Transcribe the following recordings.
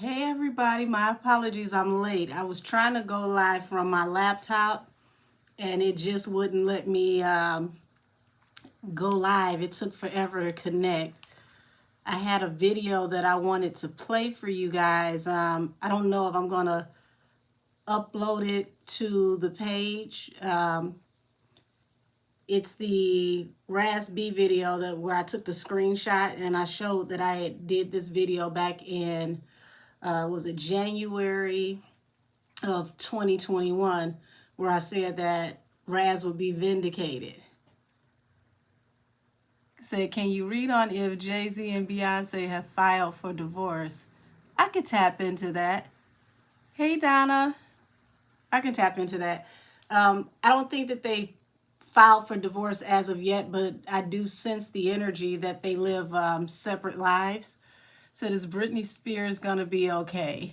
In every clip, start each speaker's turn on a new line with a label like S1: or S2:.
S1: Hey everybody, my apologies, I'm late. I was trying to go live from my laptop and it just wouldn't let me go live. It took forever to connect. I had a video that I wanted to play for you guys. I don't know if I'm going to upload it to the page. It's the Ras B video where I took the screenshot and I showed that I did this video back in, was it January of 2021, where I said that Raz would be vindicated. Said, can you read on if Jay-Z and Beyonce have filed for divorce? I could tap into that. Hey, Donna. I can tap into that. I don't think that they filed for divorce as of yet, but I do sense the energy that they live separate lives. Said, is Britney Spears going to be okay?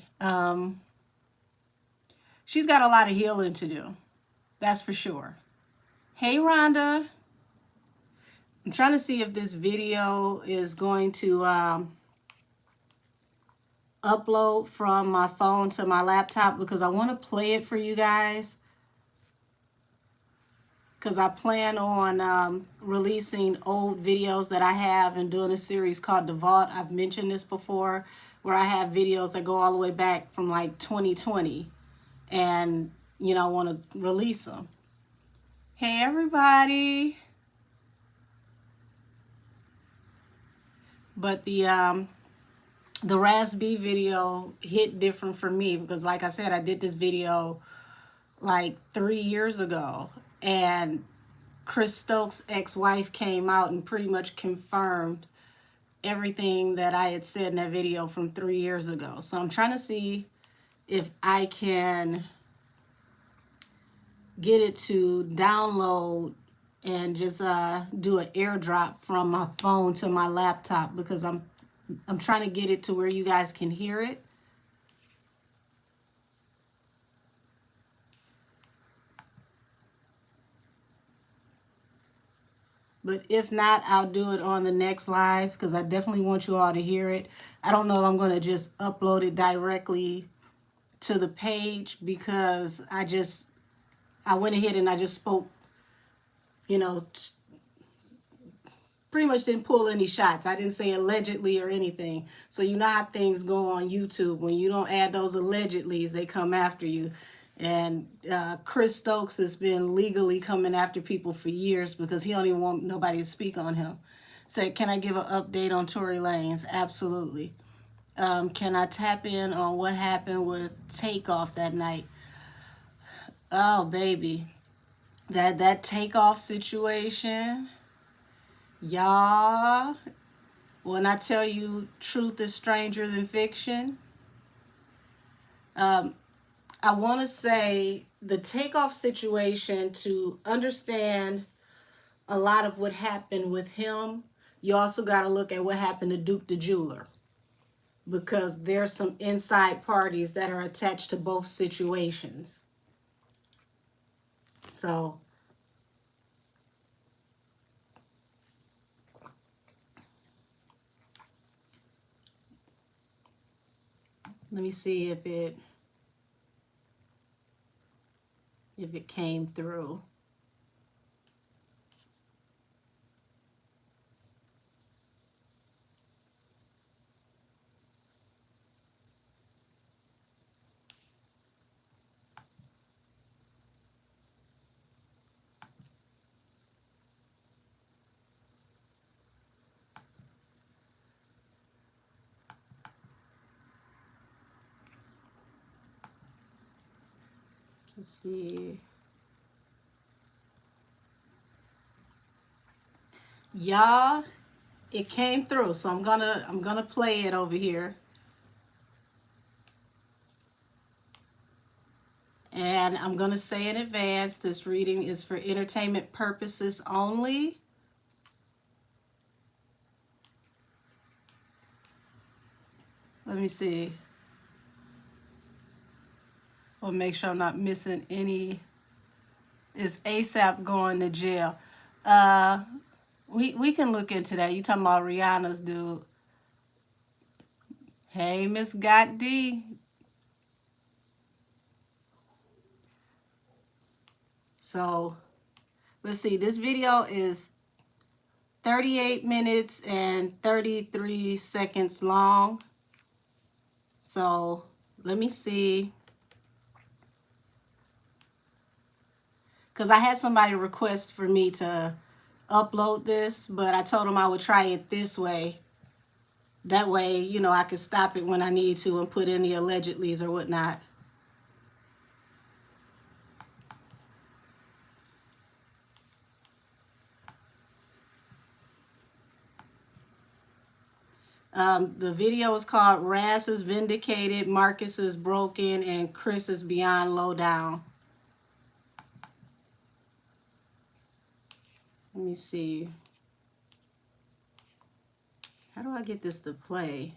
S1: She's got a lot of healing to do. That's for sure. Hey, Rhonda. I'm trying to see if this video is going to upload from my phone to my laptop because I want to play it for you guys. Because I plan on releasing old videos that I have and doing a series called The Vault. I've mentioned this before, where I have videos that go all the way back from like 2020 and, I want to release them. Hey, everybody. But the Ras B video hit different for me because, like I said, I did this video like 3 years ago, and Chris Stokes' ex-wife came out and pretty much confirmed everything that I had said in that video from 3 years ago. So I'm trying to see if I can get it to download and just do an airdrop from my phone to my laptop because I'm trying to get it to where you guys can hear it. But if not, I'll do it on the next live because I definitely want you all to hear it. I don't know if I'm going to just upload it directly to the page because I went ahead and I just spoke, pretty much didn't pull any shots. I didn't say allegedly or anything. So you know how things go on YouTube. When you don't add those allegedlys, they come after you. And Chris Stokes has been legally coming after people for years because he don't even want nobody to speak on him. Said, can I give an update on Tory Lanez? Absolutely. Can I tap in on what happened with Takeoff that night? Oh, baby. That Takeoff situation, y'all, when I tell you truth is stranger than fiction, I want to say the Takeoff situation, to understand a lot of what happened with him, you also got to look at what happened to Duke the Jeweler, because there's some inside parties that are attached to both situations. So let me see if it came through. Let's see. Y'all, it came through, so I'm gonna play it over here. And I'm gonna say in advance, this reading is for entertainment purposes only. Let me see. I'll make sure I'm not missing any. Is ASAP going to jail? We can look into that. You talking about Rihanna's dude? Hey, Miss Got D. So, let's see. This video is 38 minutes and 33 seconds long. So, let me see. Because I had somebody request for me to upload this, but I told them I would try it this way. That way, you know, I could stop it when I need to and put in the allegedlys or whatnot. The video is called Ras is Vindicated, Marcus is Broken, and Chris is Beyond Lowdown. Let me see. How do I get this to play?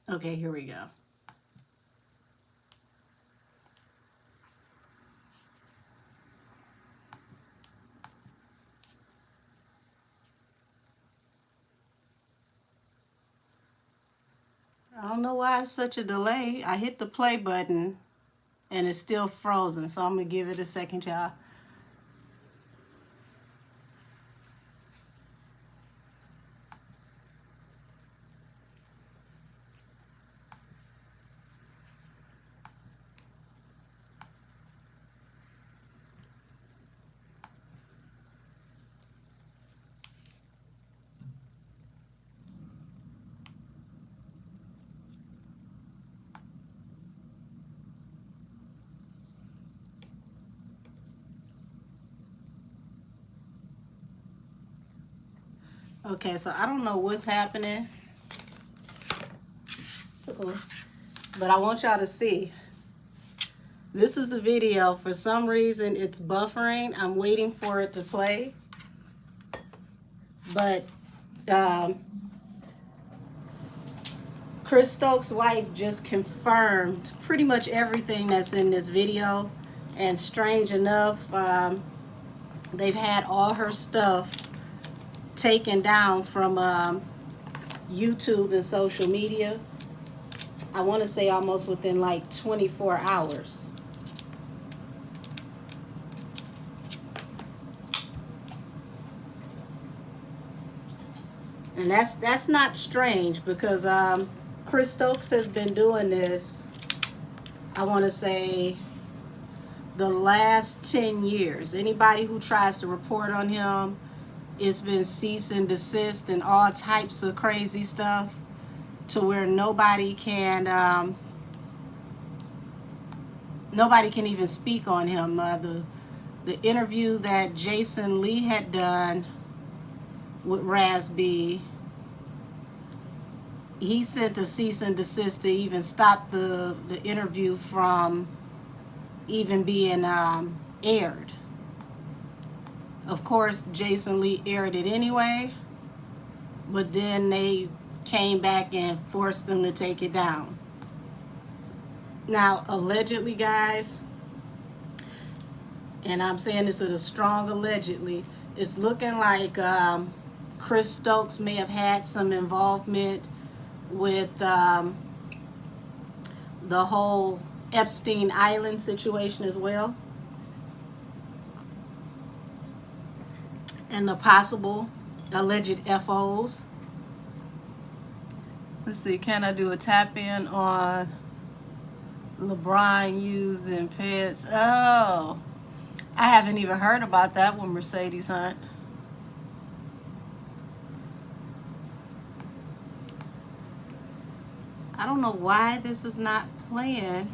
S1: Okay, here we go. I don't know why it's such a delay. I hit the play button and it's still frozen, so I'm going to give it a second, y'all. Okay, so I don't know what's happening, but I want y'all to see. This is the video. For some reason, it's buffering. I'm waiting for it to play. But Chris Stokes' wife just confirmed pretty much everything that's in this video. And strange enough, they've had all her stuff taken down from YouTube and social media. I want to say almost within like 24 hours. And that's not strange because Chris Stokes has been doing this, I want to say, the last 10 years. Anybody who tries to report on him, it's been cease and desist and all types of crazy stuff to where nobody can even speak on him. The interview that Jason Lee had done with Ras B, he sent a cease and desist to even stop the interview from even being aired. Of course, Jason Lee aired it anyway, but then they came back and forced them to take it down. Now, allegedly, guys, and I'm saying this is a strong allegedly, it's looking like Chris Stokes may have had some involvement with the whole Epstein Island situation as well, and the possible alleged FOs. Let's see, can I do a tap in on LeBron using pets? Oh, I haven't even heard about that one, Mercedes Hunt. I don't know why this is not playing.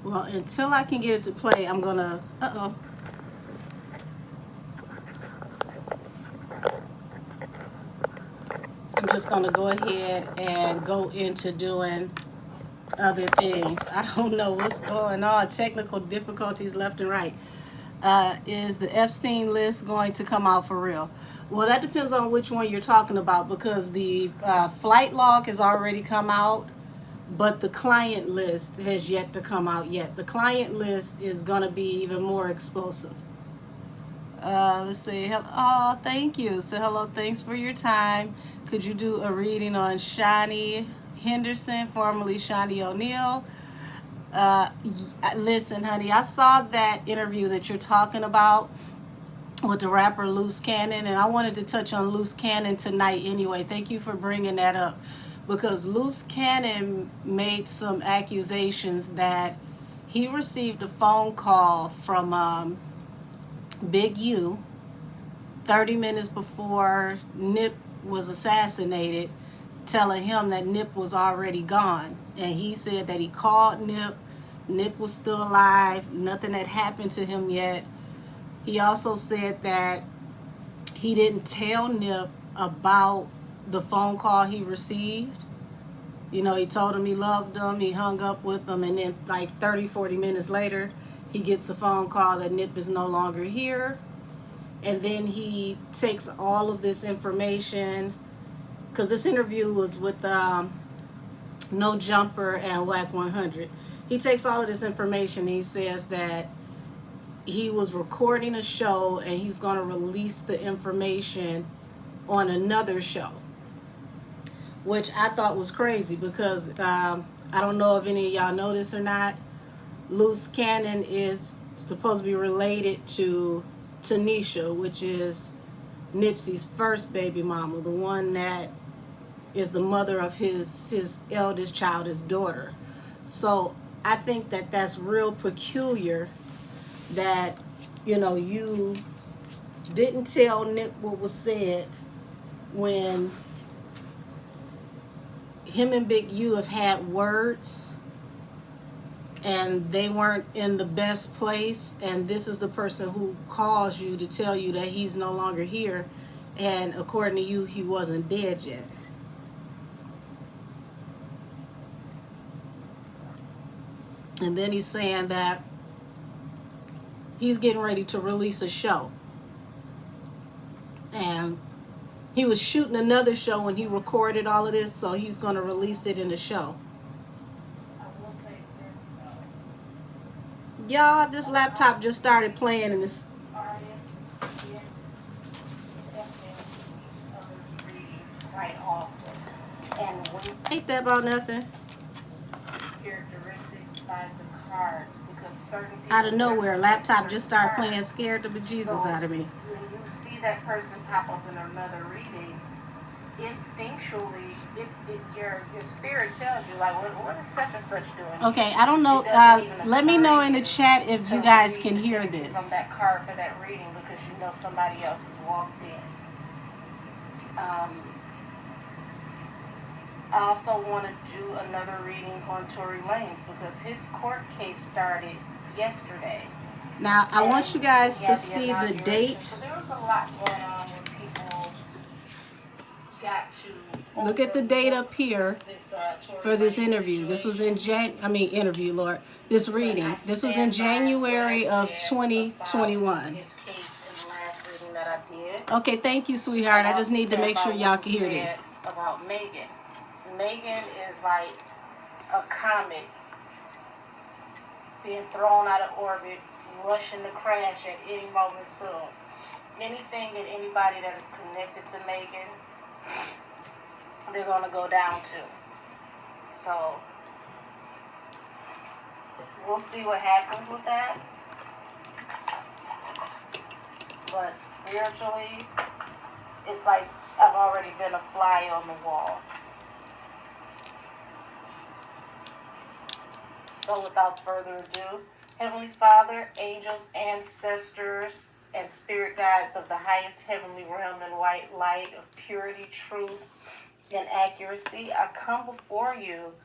S1: Well, Well, until I can get it to play, I'm gonna, I'm just gonna go ahead and go into doing other things. I don't know what's going on. Technical difficulties left and right. Is the Epstein list going to come out for real? Well, that depends on which one you're talking about, because the flight log has already come out, but the client list has yet to come out yet. The client list is going to be even more explosive. Let's see. Oh, thank you. So, hello, thanks for your time. Could you do a reading on Shanie Henderson, formerly Shanie O'Neal? Listen, honey, I saw that interview that you're talking about with the rapper Loose Cannon, and I wanted to touch on Loose Cannon tonight anyway. Thank you for bringing that up, because Loose Cannon made some accusations that he received a phone call from Big U 30 minutes before Nip was assassinated, telling him that Nip was already gone. And he said that he called Nip. Nip was still alive. Nothing had happened to him yet. He also said that he didn't tell Nip about the phone call he received. You know, he told him he loved him. He hung up with him. And then like 30, 40 minutes later, he gets a phone call that Nip is no longer here. And then he takes all of this information, because this interview was with No Jumper and Whack 100. He takes all of this information and he says that he was recording a show and he's going to release the information on another show, which I thought was crazy, because I don't know if any of y'all know this or not. Loose Cannon is supposed to be related to Tanisha, which is Nipsey's first baby mama, the one that is the mother of his eldest child, his daughter. So I think that that's real peculiar that, you know, you didn't tell Nip what was said when him and Big U have had words and they weren't in the best place, and this is the person who calls you to tell you that he's no longer here, and according to you, he wasn't dead yet. And then he's saying that he's getting ready to release a show, and he was shooting another show when he recorded all of this, so he's going to release it in the show. Y'all, this laptop just started playing in this. Ain't that about nothing? Characteristics by the cards, because certain people, out of nowhere, laptop just started playing, scared the bejesus out of me. When you see that person pop up in another reading, instinctually, your spirit tells you, like, what is such and such doing? Okay, I don't know. Let me know in the chat if you guys can hear this. From that card for that reading, because you know somebody else has walked in. I also want to do another reading on Tory Lanez, because his court case started yesterday. Now, I want you guys to see the date. So there was a lot going on when people got to look at the date up here for this interview. This was in this reading. This was in January of 2021. Okay, thank you, sweetheart. I just need to make sure y'all can hear this. About Megan. Megan is like a comet being thrown out of orbit, rushing to crash at any moment soon. Anything and anybody that is connected to Megan, they're going to go down to. So we'll see what happens with that. But spiritually, it's like I've already been a fly on the wall. So without further ado, Heavenly Father, angels, ancestors, and spirit guides of the highest heavenly realm and white light of purity, truth, and accuracy, I come before you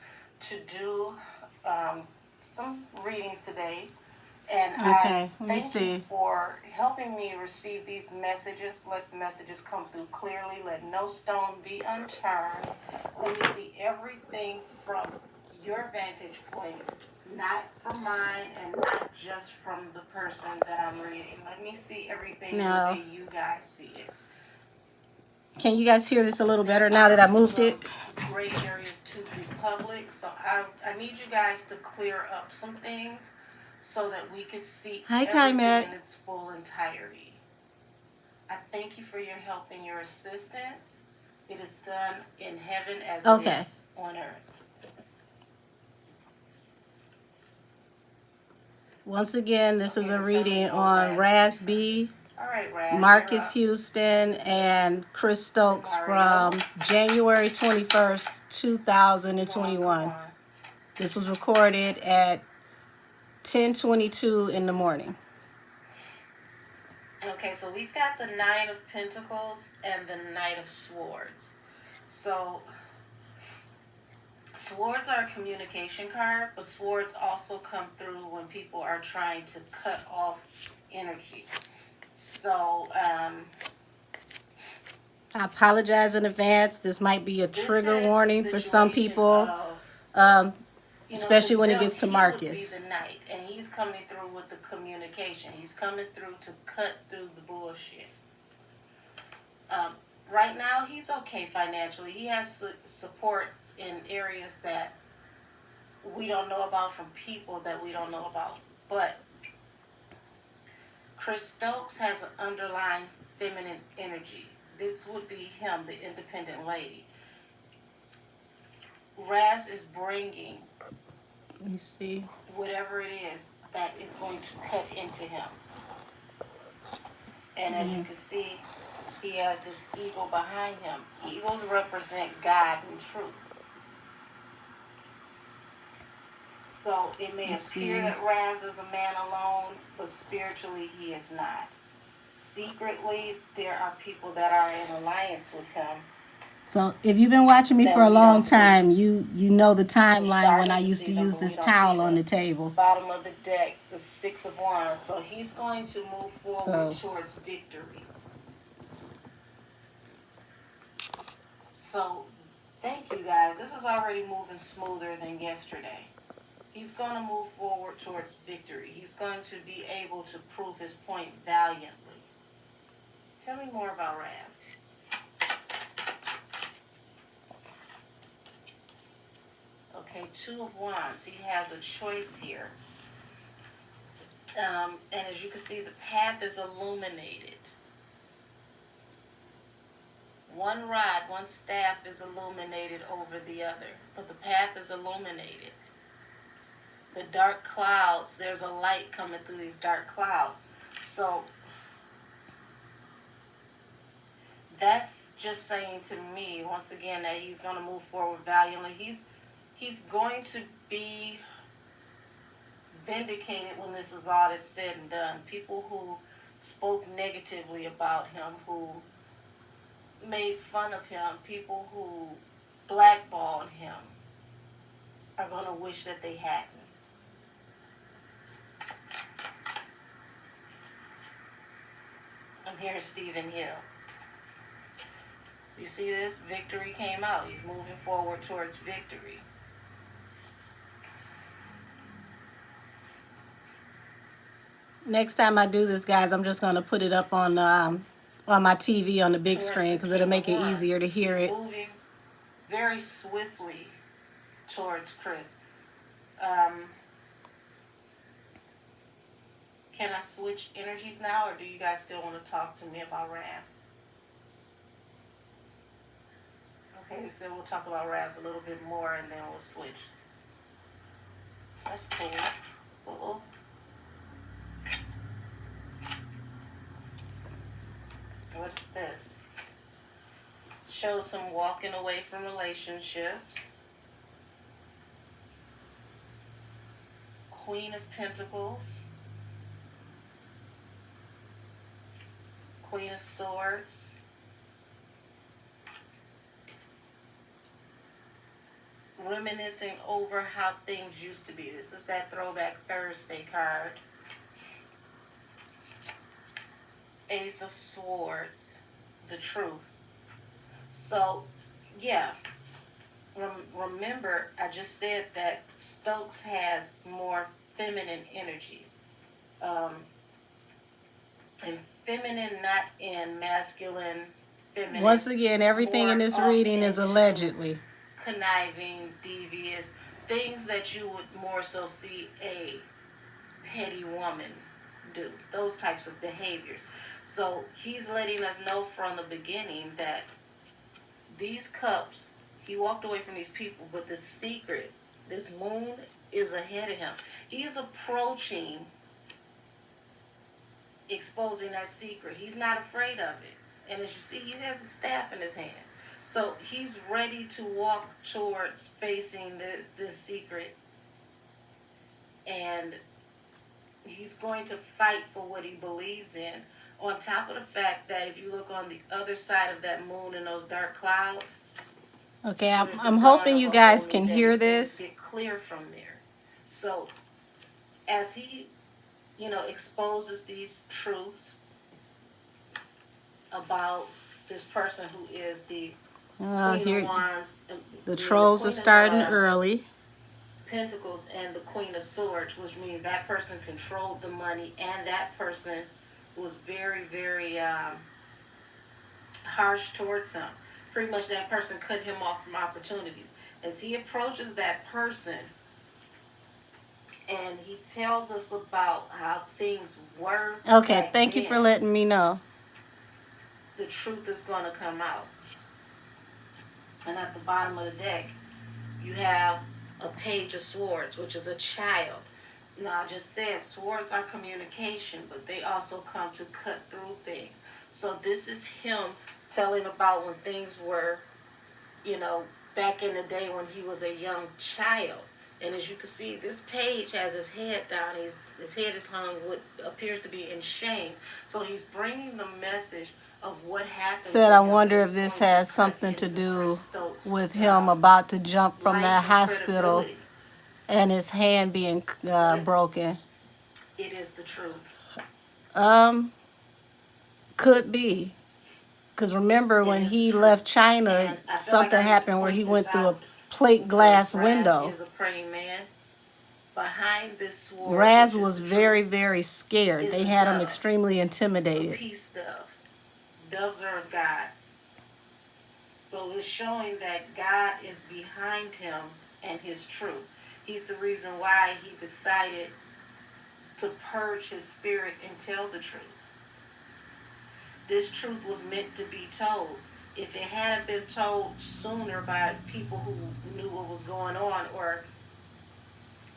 S1: to do
S2: some readings today, and
S1: Okay,
S2: I
S1: let me
S2: thank
S1: see.
S2: you for helping me receive these messages. Let the messages come through clearly. Let no stone be unturned. Let me see everything from your vantage point, not from mine, and not just from the person that I'm reading. Let me see everything the
S1: Now,
S2: way you guys see it.
S1: can you guys hear this a little better now that I moved it?
S2: Gray areas to the public, so I need you guys to clear up some things so that we can see
S1: Hi,
S2: everything
S1: Matt.
S2: in its full entirety. I thank you for your help and your assistance. It is done in heaven as it is on earth.
S1: Once again, this is a reading on Ras B,
S2: All right, Ras,
S1: Marcus Houston, and Chris Stokes from January 21st, 2021. This was recorded at 10:22 in the morning.
S2: Okay, so we've got the Nine of Pentacles and the Knight of Swords. So swords are a communication card, but swords also come through when people are trying to cut off energy. So,
S1: I apologize in advance. This might be a trigger warning for some people, especially when it gets to Marcus.
S2: He would be the knight, and he's coming through with the communication. He's coming through to cut through the bullshit. Right now, he's okay financially. He has support in areas that we don't know about from people that we don't know about. But Chris Stokes has an underlying feminine energy. This would be him, the independent lady. Ras is bringing,
S1: let me see,
S2: whatever it is that is going to cut into him. And as you can see, he has this eagle behind him. Eagles represent God and truth. So it may appear that Ras is a man alone, but spiritually he is not. Secretly, there are people that are in alliance with him.
S1: So if you've been watching me for a long time, you know the timeline when I used to use this towel on the table.
S2: Bottom of the deck, the Six of Wands. So he's going to move forward towards victory. So thank you guys. This is already moving smoother than yesterday. He's going to move forward towards victory. He's going to be able to prove his point valiantly. Tell me more about Ras. Okay, Two of Wands. He has a choice here. And as you can see, the path is illuminated. One rod, one staff is illuminated over the other, but the path is illuminated. The dark clouds, there's a light coming through these dark clouds. So that's just saying to me, once again, that he's going to move forward valiantly. He's going to be vindicated when this is all is said and done. People who spoke negatively about him, who made fun of him, people who blackballed him, are going to wish that they hadn't. I'm here, Stephen Hill. You see this? Victory came out. He's moving forward towards victory.
S1: Next time I do this, guys, I'm just going to put it up on my TV on the big screen because it'll make it easier to hear it.
S2: Moving very swiftly towards Chris. Can I switch energies now, or do you guys still want to talk to me about Ras? Okay, so we'll talk about Ras a little bit more, and then we'll switch. That's cool. Uh-oh. What is this? Shows him walking away from relationships. Queen of Pentacles. Queen of Swords. reminiscing over how things used to be. This is that Throwback Thursday card. Ace of Swords, the truth. So, yeah, remember, I just said that Stokes has more feminine energy. Um, and feminine, not in masculine, feminine.
S1: Once again, everything in this reading is allegedly.
S2: Conniving, devious, things that you would more so see a petty woman do. Those types of behaviors. So he's letting us know from the beginning that these cups, he walked away from these people, but the secret, this moon is ahead of him. He's approaching exposing that secret. He's not afraid of it. And as you see, he has a staff in his hand. So he's ready to walk towards facing this secret. And he's going to fight for what he believes in. On top of the fact that if you look on the other side of that moon and those dark clouds.
S1: Okay, I'm hoping you guys can hear this.
S2: Get clear from there. So as he, exposes these truths about this person who is the Queen of Wands.
S1: The trolls are starting early.
S2: Pentacles and the Queen of Swords, which means that person controlled the money, and that person was very, very harsh towards him. Pretty much that person cut him off from opportunities. As he approaches that person, and he tells us about how things were.
S1: Okay, thank you for letting me know.
S2: The truth is going to come out. And at the bottom of the deck, you have a Page of Swords, which is a child. Now, I just said swords are communication, but they also come to cut through things. So this is him telling about when things were, back in the day when he was a young child. And as you can see, this page has his head down. His head is hung what appears to be in shame. So he's bringing the message of what happened.
S1: Said, I wonder if this has something to do with him about to jump from that hospital and his hand being broken.
S2: It is the truth.
S1: Could be. Because remember, when he left China, something happened where he went through a plate glass window.
S2: Is a praying man. Behind this sword,
S1: Ras was very, very scared. They had him extremely intimidated.
S2: A peace dove. Doves are of God. So it's showing that God is behind him and his truth. He's the reason why he decided to purge his spirit and tell the truth. This truth was meant to be told. If it hadn't been told sooner by people who knew what was going on or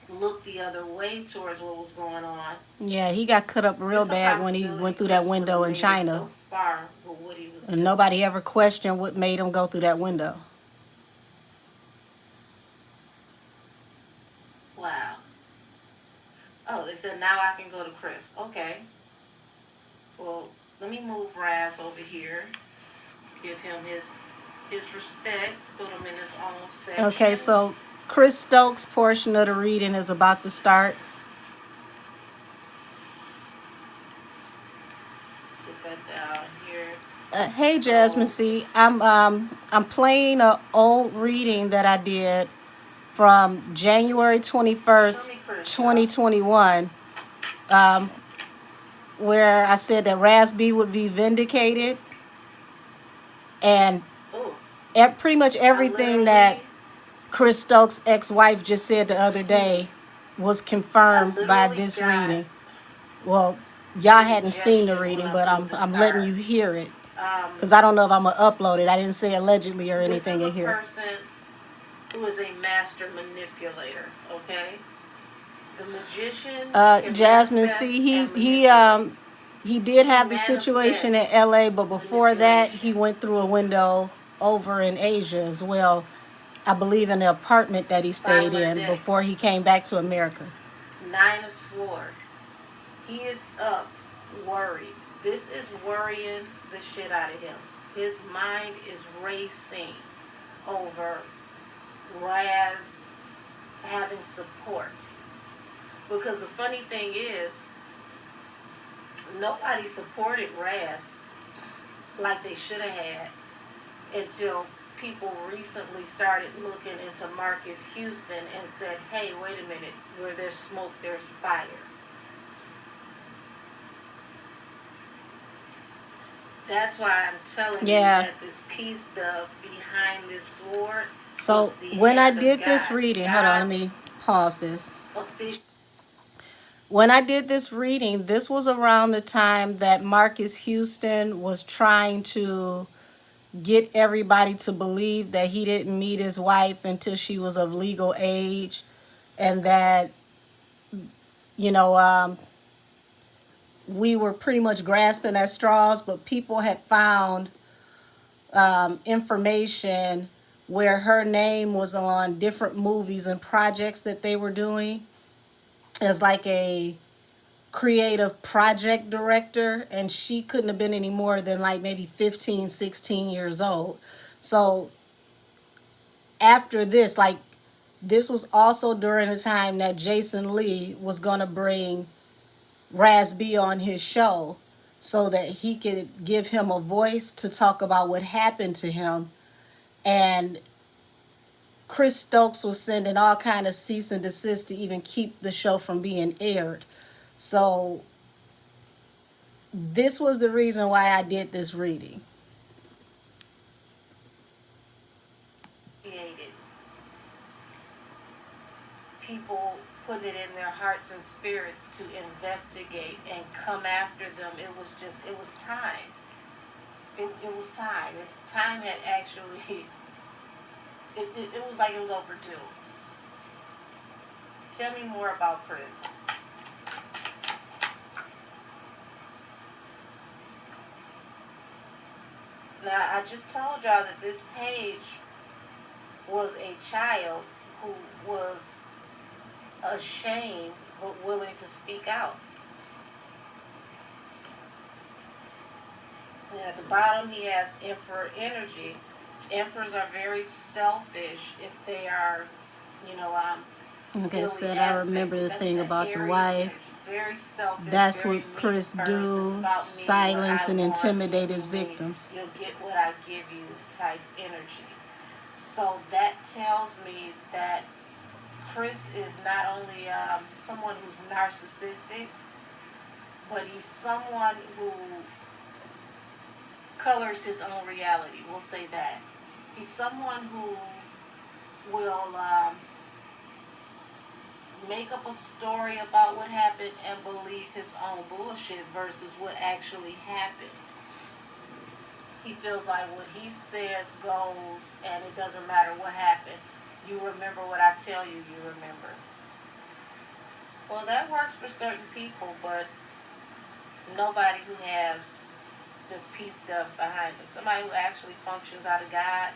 S2: looked the other way towards what was going on.
S1: Yeah, he got cut up real bad when he went through that window in China. And nobody ever questioned what made him go through that window.
S2: Wow. Oh, they said now I can go to Chris. Okay. Well, let me move Ras over here. Give him his respect. Put him in his own section.
S1: Okay, so Chris Stokes' portion of the reading is about to start.
S2: Put that down here.
S1: Hey, Jasmine C. I'm playing an old reading that I did from January 21st, 2021, where I said that Ras B would be vindicated. And pretty much everything that Chris Stokes' ex-wife just said the other day was confirmed by this reading. Well, y'all hadn't seen the reading, but I'm letting you hear it. Because I don't know if I'm going to upload it. I didn't say allegedly or anything in here.
S2: This is a person who is a master manipulator, okay? The magician.
S1: Jasmine C. He did have the situation in LA, but before that, he went through a window over in Asia as well. I believe in the apartment that he stayed in before he came back to America.
S2: 9 of Swords. He is up, worried. This is worrying the shit out of him. His mind is racing over Ras having support. Because the funny thing is, nobody supported Ras like they should have had until people recently started looking into Marcus Houston and said, hey, wait a minute, where there's smoke, there's fire. That's why I'm telling you that this peace dove behind this sword.
S1: So when I did this reading, hold on, let me pause this. When I did this reading, this was around the time that Marcus Houston was trying to get everybody to believe that he didn't meet his wife until she was of legal age, and that, you know, we were pretty much grasping at straws, but people had found information where her name was on different movies and projects that they were doing as like a creative project director, and she couldn't have been any more than like maybe 15, 16 years old. So after this, like, this was also during the time that Jason Lee was going to bring Ras B on his show so that he could give him a voice to talk about what happened to him. And Chris Stokes was sending all kind of cease and desist to even keep the show from being aired. So this was the reason why I did this reading.
S2: People put it in their hearts and spirits to investigate and come after them. It was time. It was time. Time had actually, it was like it was overdue. Tell me more about Chris. Now, I just told y'all that this page was a child who was ashamed but willing to speak out. And at the bottom, he has Emperor energy. Emperors are very selfish if they are,
S1: like I said, I remember the thing about the wife.
S2: Very selfish.
S1: That's what Chris do, silence and intimidate his victims.
S2: You'll get what I give you type energy. So that tells me that Chris is not only someone who's narcissistic, but he's someone who colors his own reality. We'll say that. He's someone who will make up a story about what happened and believe his own bullshit versus what actually happened. He feels like what he says goes, and it doesn't matter what happened. You remember what I tell you, you remember. Well, that works for certain people, but nobody who has this peace stuff behind them. Somebody who actually functions out of God,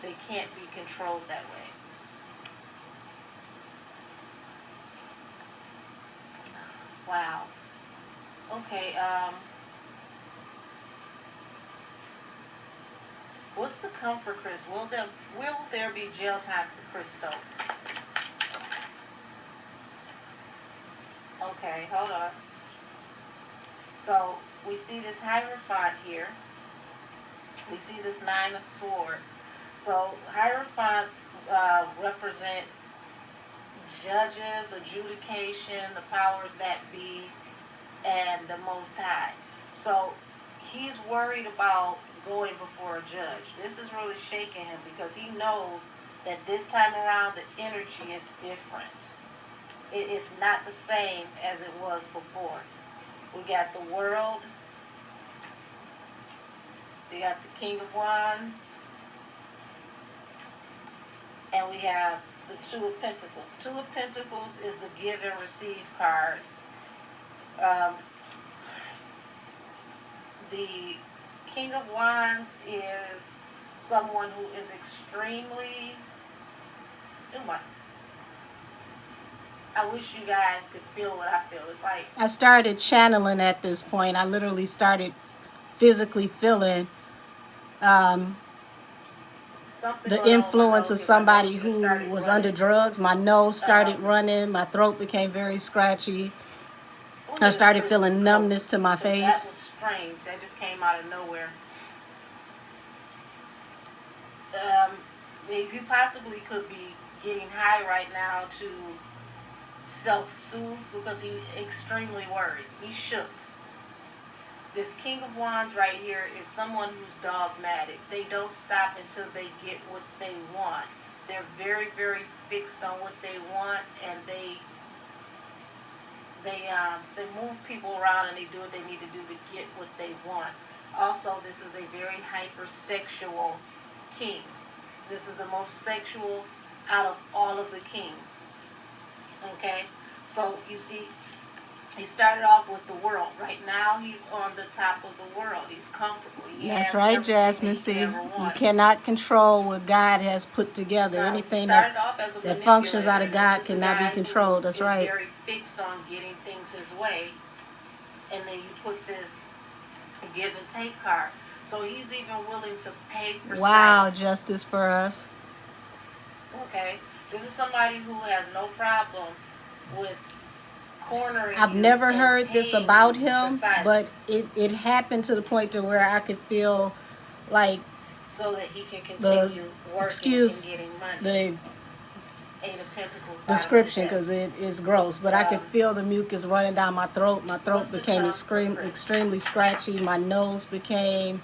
S2: they can't be controlled that way. Wow. Okay, what's to come for Chris? Will there be jail time for Chris Stokes? Okay, hold on. So we see this Hierophant here. We see this Nine of Swords. So Hierophants represent judges, adjudication, the powers that be, and the Most High. So he's worried about going before a judge. This is really shaking him because he knows that this time around the energy is different. It is not the same as it was before. We got the World. We got the King of Wands. And we have the Two of Pentacles. Two of Pentacles is the give and receive card. The King of Wands is someone who is extremely... I wish you guys could feel what I feel. It's like...
S1: I started channeling at this point. I literally started physically feeling... the influence of somebody who was under drugs. My nose started running. My throat became very scratchy. I started feeling numbness to my face.
S2: That was strange. That just came out of nowhere. If you possibly could be getting high right now to self-soothe because he's extremely worried. He's shook. This King of Wands right here is someone who's dogmatic. They don't stop until they get what they want. They're very, very fixed on what they want, and they move people around and they do what they need to do to get what they want. Also, this is a very hypersexual king. This is the most sexual out of all of the kings. Okay? So, you see, he started off with the world. Right now, he's on the top of the world. He's comfortable.
S1: That's right, Jasmine. See, you cannot control what God has put together. Anything that functions out of God cannot be controlled. That's right.
S2: Very fixed on getting things his way. And then you put this give and take card. So he's even willing to pay for silence.
S1: Justice for us.
S2: Okay. This is somebody who has no problem with cornering.
S1: I've never heard this about him, but it happened to the point to where I could feel like
S2: so that he can continue working and getting money.
S1: The
S2: Eight of Pentacles
S1: description, because it is gross, but I could feel the mucus running down my throat. My throat became extremely scratchy. My nose became,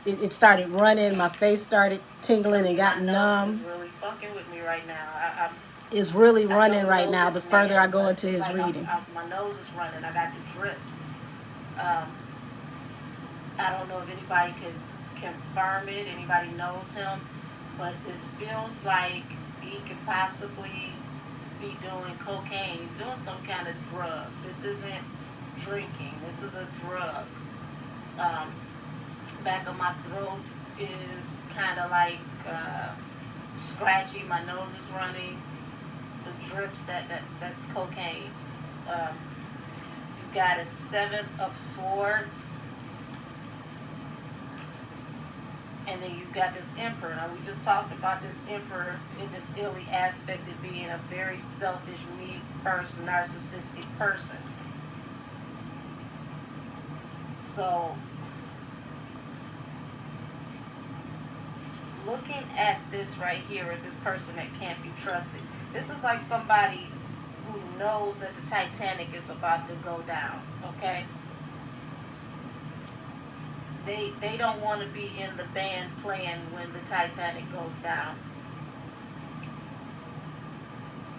S1: it started running. My face started tingling and got numb.
S2: It's really fucking with me right now.
S1: It's really running right now the further I go into his reading.
S2: My nose is running. I got the drips. I don't know if anybody could confirm it. Anybody knows him. But this feels like he could possibly be doing cocaine. He's doing some kind of drug. This isn't drinking. This is a drug. Back of my throat is kind of like scratchy. My nose is running. The drips, that's cocaine. You got a 7 of Swords. And then you've got this Emperor. Now, we just talked about this Emperor, if it's illy aspected, being a very selfish, me-first, narcissistic person. So, looking at this right here, at this person that can't be trusted, this is like somebody who knows that the Titanic is about to go down, okay? They don't want to be in the band playing when the Titanic goes down.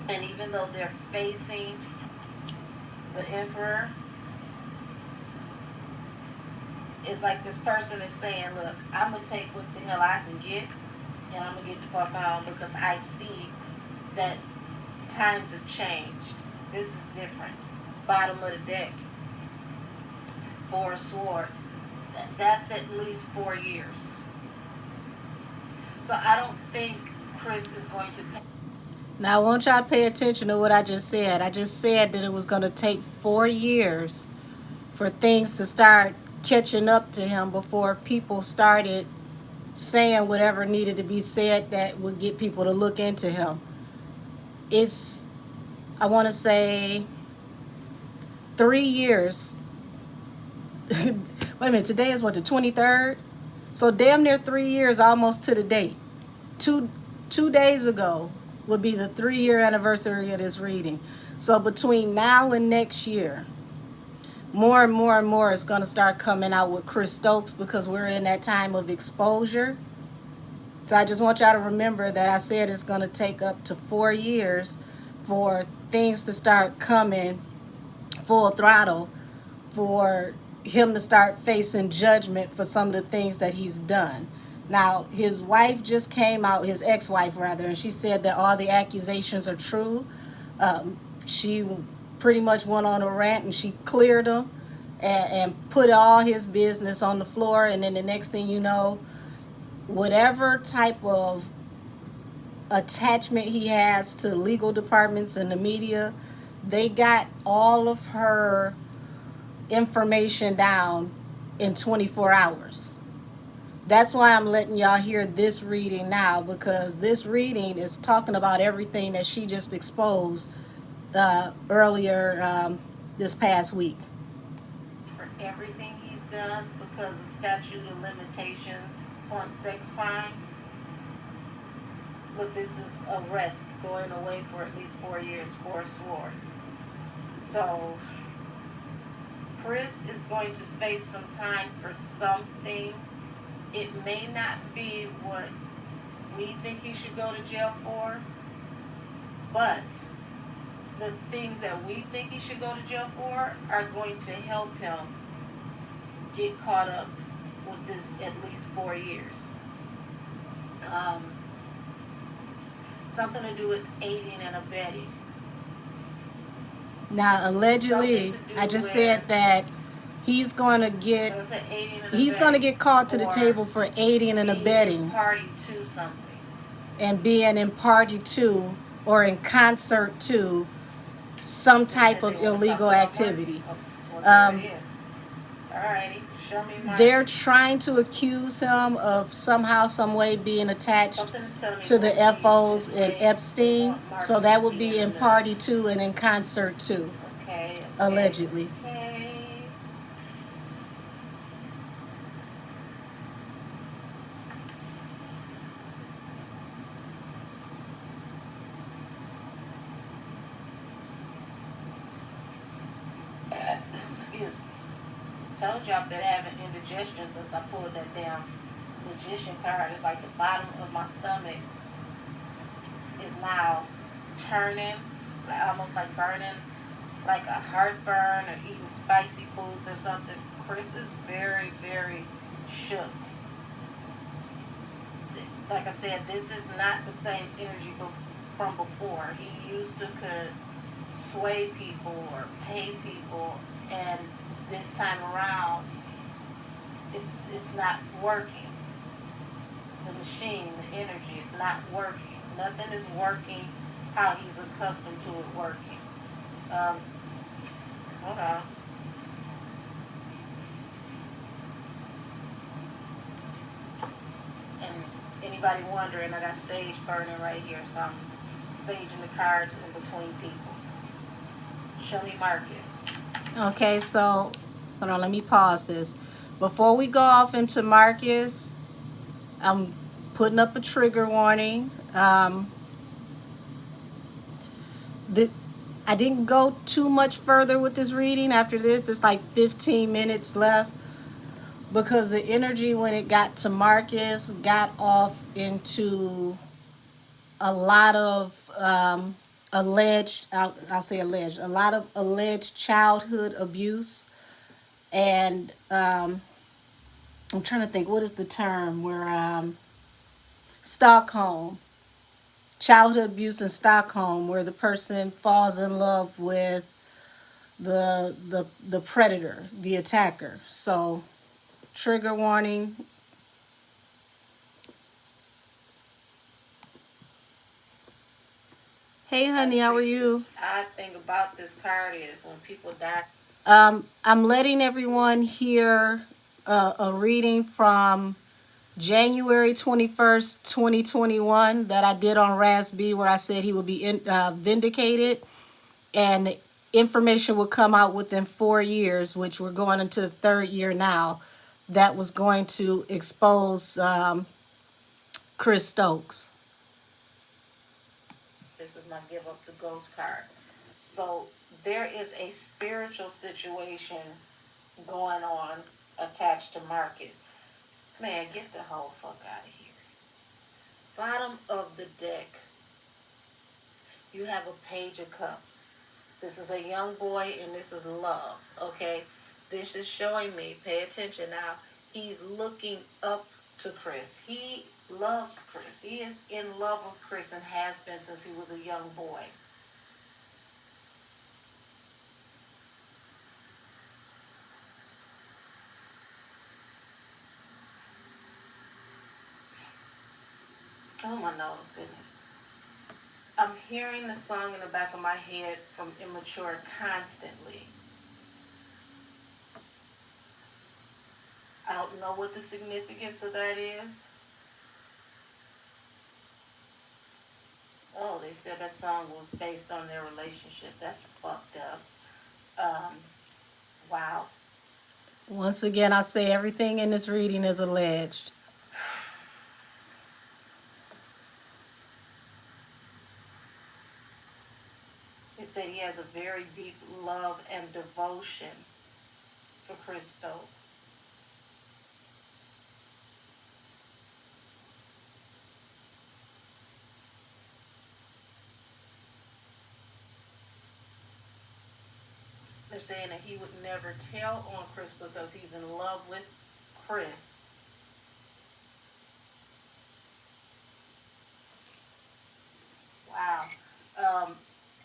S2: And even though they're facing the Emperor, it's like this person is saying, look, I'm going to take what the hell I can get, and I'm going to get the fuck on, because I see that times have changed. This is different. Bottom of the deck. 4 of Swords. That's at least 4 years. So I don't think Chris is going to pay.
S1: Now, I want y'all to pay attention to what I just said. I just said that it was going to take 4 years for things to start catching up to him before people started saying whatever needed to be said that would get people to look into him. It's, I want to say, 3 years. Wait a minute, today is what, the 23rd? So damn near 3 years almost to the date. Two days ago would be the 3-year anniversary of this reading. So between now and next year, more and more and more is going to start coming out with Chris Stokes, because we're in that time of exposure. So I just want y'all to remember that I said it's going to take up to 4 years for things to start coming full throttle, for him to start facing judgment for some of the things that he's done. Now, his wife just came out, his ex-wife rather, and she said that all the accusations are true. She pretty much went on a rant and she cleared him and put all his business on the floor. And then the next thing you know, whatever type of attachment he has to legal departments and the media, they got all of her information down in 24 hours. That's why I'm letting y'all hear this reading now, because this reading is talking about everything that she just exposed earlier this past week.
S2: For everything he's done because of statute of limitations on sex crimes. But this is arrest going away for at least 4 years, 4 swords. So Chris is going to face some time for something. It may not be what we think he should go to jail for, but the things that we think he should go to jail for are going to help him get caught up with this at least 4 years. Something to do with aiding and abetting.
S1: Now, allegedly, I just said that he's going to get called to the table for aiding and abetting,
S2: party to something,
S1: and being in party to or in concert to some type of illegal activity.
S2: Alrighty, show me
S1: they're trying to accuse him of somehow, some way being attached to the FOs and Epstein. So that would be in party to and in concert to, allegedly.
S2: Excuse me. Told you I've been having indigestion since I pulled that damn magician card. It's like the bottom of my stomach is now turning, like almost like burning, like a heartburn or eating spicy foods or something. Chris is very, very shook. Like I said, this is not the same energy from before. He used to could sway people or pay people, and this time around, it's not working. The machine, the energy, is not working. Nothing is working how he's accustomed to it working. Hold on. And anybody wondering, I got sage burning right here, so I'm saging the cards in between people. Show me Marcus.
S1: Okay, so hold on, let me pause this. Before we go off into Marcus, I'm putting up a trigger warning. I didn't go too much further with this reading. After this, it's like 15 minutes left, because the energy when it got to Marcus got off into a lot of I'll say alleged, a lot of alleged childhood abuse. And I'm trying to think, what is the term where Stockholm, childhood abuse in Stockholm, where the person falls in love with the predator, the attacker. So trigger warning. Hey honey, how are you?
S2: Odd thing about this card is when people die.
S1: I'm letting everyone hear a reading from January 21st, 2021 that I did on Ras B, where I said he would be vindicated, and the information would come out within 4 years, which we're going into the 3rd year now, that was going to expose Chris Stokes.
S2: This is my give up the ghost card. So there is a spiritual situation going on attached to Marcus. Man, get the whole fuck out of here. Bottom of the deck, you have a page of cups. This is a young boy and this is love, okay? This is showing me, pay attention now, he's looking up to Chris. He loves Chris. He is in love with Chris and has been since he was a young boy. Oh my nose, goodness. I'm hearing the song in the back of my head from Immature constantly. don't know what the significance of that is. Oh, they said that song was based on their relationship. That's fucked up. Wow.
S1: Once again, I say everything in this reading is alleged.
S2: It said he has a very deep love and devotion for Chris Stokes. They're saying that he would never tell on Chris because he's in love with Chris. Wow.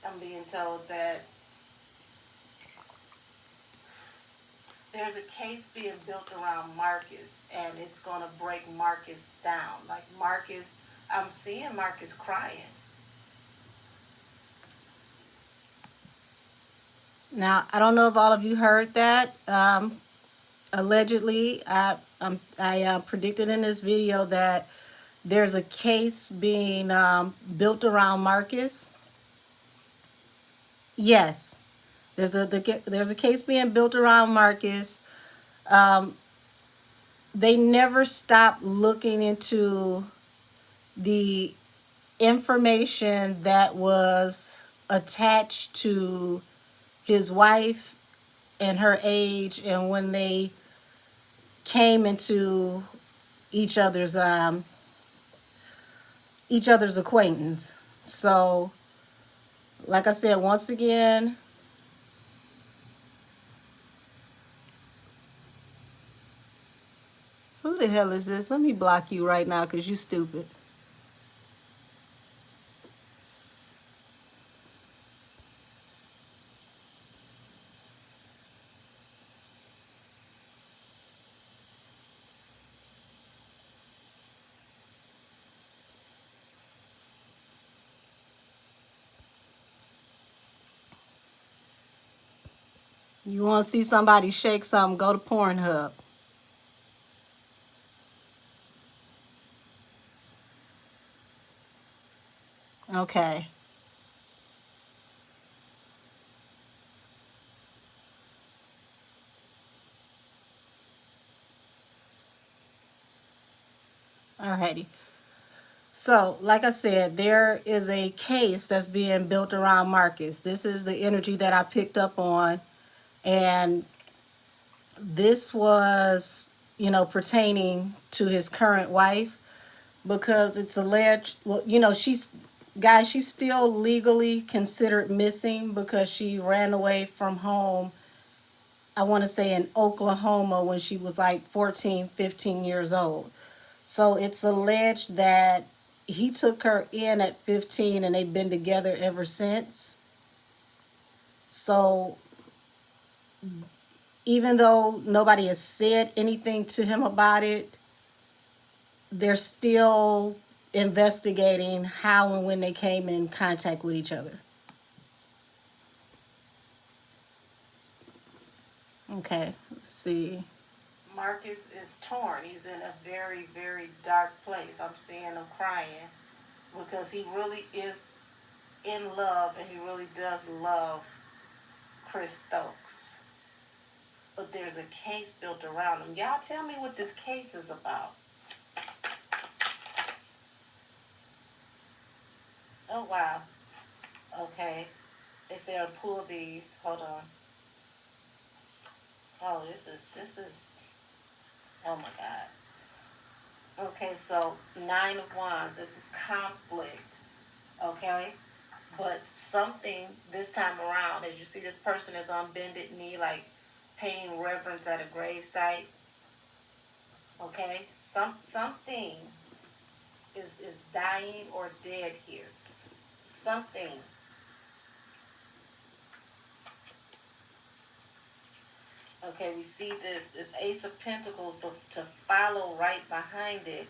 S2: I'm being told that there's a case being built around Marcus, and it's going to break Marcus down. Like Marcus, I'm seeing Marcus crying.
S1: Now, I don't know if all of you heard that. Allegedly, I predicted in this video that there's a case being built around Marcus. Yes, there's a case being built around Marcus. They never stopped looking into the information that was attached to his wife and her age, and when they came into each other's acquaintance. So, like I said, once again, who the hell is this? Let me block you right now because you stupid. You want to see somebody shake something, go to Pornhub. Okay. Alrighty. So, like I said, there is a case that's being built around Marcus. This is the energy that I picked up on. And this was, pertaining to his current wife, because it's alleged, well, she's still legally considered missing because she ran away from home, I want to say in Oklahoma, when she was like 14, 15 years old. So it's alleged that he took her in at 15 and they've been together ever since. So even though nobody has said anything to him about it, they're still investigating how and when they came in contact with each other. Okay, let's see.
S2: Marcus is torn. He's in a very, very dark place. I'm seeing him crying because he really is in love and he really does love Chris Stokes. But there's a case built around him. Y'all tell me what this case is about. Oh, wow. Okay. They say I'll pull these. Hold on. Oh, this is, oh my God. Okay, so 9 of Wands. This is conflict. Okay? But something this time around, as you see this person is on bended knee, like paying reverence at a gravesite. Okay? Something is dying or dead here. Something. Okay, we see this Ace of Pentacles, but to follow right behind it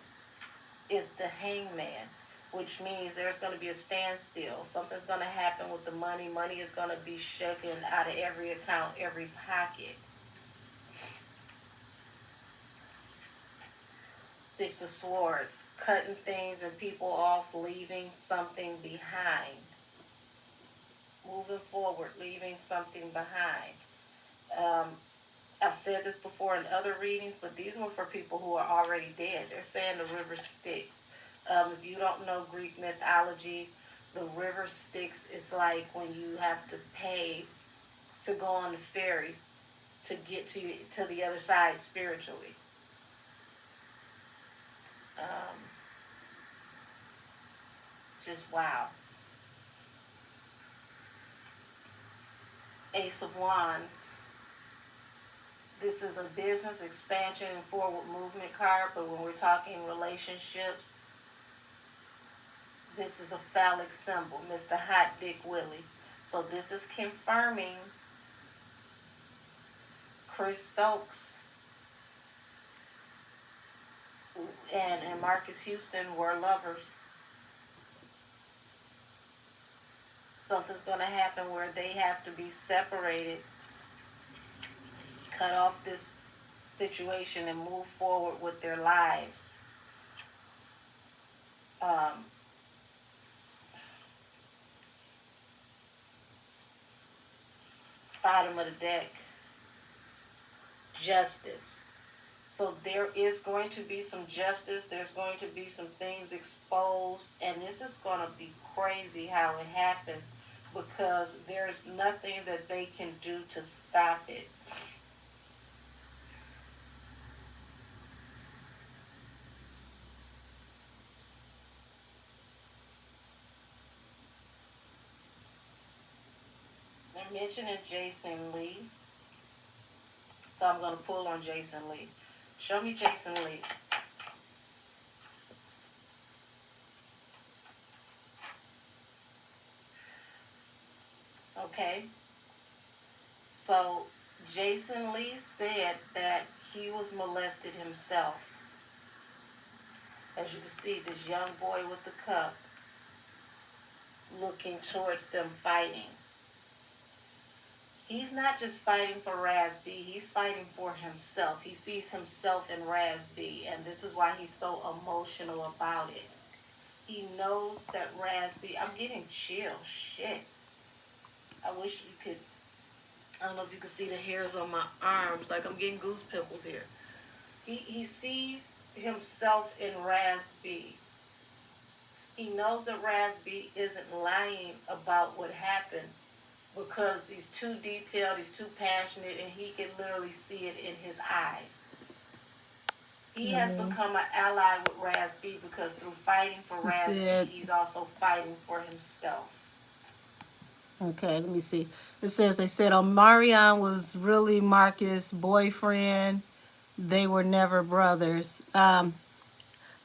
S2: is the Hangman, which means there's going to be a standstill. Something's going to happen with the money. Money is going to be shaken out of every account, every pocket. Six of Swords, cutting things and people off, leaving something behind. Moving forward, leaving something behind. I've said this before in other readings, but these were for people who are already dead. They're saying the river Styx. If you don't know Greek mythology, the river Styx is like when you have to pay to go on the ferries to get to the other side spiritually. Um, just wow. Ace of Wands. This is a business expansion and forward movement card, but when we're talking relationships, this is a phallic symbol, Mr. Hot Dick Willie. So this is confirming Chris Stokes and Marcus Houston were lovers. Something's going to happen where they have to be separated, cut off this situation, and move forward with their lives. Bottom of the deck, justice. So there is going to be some justice. There's going to be some things exposed. And this is going to be crazy how it happened, because there's nothing that they can do to stop it. They're mentioning Jason Lee. So I'm going to pull on Jason Lee. Show me Jason Lee. Okay. So Jason Lee said that he was molested himself. As you can see, this young boy with the cup looking towards them fighting. He's not just fighting for Ras B, he's fighting for himself. He sees himself in Ras B, and this is why he's so emotional about it. He knows that Ras B, I'm getting chills, shit. I wish you could, I don't know if you can see the hairs on my arms, like I'm getting goose pimples here. He sees himself in Ras B. He knows that Ras B isn't lying about what happened, because he's too detailed, he's too passionate, and he can literally see it in his eyes. He has become an ally with Ras B, because through fighting for Ras B, he's also fighting for himself.
S1: Okay, let me see. It says they said Omarion was really Marcus' boyfriend. They were never brothers. I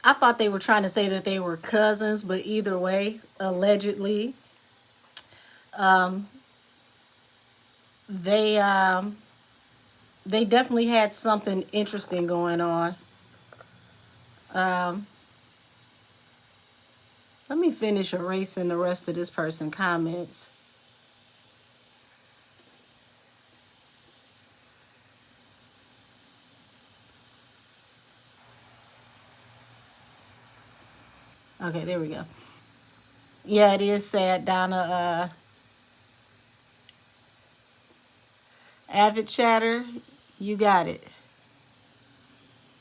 S1: thought they were trying to say that they were cousins, but either way, allegedly, they they definitely had something interesting going on. Let me finish erasing the rest of this person's comments. Okay, there we go. Yeah, it is sad, Donna. Avid chatter, you got it.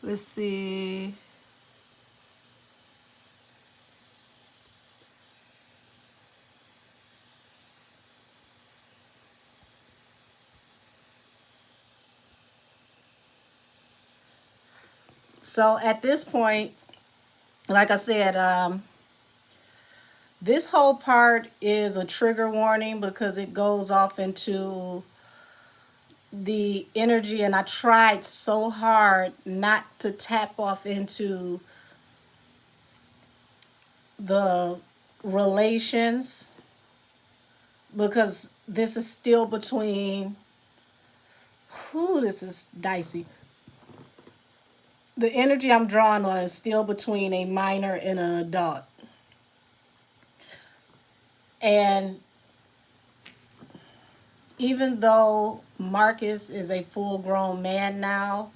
S1: Let's see. So at this point, like I said, this whole part is a trigger warning, because it goes off into the energy, and I tried so hard not to tap off into the relations, because this is still between, whew, this is dicey. The energy I'm drawing on is still between a minor and an adult. And even though Marcus is a full grown man now,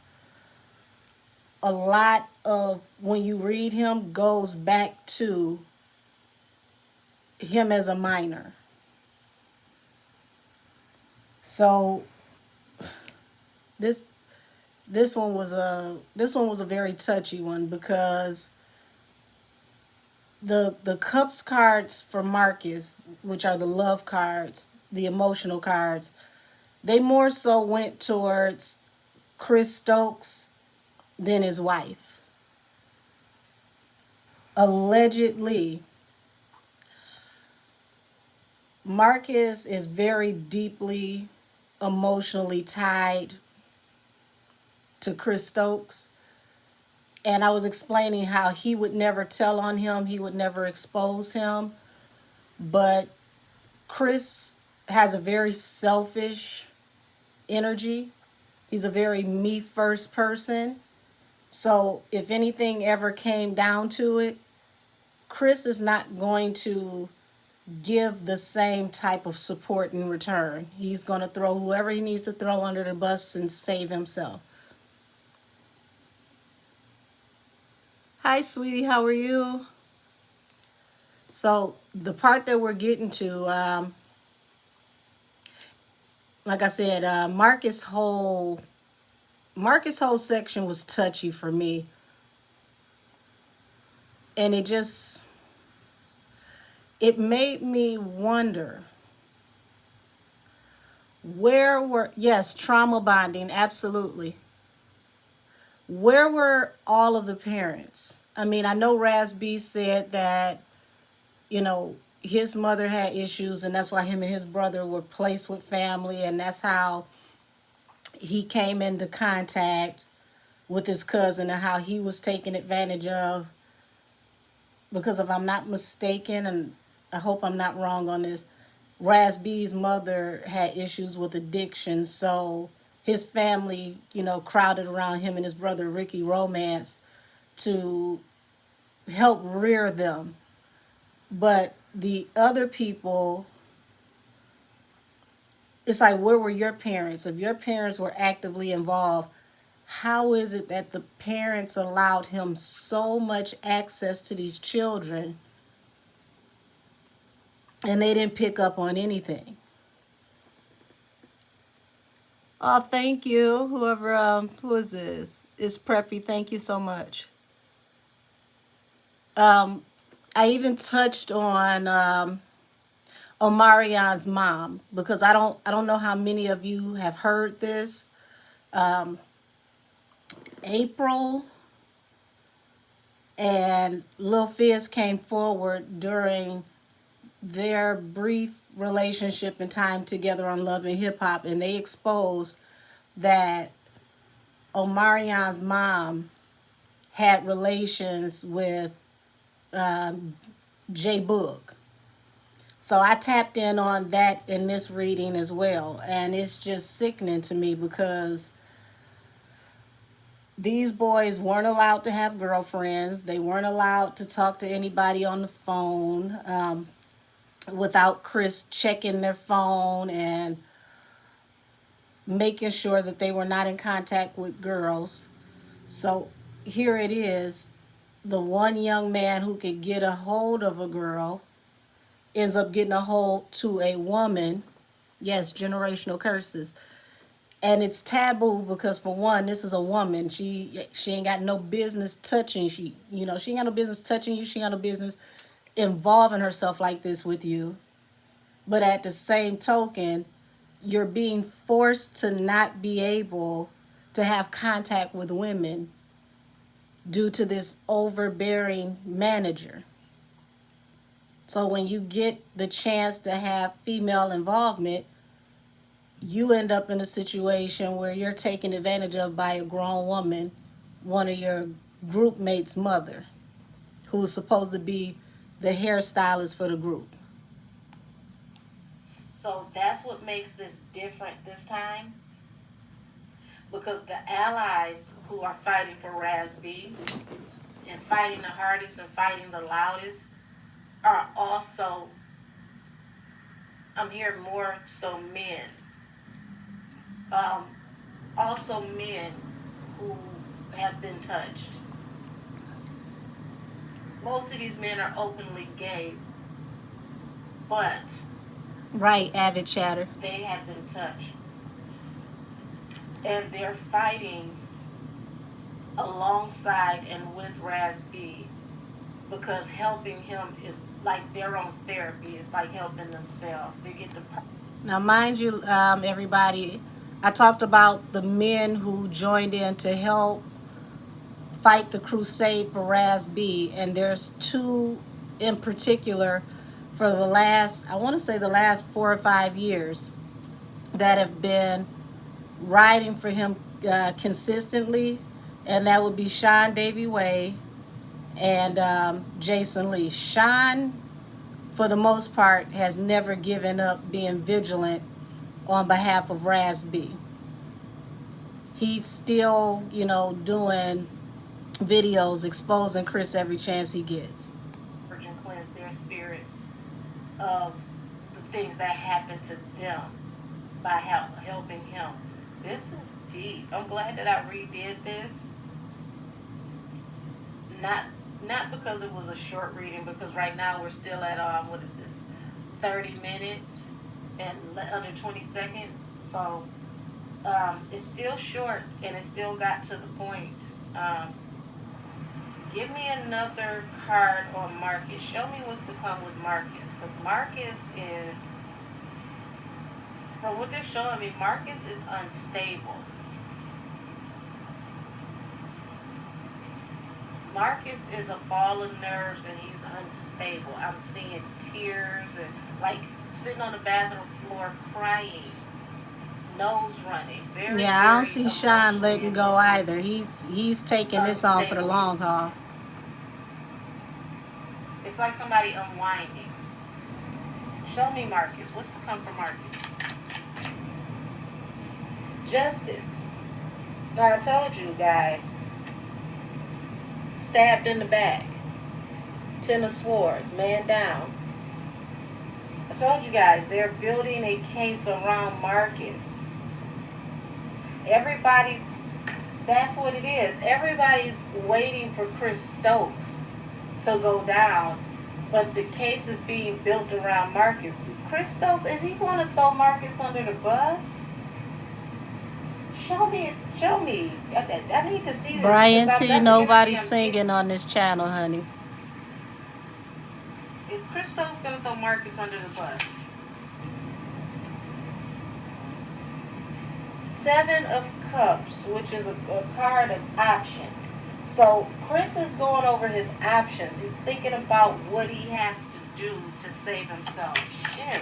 S1: a lot of, when you read him, goes back to him as a minor. So this this one was a very touchy one, because the cups cards for Marcus, which are the love cards, the emotional cards, they more so went towards Chris Stokes than his wife. Allegedly, Marcus is very deeply emotionally tied to Chris Stokes. And I was explaining how he would never tell on him, he would never expose him. But Chris has a very selfish energy. He's a very me first person. So if anything ever came down to it, Chris is not going to give the same type of support in return. He's going to throw whoever he needs to throw under the bus and save himself. Hi, sweetie, how are you? So the part that we're getting to, like I said, Marcus' whole section was touchy for me, and it made me wonder, where were, yes, trauma bonding, absolutely. Where were all of the parents? I mean, I know Ras B said that, his mother had issues, and that's why him and his brother were placed with family, and that's how he came into contact with his cousin, and how he was taken advantage of. Because if I'm not mistaken, and I hope I'm not wrong on this, Ras B's mother had issues with addiction, so his family, crowded around him and his brother Ricky Romance to help rear them. But the other people, it's like, where were your parents? If your parents were actively involved, how is it that the parents allowed him so much access to these children and they didn't pick up on anything? Oh, thank you. Whoever, who is this? It's Preppy. Thank you so much. I even touched on Omarion's mom, because I don't know how many of you have heard this. April and Lil Fizz came forward during their brief relationship and time together on Love and Hip Hop, and they exposed that Omarion's mom had relations with J Book. So I tapped in on that in this reading as well, and it's just sickening to me, because these boys weren't allowed to have girlfriends. They weren't allowed to talk to anybody on the phone without Chris checking their phone and making sure that they were not in contact with girls. So here it is, the one young man who could get a hold of a girl ends up getting a hold to a woman. Yes, generational curses. And it's taboo because, for one, this is a woman. She ain't got no business touching. She ain't got no business touching you. She ain't got no business involving herself like this with you. But at the same token, you're being forced to not be able to have contact with women due to this overbearing manager. So when you get the chance to have female involvement, you end up in a situation where you're taken advantage of by a grown woman, one of your group mates' mother, who's supposed to be the hairstylist for the group.
S2: So that's what makes this different this time, because the allies who are fighting for Ras B and fighting the hardest and fighting the loudest are also, I'm hearing more so men. Also men who have been touched. Most of these men are openly gay, but
S1: Right, avid chatter.
S2: they have been touched. And they're fighting alongside and with Ras B, because helping him is like their own therapy. It's like helping themselves. They get the.
S1: Now, mind you, everybody, I talked about the men who joined in to help fight the crusade for Ras B, and there's two in particular for the last, I want to say the last 4 or 5 years, that have been riding for him consistently, and that would be Sean Davy Way and Jason Lee. Sean, for the most part, has never given up being vigilant on behalf of Ras B. He's still, doing videos exposing Chris every chance he gets.
S2: Purge and cleanse their spirit of the things that happened to them by helping him. This is deep. I'm glad that I redid this. Not because it was a short reading, because right now we're still at what is this, 30 minutes and under 20 seconds. So it's still short and it still got to the point. Give me another card on Marcus. Show me what's to come with Marcus, because Marcus is, from what they're showing me, Marcus is unstable. Marcus is a ball of nerves and he's unstable. I'm seeing tears and like sitting on the bathroom floor crying, nose running.
S1: Yeah, I don't see Sean letting go either. He's taking this on for the long haul.
S2: It's like somebody unwinding. Show me Marcus. What's to come for Marcus? Justice. Now I told you guys. Stabbed in the back. 10 of Swords. Man down. I told you guys, they're building a case around Marcus. That's what it is. Everybody's waiting for Chris Stokes to go down, but the case is being built around Marcus. Chris Stokes, is he going to throw Marcus under the bus? Show me. I need to see this.
S1: Brian T, nobody's singing on this channel, honey.
S2: Is Chris Stokes going to throw Marcus under the bus? 7 of Cups, which is a card of options. So Chris is going over his options. He's thinking about what he has to do to save himself. Shit.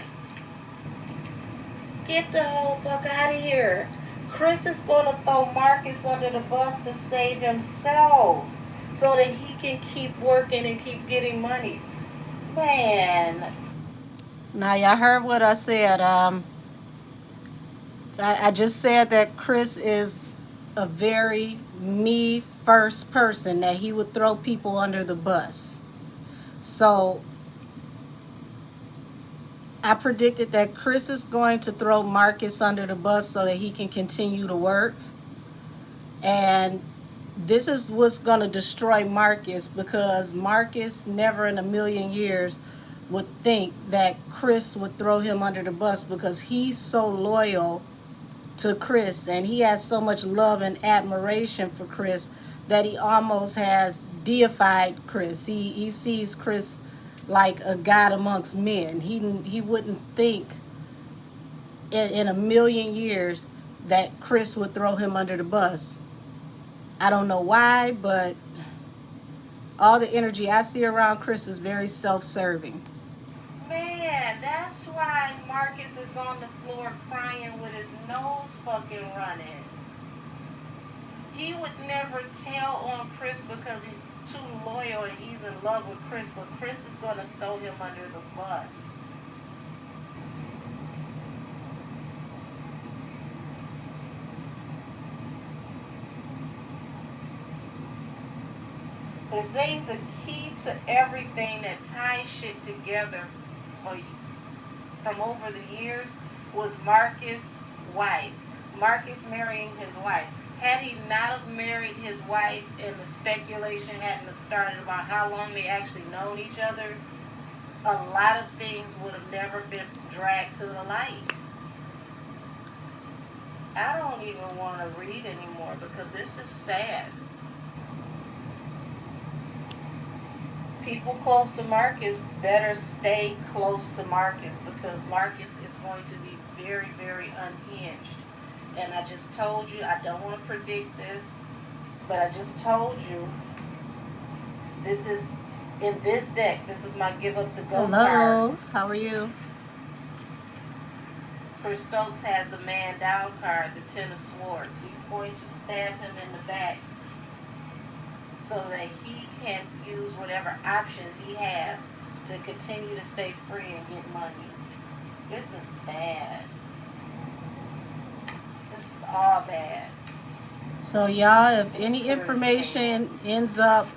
S2: Get the whole fuck out of here. Chris is going to throw Marcus under the bus to save himself so that he can keep working and keep getting money. Man.
S1: Now, y'all heard what I said. I just said that Chris is a very me first person, that he would throw people under the bus. So I predicted that Chris is going to throw Marcus under the bus so that he can continue to work. And this is what's going to destroy Marcus, because Marcus never in a million years would think that Chris would throw him under the bus, because he's so loyal to Chris and he has so much love and admiration for Chris that he almost has deified Chris. He sees Chris like a god amongst men. He wouldn't think in a million years that Chris would throw him under the bus. I don't know why, but all the energy I see around Chris is very self-serving.
S2: Man, that's why Marcus is on the floor crying with his nose fucking running. He would never tell on Chris because he's too loyal and he's in love with Chris, but Chris is going to throw him under the bus. They say the key to everything that ties shit together for you from over the years was Marcus' wife. Marcus marrying his wife. Had he not have married his wife and the speculation hadn't started about how long they actually known each other, a lot of things would have never been dragged to the light. I don't even want to read anymore because this is sad. People close to Marcus better stay close to Marcus because Marcus is going to be very, very unhinged. And I just told you, I don't want to predict this, but I just told you, this is, in this deck, this is my give up the ghost card.
S1: Hello, how are you?
S2: Chris Stokes has the man down card, the Ten of Swords. He's going to stab him in the back so that he can use whatever options he has to continue to stay free and get money. This is bad. This is all bad.
S1: So y'all, if any information ends up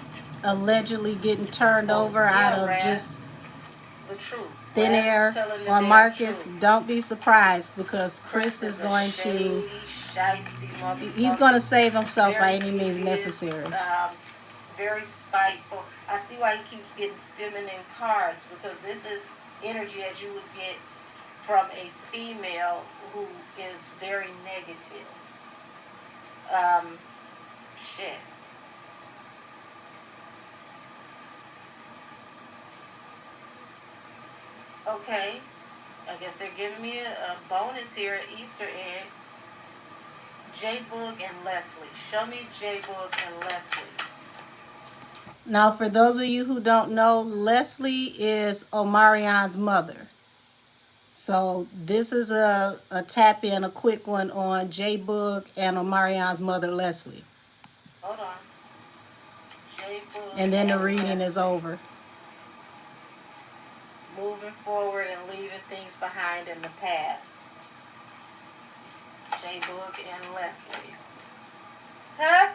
S1: allegedly getting turned over out of
S2: Ras,
S1: just
S2: the truth.
S1: thin
S2: Ras
S1: air
S2: is telling the
S1: on
S2: damn
S1: Marcus,
S2: truth.
S1: don't be surprised because Chris is
S2: a
S1: going
S2: shady,
S1: to,
S2: shiesty
S1: he's
S2: motherfucker.
S1: going to save himself by
S2: Very
S1: any means
S2: devious,
S1: necessary.
S2: Very spiteful. I see why he keeps getting feminine cards because this is energy that you would get from a female who is very negative. Shit. Okay. I guess they're giving me a bonus here, an Easter egg. J-Boog and Leslie. Show me J-Boog and Leslie.
S1: Now, for those of you who don't know, Leslie is Omarion's mother. So this is a tap in, a quick one on J-Boog and Omarion's mother, Leslie.
S2: Hold on. J-Boog
S1: And then the reading
S2: Leslie.
S1: is over.
S2: Moving forward and leaving things behind in the past. J-Boog and Leslie. Huh?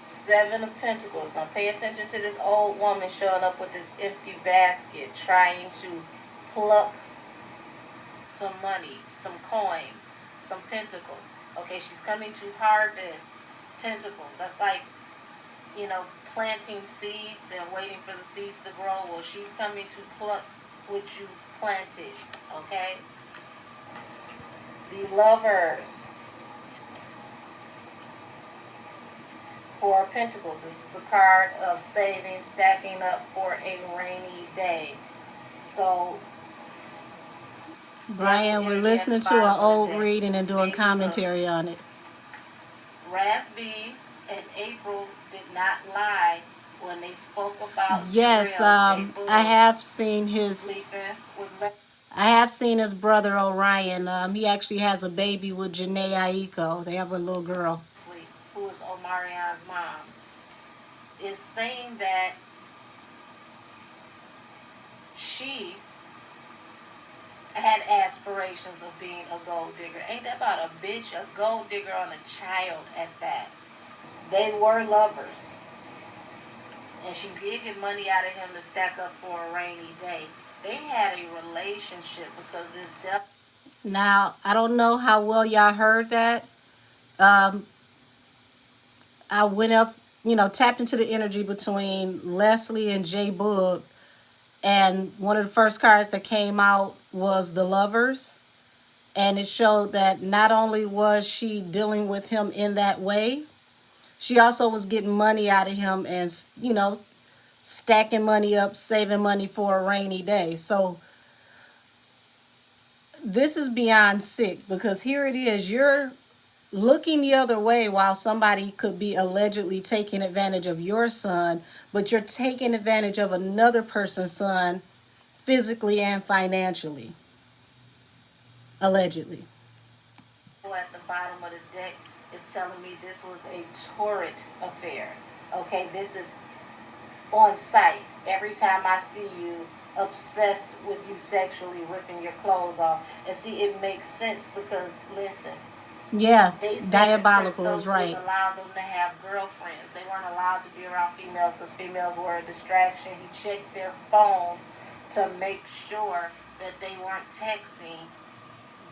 S2: Seven of Pentacles. Now pay attention to this old woman showing up with this empty basket trying to pluck some money, some coins, some pentacles. Okay, she's coming to harvest pentacles. That's like, planting seeds and waiting for the seeds to grow. Well, she's coming to pluck what you've planted. Okay? The Lovers. Four of Pentacles. This is the card of saving, stacking up for a rainy day. So,
S1: Brian, we're listening to an old reading and doing commentary on it.
S2: Ras B and April did not lie when they spoke about
S1: Yes, I have seen his brother Orion. He actually has a baby with Janae Aiko. They have a little girl.
S2: Who is Omarion's mom, is saying that she had aspirations of being a gold digger. Ain't that about a bitch? A gold digger on a child at that. They were lovers. And she did get money out of him to stack up for a rainy day. They had a relationship because this death.
S1: Now, I don't know how well y'all heard that. I went up, tapped into the energy between Leslie and J-Boog. And one of the first cards that came out was the Lovers. And it showed that not only was she dealing with him in that way, she also was getting money out of him and, stacking money up, saving money for a rainy day. So this is beyond sick because here it is. You're looking the other way while somebody could be allegedly taking advantage of your son, but you're taking advantage of another person's son physically and financially. Allegedly.
S2: At the bottom of the deck is telling me this was a torrid affair. Okay, this is on sight. Every time I see you, obsessed with you sexually, ripping your clothes off. And see, it makes sense because, listen.
S1: Yeah,
S2: they said
S1: diabolical
S2: that
S1: is right.
S2: Stokes allow them to have girlfriends. They weren't allowed to be around females because females were a distraction. He checked their phones to make sure that they weren't texting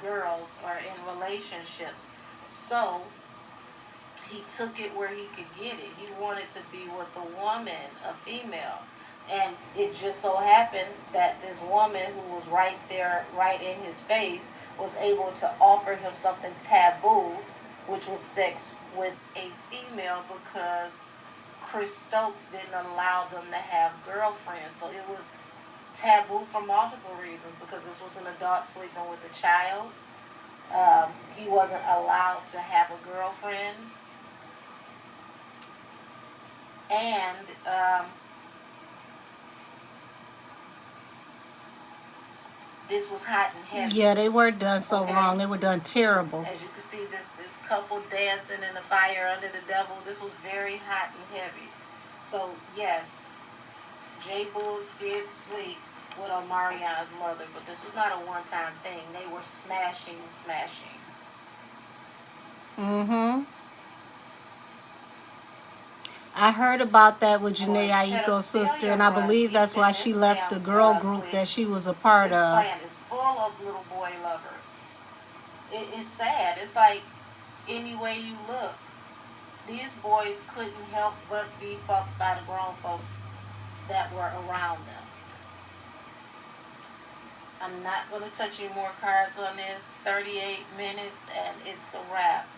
S2: girls or in relationships. So he took it where he could get it. He wanted to be with a woman, a female. And it just so happened that this woman who was right there, right in his face, was able to offer him something taboo, which was sex with a female, because Chris Stokes didn't allow them to have girlfriends. So it was taboo for multiple reasons, because this was an adult sleeping with a child. He wasn't allowed to have a girlfriend. And this was hot and heavy.
S1: Yeah, they were done so
S2: Okay.
S1: wrong. They were done terrible.
S2: As you can see, this couple dancing in the fire under the devil. This was very hot and heavy. So yes, J. Bull did sleep with Omarion's mother, but this was not a one-time thing. They were smashing.
S1: Mm-hmm. I heard about that with Janae Aiko's sister, and I believe that's why she left the girl group that she was a part
S2: This
S1: of.
S2: plant is full of little boy lovers. It's sad. It's like, any way you look, these boys couldn't help but be fucked by the grown folks that were around them. I'm not going to touch any more cards on this. 38 minutes and it's a wrap.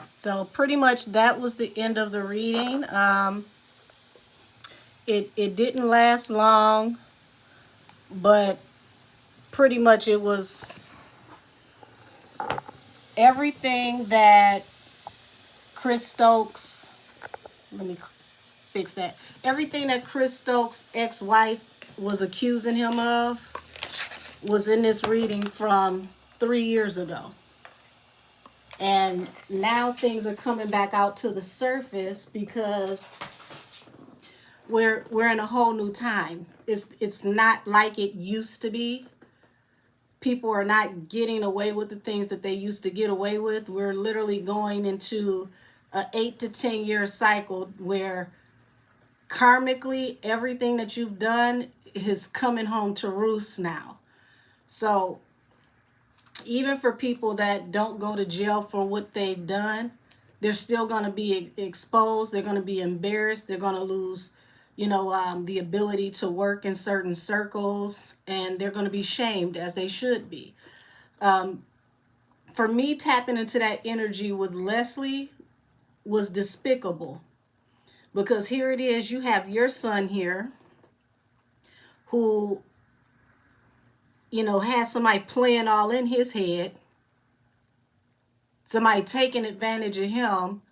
S1: So pretty much that was the end of the reading. It didn't last long, but pretty much it was everything that Chris Stokes, let me fix that. Everything that Chris Stokes' ex-wife was accusing him of was in this reading from 3 years ago. And now things are coming back out to the surface because we're in a whole new time. It's not like it used to be. People are not getting away with the things that they used to get away with. We're literally going into a 8 to 10 year cycle where karmically everything that you've done is coming home to roost now. So even for people that don't go to jail for what they've done, they're still going to be exposed. They're going to be embarrassed. They're going to lose, the ability to work in certain circles, and they're going to be shamed, as they should be. For me, tapping into that energy with Leslie was despicable, because here it is. You have your son here who, has somebody playing all in his head, somebody taking advantage of him,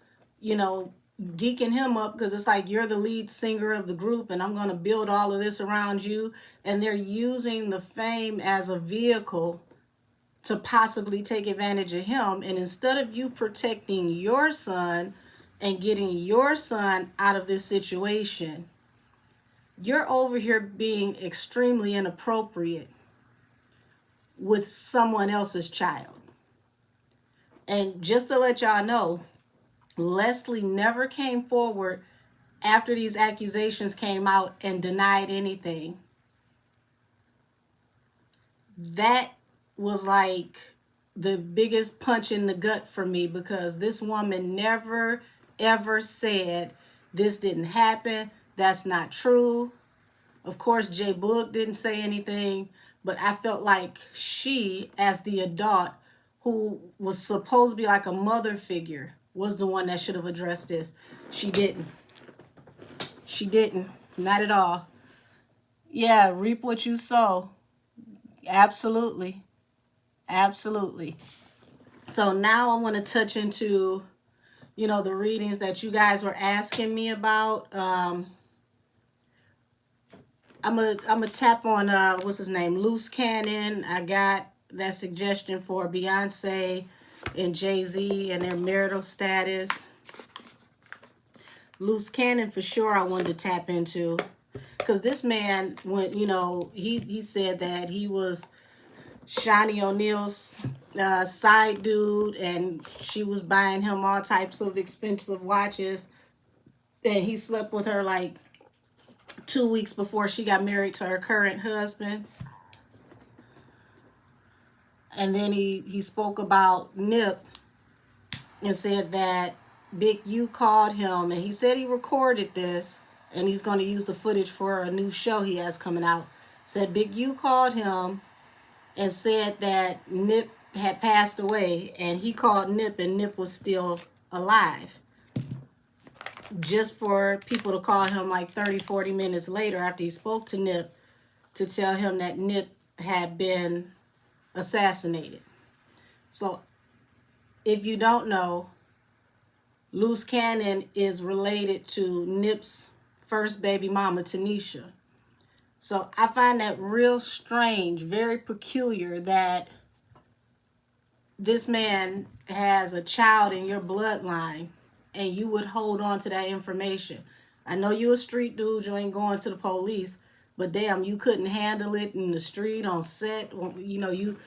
S1: geeking him up, because it's like, you're the lead singer of the group and I'm going to build all of this around you. And they're using the fame as a vehicle to possibly take advantage of him. And instead of you protecting your son and getting your son out of this situation, you're over here being extremely inappropriate with someone else's child. And just to let y'all know, Leslie never came forward after these accusations came out and denied anything. That was like the biggest punch in the gut for me, because this woman never ever said this didn't happen, that's not true. Of course, J. Boog didn't say anything, but I felt like she, as the adult who was supposed to be like a mother figure, was the one that should have addressed this. She didn't. She didn't. Not at all. Yeah, reap what you sow. Absolutely. Absolutely. So now I want to touch into, the readings that you guys were asking me about. I'm a tap on what's his name, Loose Cannon. I got that suggestion for Beyonce and Jay-Z and their marital status. Loose Cannon for sure I wanted to tap into, because this man, when he said that he was Shanie O'Neal's side dude, and she was buying him all types of expensive watches, and he slept with her like 2 weeks before she got married to her current husband. And then he spoke about Nip and said that Big U called him, and he said he recorded this, and he's going to use the footage for a new show he has coming out. Said Big U called him and said that Nip had passed away, and he called Nip, and Nip was still alive. Just for people to call him like 30, 40 minutes later after he spoke to Nip to tell him that Nip had been assassinated. So if you don't know, Loose Cannon is related to Nip's first baby mama, Tanisha. So I find that real strange, very peculiar that this man has a child in your bloodline and you would hold on to that information. I know you a street dude, you ain't going to the police, but damn, you couldn't handle it in the street, on set. You know, you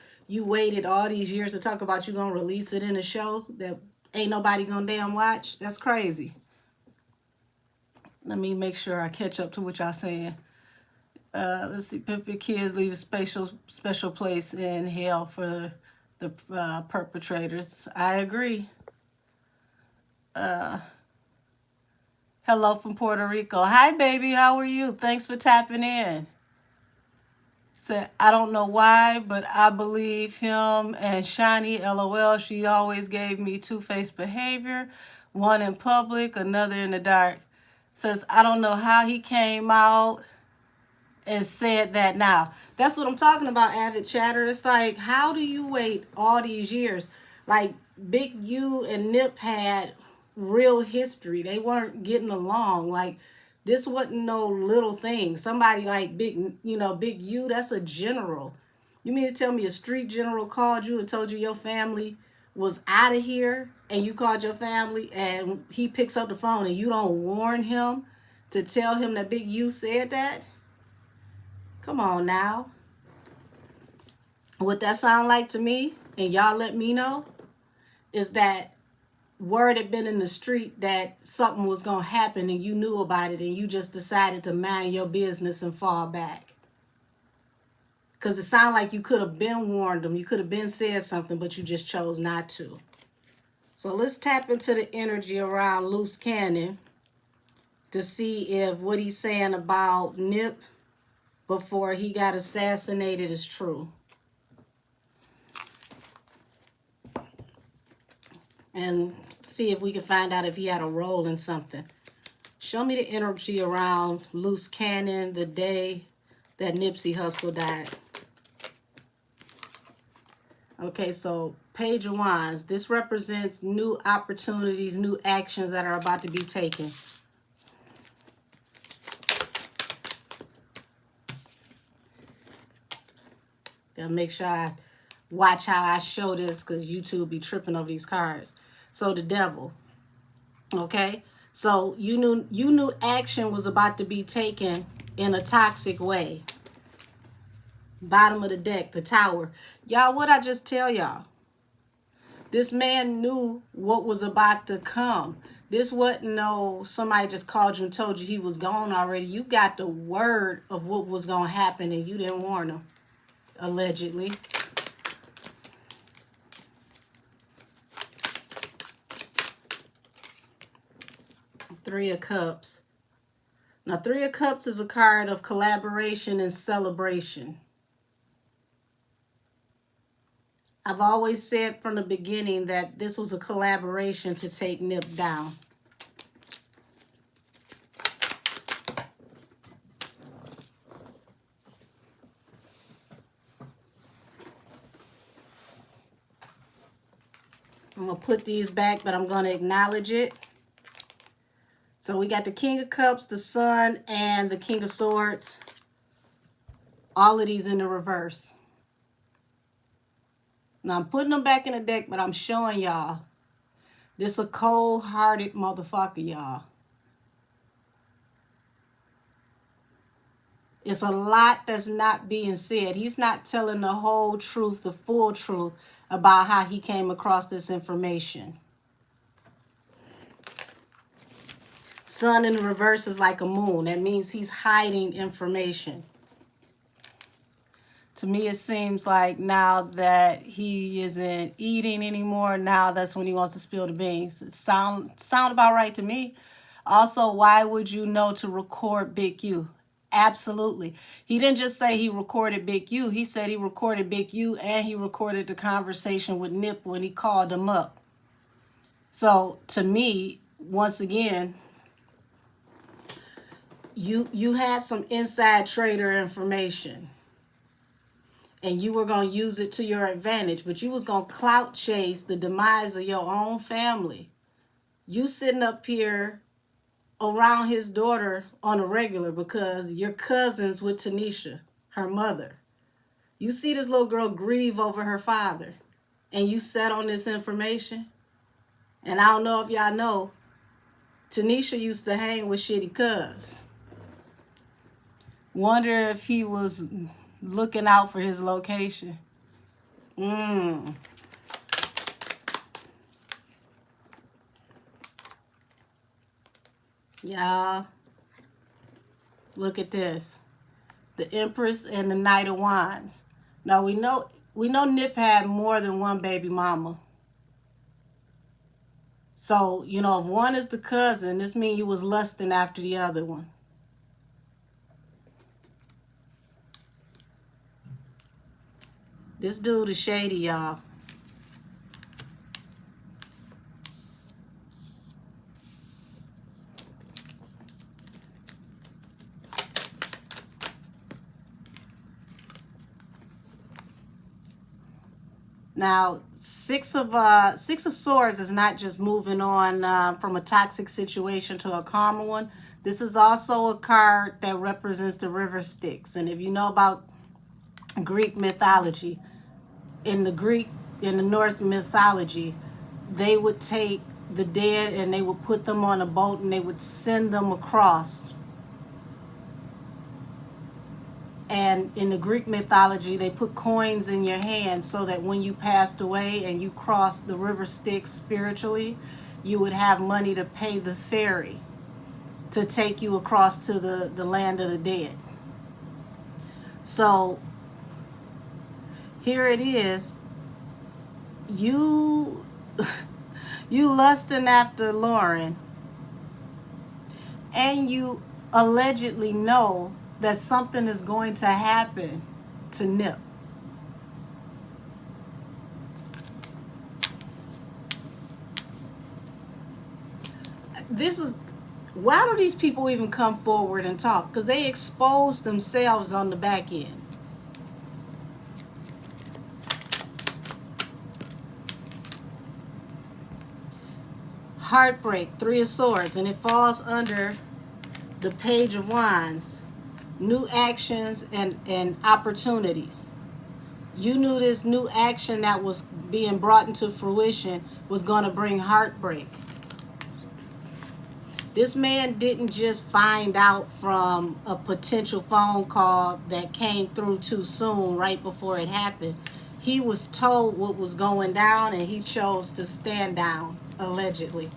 S1: waited all these years to talk about you gonna release it in a show that ain't nobody gonna damn watch. That's crazy. Let me make sure I catch up to what y'all saying. Let's see. Pimp your kids, leave a special place in hell for the perpetrators. I agree. Hello from Puerto Rico. Hi, baby. How are you? Thanks for tapping in. Said, I don't know why, but I believe him and Shanie, LOL. She always gave me two-faced behavior, one in public, another in the dark. Says, I don't know how he came out and said that now. That's what I'm talking about, avid chatter. It's like, how do you wait all these years? Like, Big U and Nip had real history. They weren't getting along. Like, this wasn't no little thing. Somebody like Big U, that's a general. You mean to tell me a street general called you and told you your family was out of here, and you called your family and he picks up the phone and you don't warn him to tell him that Big U said that? Come on now. What that sound like to me, and y'all let me know, is that word had been in the street that something was going to happen and you knew about it and you just decided to mind your business and fall back. Because it sounded like you could have been warned them. You could have been said something, but you just chose not to. So let's tap into the energy around Loose Cannon to see if what he's saying about Nip before he got assassinated is true. And see if we can find out if he had a role in something. Show me the energy around Loose Cannon the day that Nipsey Hussle died. Okay, so Page of Wands. This represents new opportunities, new actions that are about to be taken. Gotta make sure I watch how I show this because YouTube be tripping over these cards. So the Devil. Okay, so you knew action was about to be taken in a toxic way. Bottom of the deck, the Tower. Y'all, what I just tell y'all? This man knew what was about to come. This wasn't no somebody just called you and told you he was gone already. You got the word of what was going to happen and you didn't warn him, allegedly. Three of Cups. Now, Three of Cups is a card of collaboration and celebration. I've always said from the beginning that this was a collaboration to take Nip down. I'm going to put these back, but I'm going to acknowledge it. So we got the King of Cups, the Sun, and the King of Swords. All of these in the reverse. Now, I'm putting them back in the deck, but I'm showing y'all. This a cold-hearted motherfucker, y'all. It's a lot that's not being said. He's not telling the whole truth, the full truth about how he came across this information. Sun in the reverse is like a moon. That means he's hiding information. To me, it seems like now that he isn't eating anymore, now that's when he wants to spill the beans. It sound about right to me. Also, why would you know to record Big U? Absolutely. He didn't just say he recorded Big U. He said he recorded Big U and he recorded the conversation with Nip when he called him up. So to me, once again, you had some inside trader information and you were going to use it to your advantage, but you was going to clout chase the demise of your own family. You sitting up here around his daughter on a regular because you're cousins with Tanisha, her mother. You see this little girl grieve over her father, and you sat on this information. And I don't know if y'all know, Tanisha used to hang with Shitty Cuz. Wonder if he was looking out for his location. Y'all, look at this. The Empress and the Knight of Wands. Now we know Nip had more than one baby mama. So, you know, if one is the cousin, this means you was lusting after the other one. This dude is shady, y'all. Now, Six of Swords is not just moving on from a toxic situation to a calmer one. This is also a card that represents the river Styx. And if you know about Greek mythology, in the Norse mythology, they would take the dead and they would put them on a boat and they would send them across. And in the Greek mythology, they put coins in your hand so that when you passed away and you crossed the river Styx spiritually, you would have money to pay the ferry to take you across to the land of the dead. So here it is. You lusting after Lauren, and you allegedly know that something is going to happen to Nip. Why do these people even come forward and talk? Because they expose themselves on the back end. Heartbreak, Three of Swords, and it falls under the Page of Wands. New actions and opportunities. You knew this new action that was being brought into fruition was going to bring heartbreak. This man didn't just find out from a potential phone call that came through too soon right before it happened. He was told what was going down and he chose to stand down, allegedly.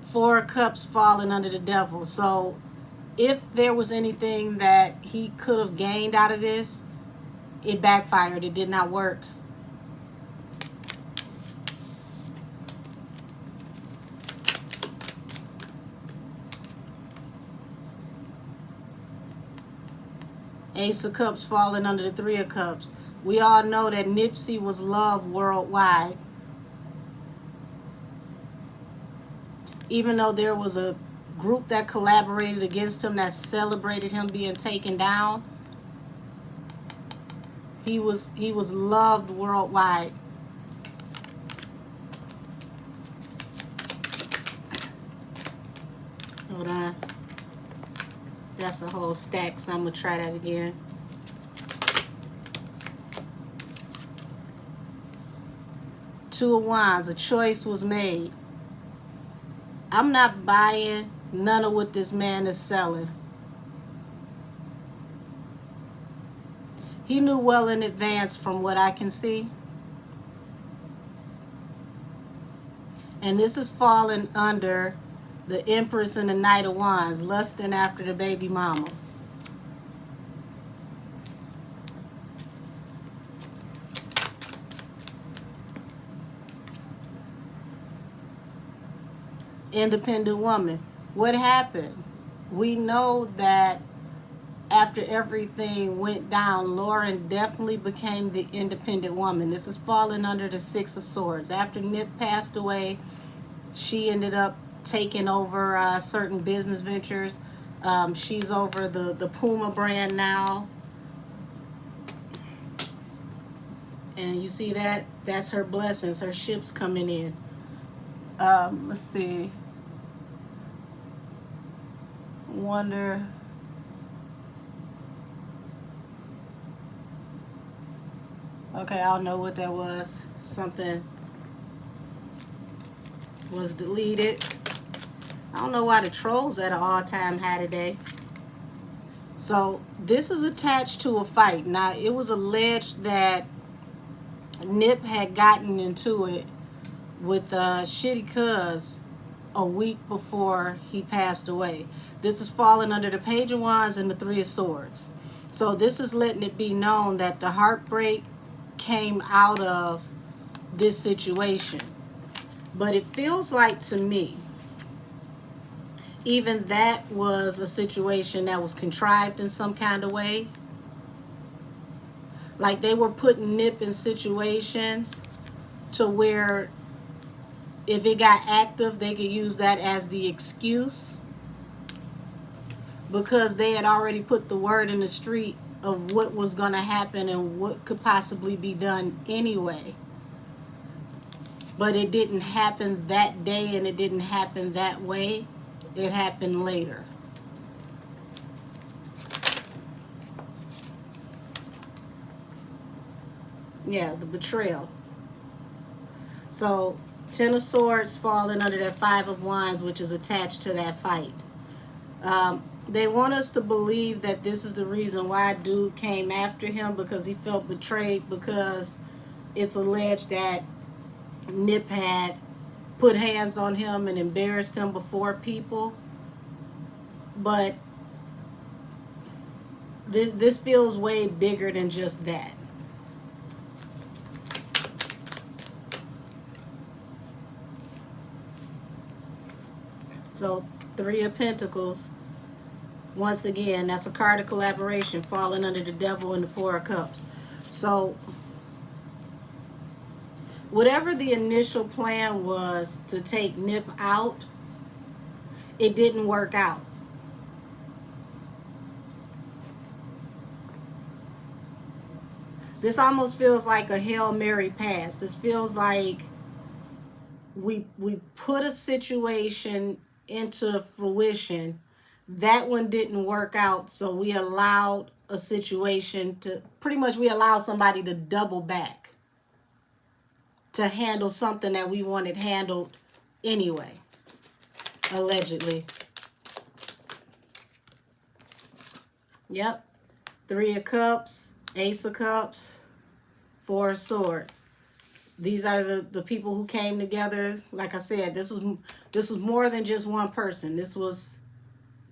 S1: Four of Cups falling under the Devil. So if there was anything that he could have gained out of this, it backfired. It did not work. Ace of Cups falling under the Three of Cups. We all know that Nipsey was loved worldwide. Even though there was a group that collaborated against him that celebrated him being taken down, he was loved worldwide. Hold on. That's a whole stack, so I'm going to try that again. Two of Wands, a choice was made. I'm not buying none of what this man is selling. He knew well in advance from what I can see. And this is falling under The Empress and the Knight of Wands, lusting after the baby mama. Independent woman. What happened? We know that after everything went down, Lauren definitely became the independent woman. This is falling under the Six of Swords. After Nip passed away, she ended up taking over certain business ventures. She's over the Puma brand now. And you see that? That's her blessings, her ships coming in. Let's see. Wonder. Okay, I don't know what that was. Something was deleted. I don't know why the trolls at an all-time high today. So this is attached to a fight. Now, it was alleged that Nip had gotten into it with Shitty Cuz a week before he passed away. This is falling under the Page of Wands and the Three of Swords. So this is letting it be known that the heartbreak came out of this situation. But it feels like to me, even that was a situation that was contrived in some kind of way. Like they were putting Nip in situations to where if it got active, they could use that as the excuse, because they had already put the word in the street of what was going to happen and what could possibly be done anyway. But it didn't happen that day, and it didn't happen that way. It happened later. Yeah, the betrayal. So, Ten of Swords falling under that Five of Wands, which is attached to that fight. They want us to believe that this is the reason why dude came after him, because he felt betrayed, because it's alleged that Nip had put hands on him and embarrassed him before people. But this feels way bigger than just that. So, Three of Pentacles. Once again, that's a card of collaboration falling under the Devil and the Four of Cups. So, whatever the initial plan was to take Nip out, it didn't work out. This almost feels like a Hail Mary pass. This feels like we put a situation into fruition. That one didn't work out, so we allowed a situation to, pretty much we allowed somebody to double back to handle something that we wanted handled anyway, allegedly. Yep. Three of Cups, Ace of Cups, Four of Swords. These are the people who came together. Like I said, this was more than just one person. This was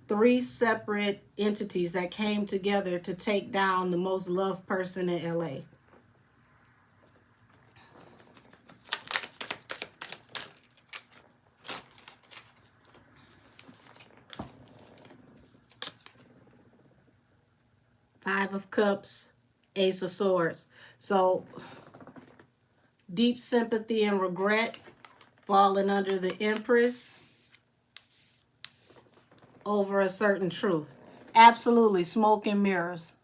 S1: three separate entities that came together to take down the most loved person in LA. Five of Cups, Ace of Swords. So, deep sympathy and regret falling under the Empress over a certain truth. Absolutely, smoke and mirrors.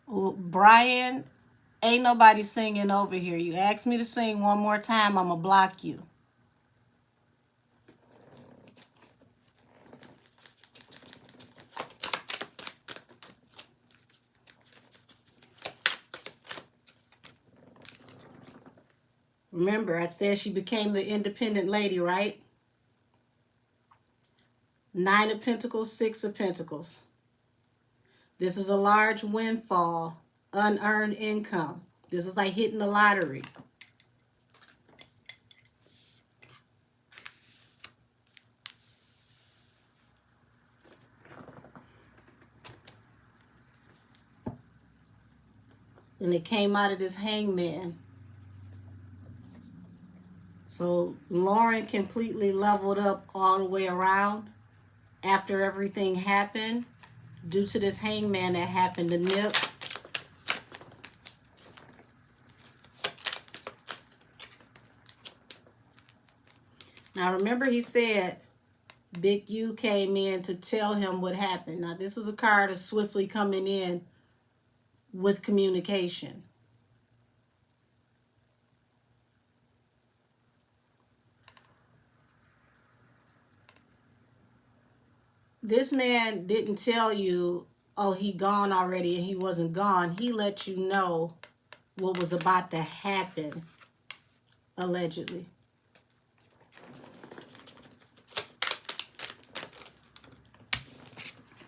S1: Well, Brian, ain't nobody singing over here. You ask me to sing one more time, I'm going to block you. Remember, I said she became the independent lady, right? Nine of Pentacles, Six of Pentacles. This is a large windfall, unearned income. This is like hitting the lottery. And it came out of this hangman. So Lauren completely leveled up all the way around after everything happened due to this hangman that happened to Nip. Now remember he said Big U came in to tell him what happened. Now this is a card of swiftly coming in with communication. This man didn't tell you, oh, he gone already, and he wasn't gone. He let you know what was about to happen, allegedly.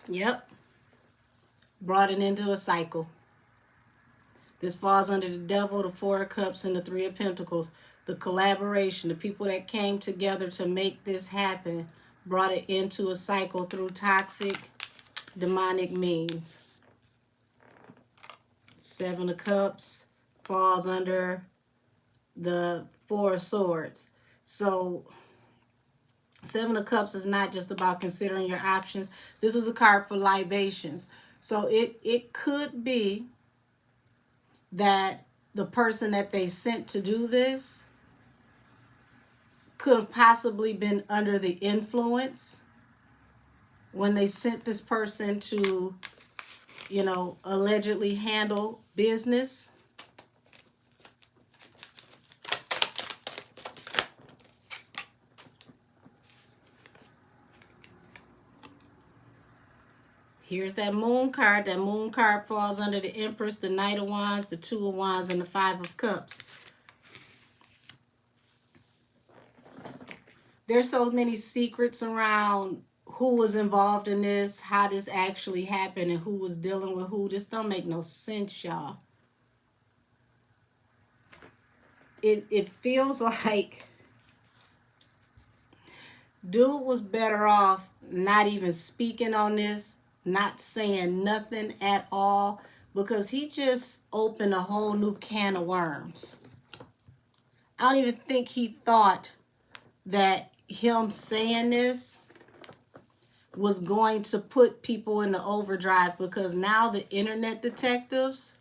S1: Yep. Brought it into a cycle. This falls under the devil, the Four of Cups, and the Three of Pentacles. The collaboration, the people that came together to make this happen, brought it into a cycle through toxic, demonic means. Seven of Cups falls under the Four of Swords. So Seven of Cups is not just about considering your options. This is a card for libations. So it could be that the person that they sent to do this could have possibly been under the influence when they sent this person to, you know, allegedly handle business. Here's that moon card. That moon card falls under the Empress, the Knight of Wands, the Two of Wands, and the Five of Cups. There's so many secrets around who was involved in this, how this actually happened, and who was dealing with who. This don't make no sense, y'all. It feels like dude was better off not even speaking on this, not saying nothing at all, because he just opened a whole new can of worms. I don't even think he thought that him saying this was going to put people in the overdrive, because now the internet detectives,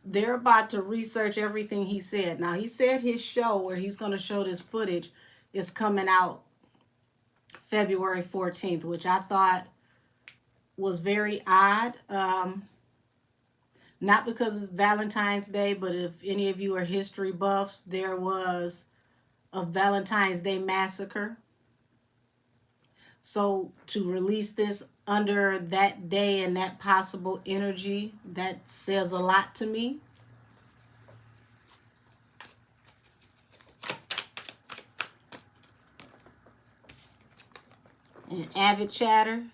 S1: they're about to research everything he said. Now, he said his show where he's going to show this footage is coming out February 14th, which I thought was very odd. Not because it's Valentine's Day, but if any of you are history buffs, there was a Valentine's Day massacre. So to release this under that day and that possible energy, that says a lot to me. And Avid Chatter,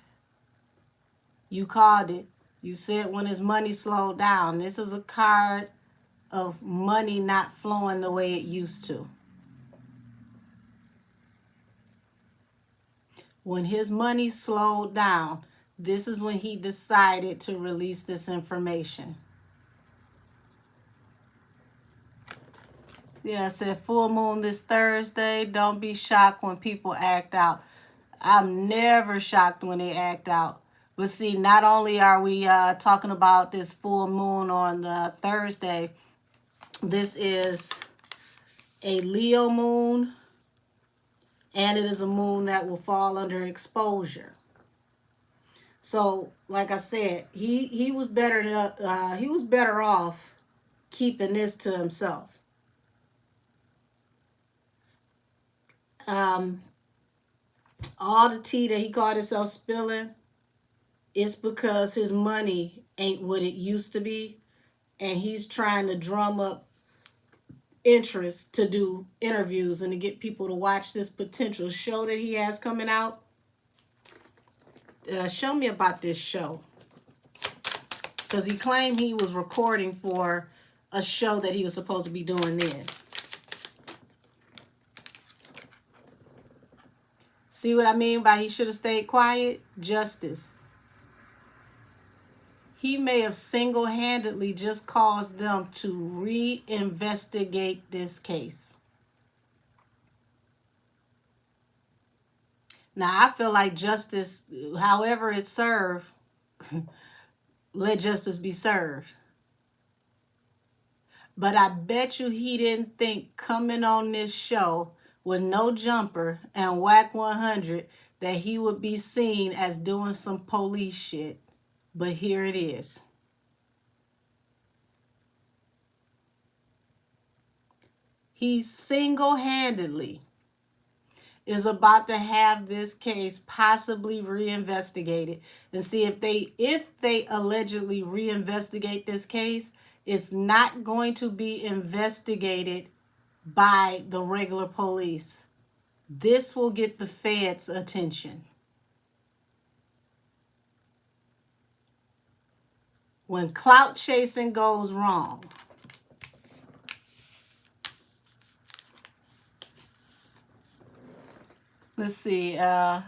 S1: you called it. You said when his money slowed down. This is a card of money not flowing the way it used to. When his money slowed down, this is when he decided to release this information. Yeah, I said full moon this Thursday. Don't be shocked when people act out. I'm never shocked when they act out. But see, not only are we talking about this full moon on Thursday, this is a Leo moon, and it is a moon that will fall under exposure. So, like I said, he was better off keeping this to himself. All the tea that he caught himself spilling, it's because his money ain't what it used to be, and he's trying to drum up interest to do interviews and to get people to watch this potential show that he has coming out. Show me about this show, because he claimed he was recording for a show that he was supposed to be doing then. See what I mean by he should have stayed quiet? Justice. he may have single-handedly just caused them to reinvestigate this case. Now, I feel like justice, however it's served, let justice be served. But I bet you he didn't think coming on this show with no jumper and whack 100 that he would be seen as doing some police shit. But here it is. He single-handedly is about to have this case possibly reinvestigated and see if they allegedly reinvestigate this case, it's not going to be investigated by the regular police. This will get the feds' attention. When clout chasing goes wrong, let's see, yeah,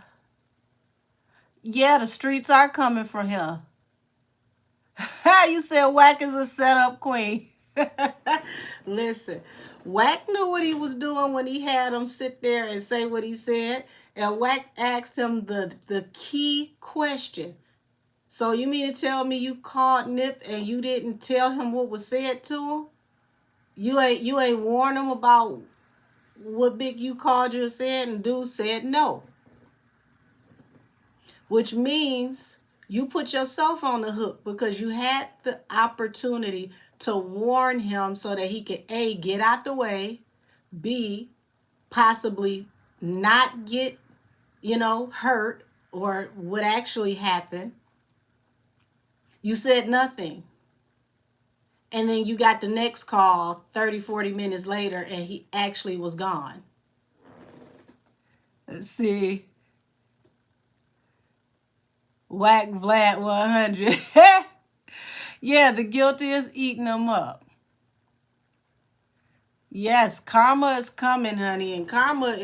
S1: the streets are coming for him. You said Wack is a setup queen. Listen, Wack knew what he was doing when he had him sit there and say what he said. And Wack asked him the key question. So you mean to tell me you called Nip and you didn't tell him what was said to him? You ain't warn him about what Big U called you and said, and dude said no. Which means you put yourself on the hook because you had the opportunity to warn him so that he could A, get out the way, B, possibly not get, hurt or what actually happened. You said nothing. And then you got the next call 30, 40 minutes later and he actually was gone. Let's see. Whack Vlad 100. Yeah, the guilty is eating them up. Yes, karma is coming, honey. And karma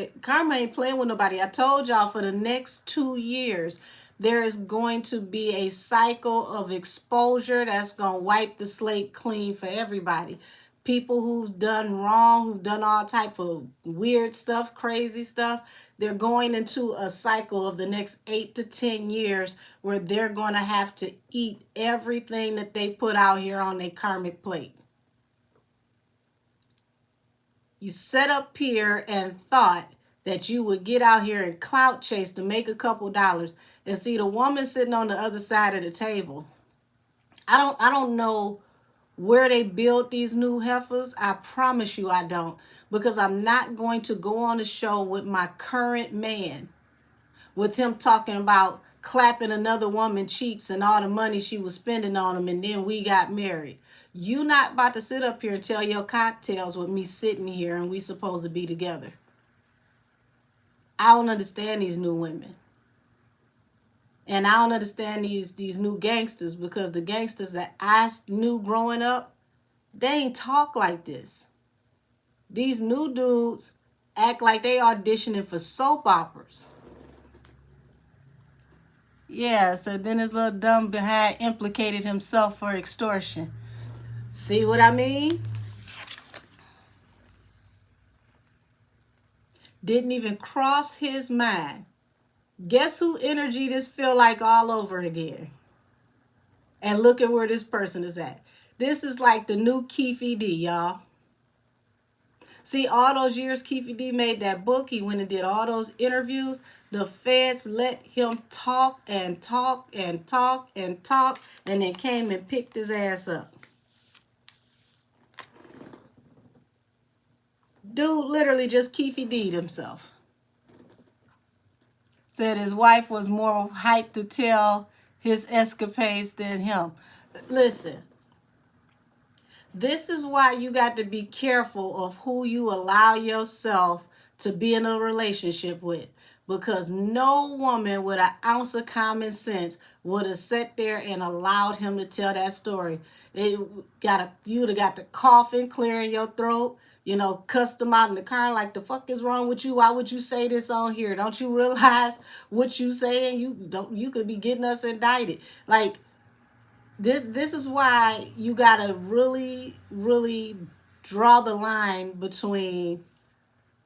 S1: ain't playing with nobody. I told y'all for the next 2 years, there is going to be a cycle of exposure that's going to wipe the slate clean for everybody. People who've done wrong, who've done all type of weird stuff, crazy stuff, they're going into a cycle of the next 8 to 10 years where they're going to have to eat everything that they put out here on their karmic plate. You set up here and thought that you would get out here and clout chase to make a couple dollars and see the woman sitting on the other side of the table. I don't know where they build these new heifers. I promise you I don't, because I'm not going to go on the show with my current man with him talking about clapping another woman cheeks and all the money she was spending on him and then we got married. You not about to sit up here and tell your cocktails with me sitting here and we supposed to be together. I don't understand these new women. And I don't understand these new gangsters, because the gangsters that I knew growing up, they ain't talk like this. These new dudes act like they auditioning for soap operas. Yeah, so then his little dumb behind implicated himself for extortion. See what I mean? Didn't even cross his mind. Guess who energy this feel like all over again? And look at where this person is at. This is like the new Keefe D, y'all. See, all those years Keefe D made that book, he went and did all those interviews. The feds let him talk and talk and talk and talk, and then came and picked his ass up. Dude literally just Keefe D'd himself. Said his wife was more hyped to tell his escapades than him. Listen, this is why you got to be careful of who you allow yourself to be in a relationship with. Because no woman with an ounce of common sense would have sat there and allowed him to tell that story. You'd have got the coughing, clearing your throat. Cussed them out in the car like, the fuck is wrong with you? Why would you say this on here? Don't you realize what you saying? You could be getting us indicted. Like, This is why you gotta really draw the line between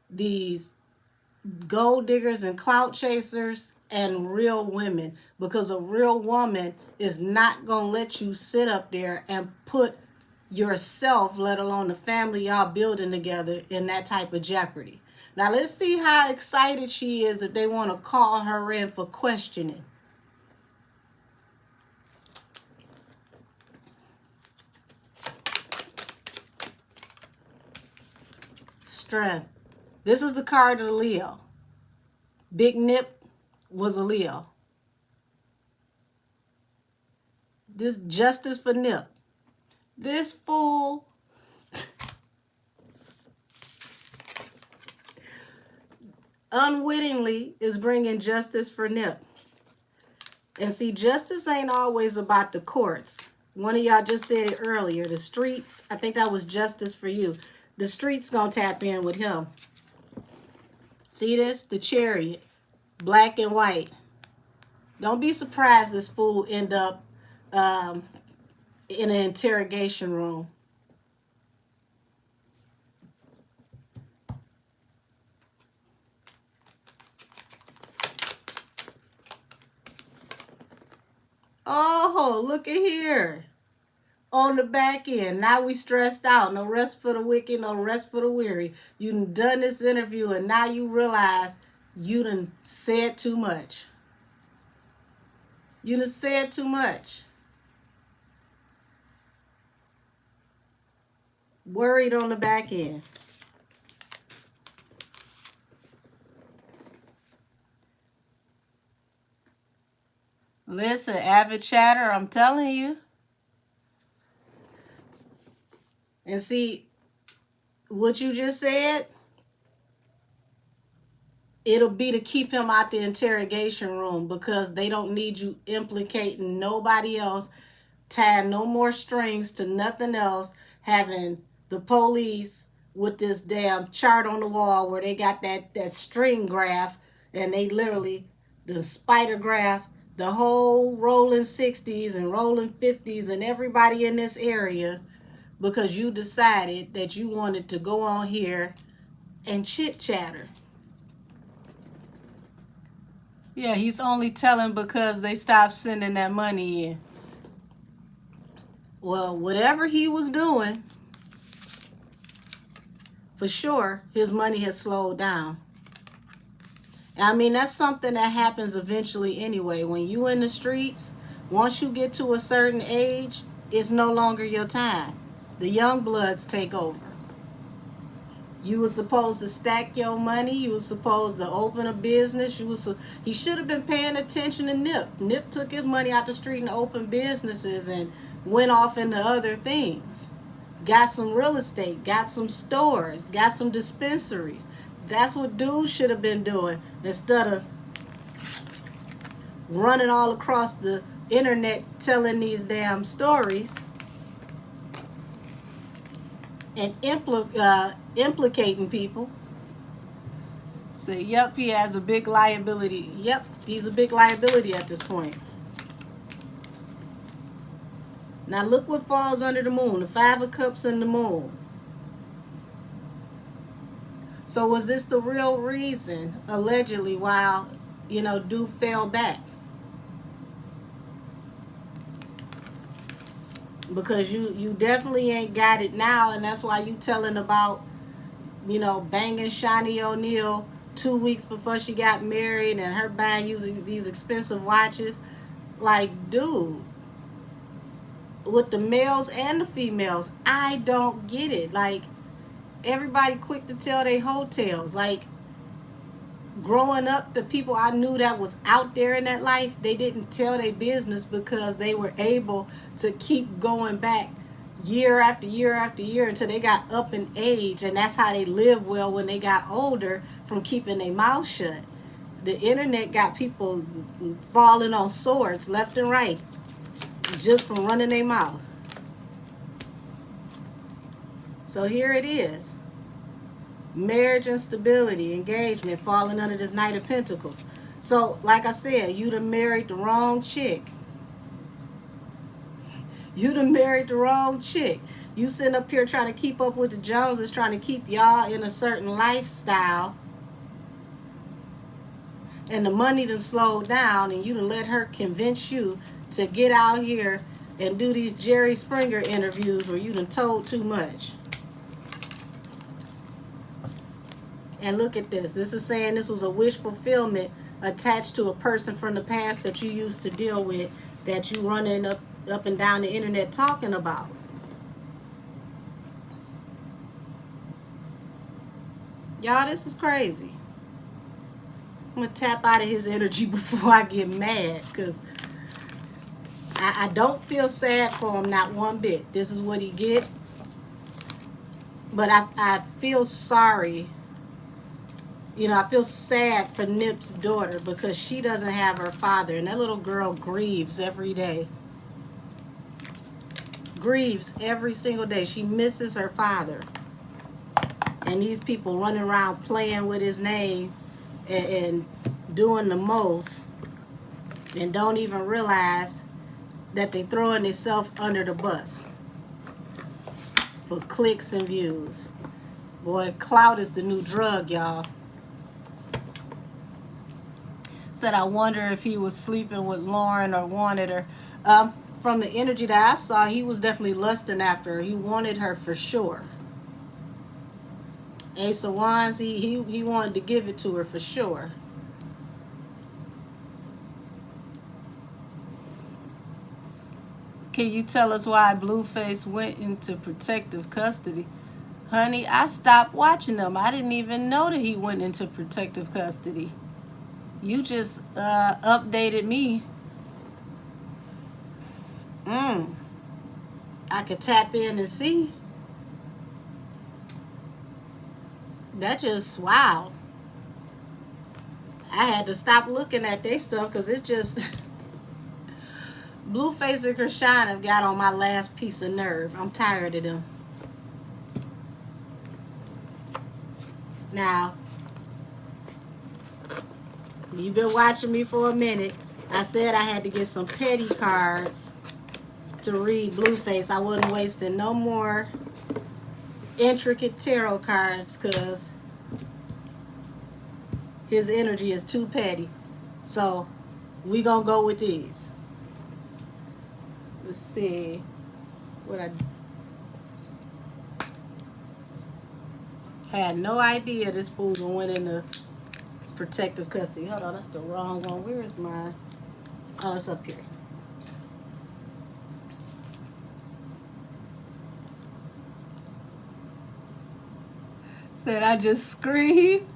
S1: these gold diggers and clout chasers and real women, because a real woman is not gonna let you sit up there and put yourself, let alone the family y'all building together, in that type of jeopardy. Now let's see how excited she is if they want to call her in for questioning. Strength. This is the card of the Leo. Big Nip was a Leo. This justice for Nip. This fool unwittingly is bringing justice for Nip. And see, justice ain't always about the courts. One of y'all just said it earlier. The streets, I think that was justice for you. The streets gonna tap in with him. See this? The chariot. Black and white. Don't be surprised this fool end up in an interrogation room. Oh, look at here. On the back end. Now we stressed out. No rest for the wicked, no rest for the weary. You done this interview and now you realize you done said too much. You done said too much. Worried on the back end. Listen, avid chatter, I'm telling you. And see, what you just said, it'll be to keep him out the interrogation room, because they don't need you implicating nobody else, tying no more strings to nothing else, having the police with this damn chart on the wall where they got that string graph, and they literally, the spider graph, the whole rolling 60s and rolling 50s and everybody in this area, because you decided that you wanted to go on here and chit chatter. Yeah, he's only telling because they stopped sending that money in. Well, whatever he was doing, for sure, his money has slowed down. I mean, that's something that happens eventually anyway. When you in the streets, once you get to a certain age, it's no longer your time. The young bloods take over. You were supposed to stack your money. You were supposed to open a business. He should have been paying attention to Nip. Nip took his money out the street and opened businesses and went off into other things. Got some real estate, got some stores, got some dispensaries. That's what dudes should have been doing, instead of running all across the internet telling these damn stories and implicating people. Say, yep, he has a big liability. Yep, he's a big liability at this point. Now look what falls under the moon. The Five of Cups and the moon. So was this the real reason, allegedly, why, dude fell back? Because you definitely ain't got it now, and that's why you telling about, banging Shanie O'Neal 2 weeks before she got married and her buying using these expensive watches. Like, dude, with the males and the females, I don't get it. Like, everybody quick to tell they hotels. Like, growing up, the people I knew that was out there in that life, they didn't tell their business because they were able to keep going back year after year after year until they got up in age, and that's how they lived well when they got older, from keeping their mouth shut. The internet got people falling on swords left and right just from running their mouth. So here it is. Marriage and stability, engagement, falling under this Knight of Pentacles. So, like I said, you done married the wrong chick. You done married the wrong chick. You sitting up here trying to keep up with the Joneses, trying to keep y'all in a certain lifestyle, and the money done slowed down, and you done let her convince you to get out here and do these Jerry Springer interviews where you done told too much. And look at this. This is saying this was a wish fulfillment attached to a person from the past that you used to deal with, that you running up and down the internet talking about. Y'all, this is crazy. I'm going to tap out of his energy before I get mad, because I don't feel sad for him, not one bit. This is what he get. But I feel sorry. You know, I feel sad for Nip's daughter because she doesn't have her father. And that little girl grieves every day. Grieves every single day. She misses her father. And these people running around playing with his name and doing the most, and don't even realize that they throwing themselves under the bus for clicks and views. Boy, clout is the new drug, y'all. Said, I wonder if he was sleeping with Lauren or wanted her. From the energy that I saw, he was definitely lusting after her. He wanted her for sure. Ace of Wands, he wanted to give it to her for sure. Can you tell us why Blueface went into protective custody? Honey, I stopped watching them. I didn't even know that he went into protective custody. You just updated me. I could tap in and see. That just, wow. I had to stop looking at their stuff because it just... Blueface and Krishan have got on my last piece of nerve. I'm tired of them. Now, you've been watching me for a minute. I said I had to get some petty cards to read Blueface. I wasn't wasting no more intricate tarot cards because his energy is too petty. So, we gonna go with these. Let's see what I had no idea this fool went into protective custody. Hold on, that's the wrong one. Where is my... Oh, it's up here. Said I just screamed.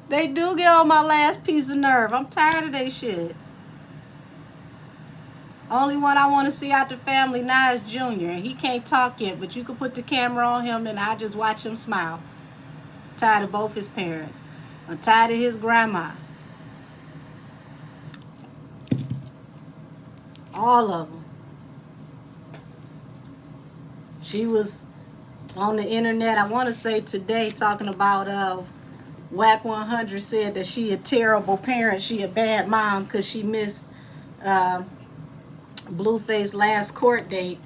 S1: They do get on my last piece of nerve. I'm tired of they shit. Only one I want to see out the family now is Junior. He can't talk yet, but you can put the camera on him and I just watch him smile. Tired of both his parents. I'm tired of his grandma. All of them. She was on the internet, I want to say today, talking about Whack 100 said that she a terrible parent. She a bad mom because she missed Blueface last court date,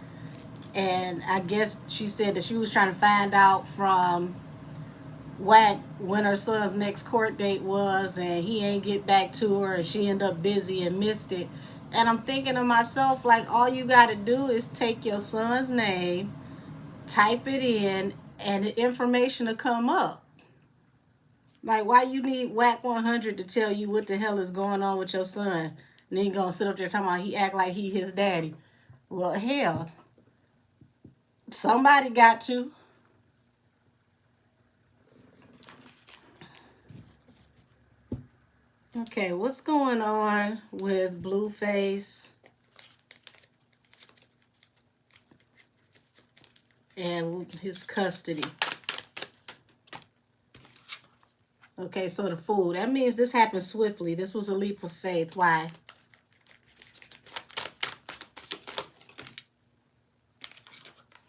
S1: and I guess she said that she was trying to find out from Whack when her son's next court date was, and he ain't get back to her, and she ended up busy and missed it. And I'm thinking to myself, like, all you got to do is take your son's name, type it in, and the information will come up. Like, why you need Whack 100 to tell you what the hell is going on with your son? And then you gonna sit up there talking about he act like he his daddy. Well, hell, somebody got to. Okay, what's going on with Blueface and his custody? Okay, so the Fool. That means this happened swiftly. This was a leap of faith. Why?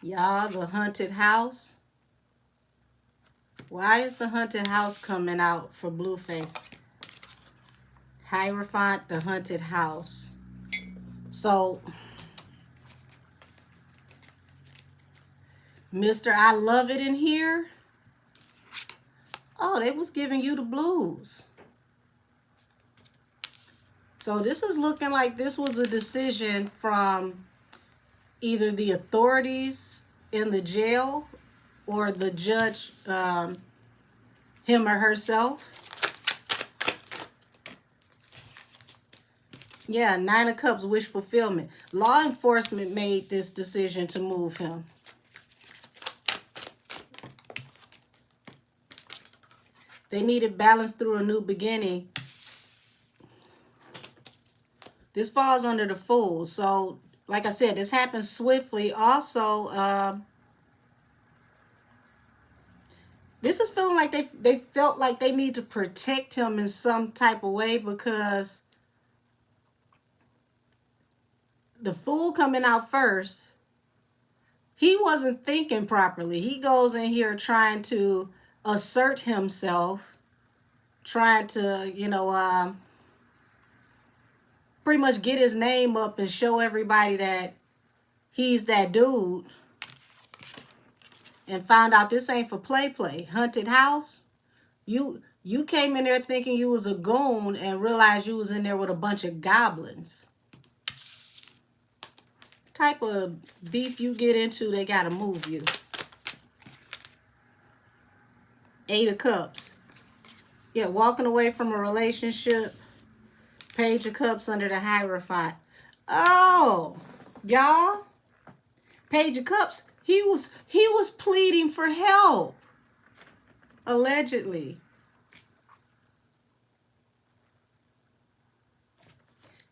S1: Y'all, the haunted house. Why is the haunted house coming out for Blueface? Hierophant, the haunted house. So, Mr. I Love It in here. Oh, they was giving you the blues. So this is looking like this was a decision from either the authorities in the jail or the judge, him or herself. Yeah, 9 of Cups, wish fulfillment. Law enforcement made this decision to move him. They needed balance through a new beginning. This falls under the Fool. So, like I said, this happens swiftly. Also, this is feeling like they felt like they need to protect him in some type of way, because the Fool coming out first, he wasn't thinking properly. He goes in here trying to assert himself, trying to, pretty much get his name up and show everybody that he's that dude, and found out this ain't for play. Haunted house. You came in there thinking you was a goon and realized you was in there with a bunch of goblins. Type of beef you get into, they gotta move you. 8 of Cups. Yeah, walking away from a relationship. Page of Cups under the Hierophant. Oh, y'all. Page of Cups. He was pleading for help. Allegedly.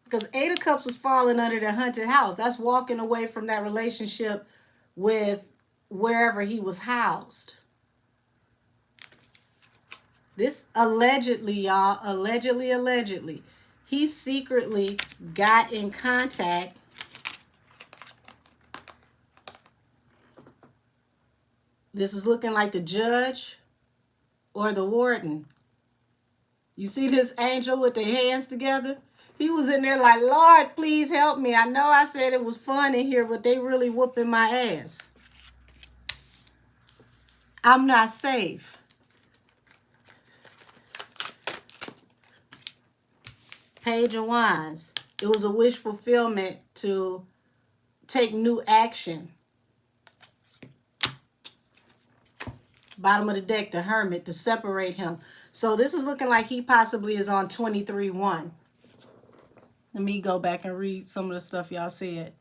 S1: Because 8 of Cups was falling under the haunted house. That's walking away from that relationship with wherever he was housed. This allegedly, y'all, allegedly, he secretly got in contact This is looking like the judge or the warden. You see this angel with the hands together? He was in there like, Lord, please help me. I know I said it was fun in here, but they really whooping my ass. I'm not safe. Page of Wands. It was a wish fulfillment to take new action. Bottom of the deck, the Hermit, to separate him. So this is looking like he possibly is on 23-1. Let me go back and read some of the stuff y'all said.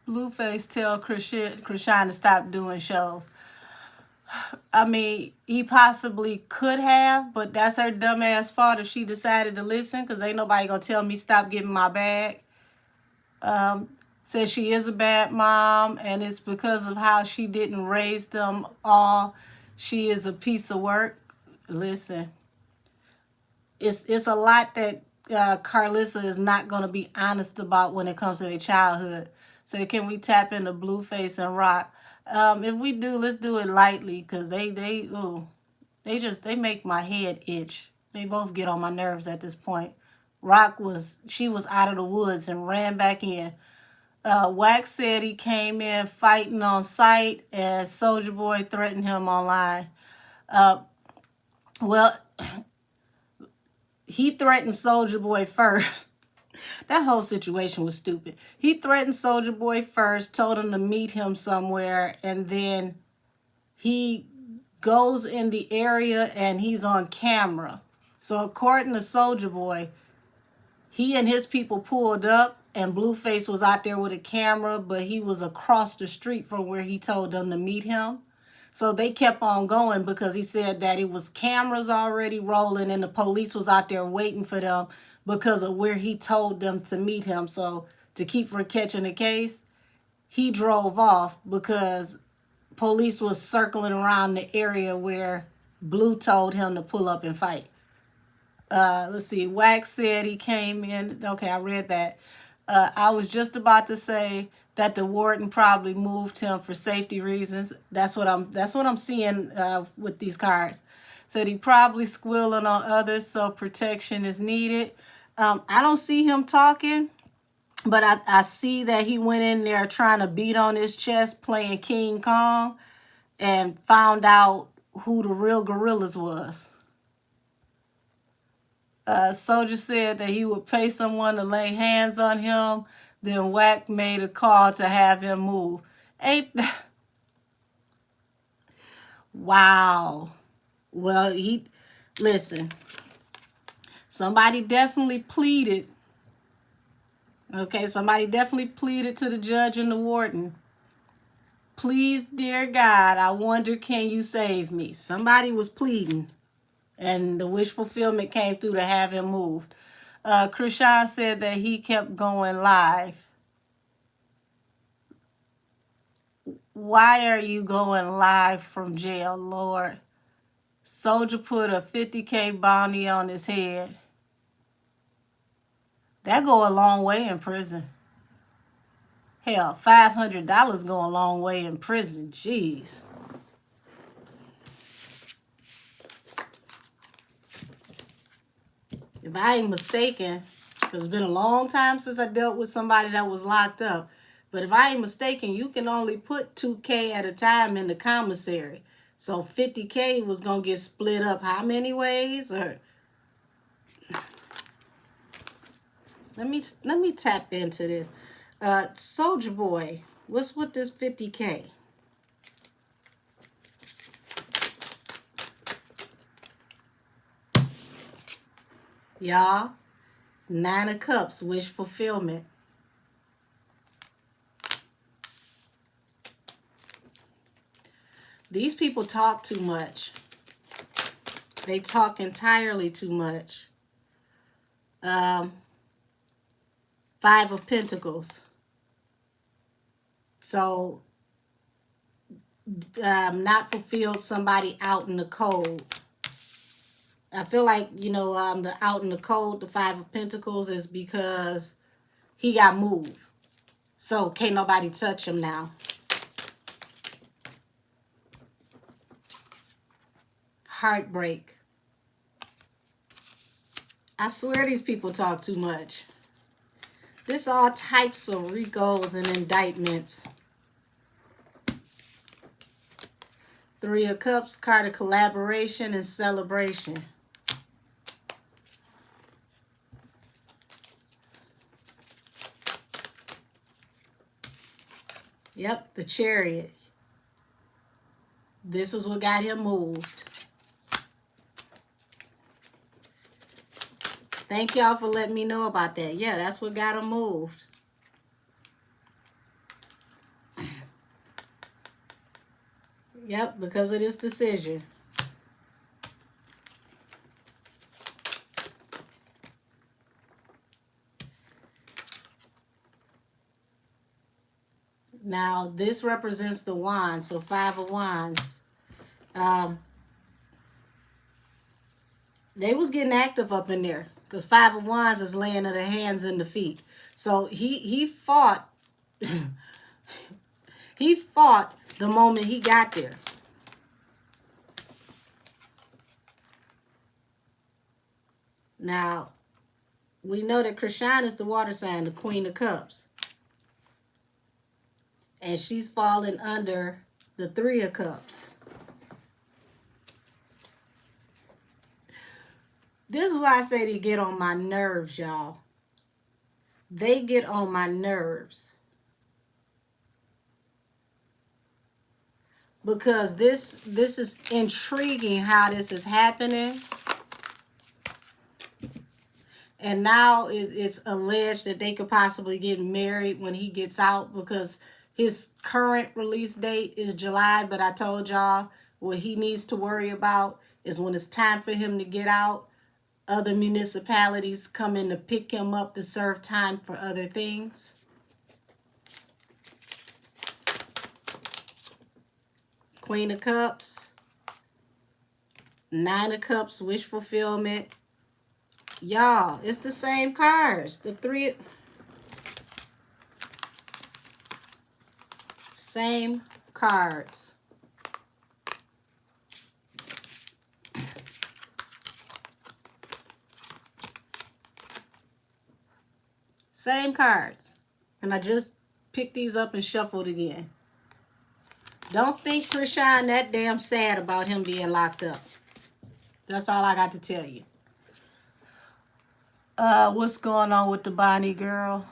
S1: Blueface tell Krishan to stop doing shows. I mean, he possibly could have, but that's her dumbass fault if she decided to listen, because ain't nobody gonna tell me stop getting my bag. Says she is a bad mom, and it's because of how she didn't raise them all. She is a piece of work. Listen, it's a lot that Carlissa is not going to be honest about when it comes to their childhood. So can we tap into Blueface and Rock? If we do, let's do it lightly, because they make my head itch. They both get on my nerves at this point. Rock was out of the woods and ran back in. Wax said he came in fighting on sight, and Soulja Boy threatened him online. Well, he threatened Soulja Boy first. That whole situation was stupid. He threatened Soulja Boy first, told him to meet him somewhere, and then he goes in the area and he's on camera. So according to Soulja Boy, he and his people pulled up, and Blueface was out there with a camera, but he was across the street from where he told them to meet him. So they kept on going because he said that it was cameras already rolling and the police was out there waiting for them because of where he told them to meet him. So to keep from catching the case, he drove off because police was circling around the area where Blue told him to pull up and fight. Let's see. Wax said he came in. Okay, I read that. I was just about to say that the warden probably moved him for safety reasons. That's what I'm seeing with these cards. Said he probably squealing on others, so protection is needed. I don't see him talking, but I see that he went in there trying to beat on his chest, playing King Kong, and found out who the real gorillas was. Soldier said that he would pay someone to lay hands on him. Then Wack made a call to have him move. Ain't wow. Well, listen. Somebody definitely pleaded. Okay, somebody definitely pleaded to the judge and the warden. Please, dear God, I wonder, can you save me? Somebody was pleading, and the wish fulfillment came through to have him moved. Krishan said that he kept going live. Why are you going live from jail, Lord? Soldier put a 50K bounty on his head. That go a long way in prison. Hell, $500 go a long way in prison. Jeez. If I ain't mistaken, because it's been a long time since I dealt with somebody that was locked up. But if I ain't mistaken, you can only put 2K at a time in the commissary. So 50K was going to get split up how many ways? Or let me tap into this. Soldier Boy, what's with this 50K? Y'all, 9 of Cups, wish fulfillment. These people talk too much. They talk entirely too much. 5 of Pentacles. So, not fulfilled somebody out in the cold. I feel like, the out in the cold, the 5 of Pentacles, is because he got moved. So, can't nobody touch him now. Heartbreak. I swear these people talk too much. This all types of RICOs and indictments. 3 of Cups, card of collaboration and celebration. Yep, the Chariot. This is what got him moved. Thank y'all for letting me know about that. Yeah, that's what got him moved. Yep, because of this decision. Now, this represents the Wands, so 5 of Wands. They was getting active up in there because 5 of Wands is laying of the hands and the feet. So he fought. He fought the moment he got there. Now, we know that Krishan is the water sign, the Queen of Cups. And she's falling under the 3 of Cups. This is why I say they get on my nerves, y'all. They get on my nerves. Because this is intriguing how this is happening. And now it's alleged that they could possibly get married when he gets out because his current release date is July. But I told y'all what he needs to worry about is when it's time for him to get out, other municipalities come in to pick him up to serve time for other things. Queen of Cups. 9 of Cups, wish fulfillment. Y'all, it's the same cards. The 3. Same cards. Same cards. And I just picked these up and shuffled again. Don't think Krishan that damn sad about him being locked up. That's all I got to tell you. What's going on with the Bonnie girl?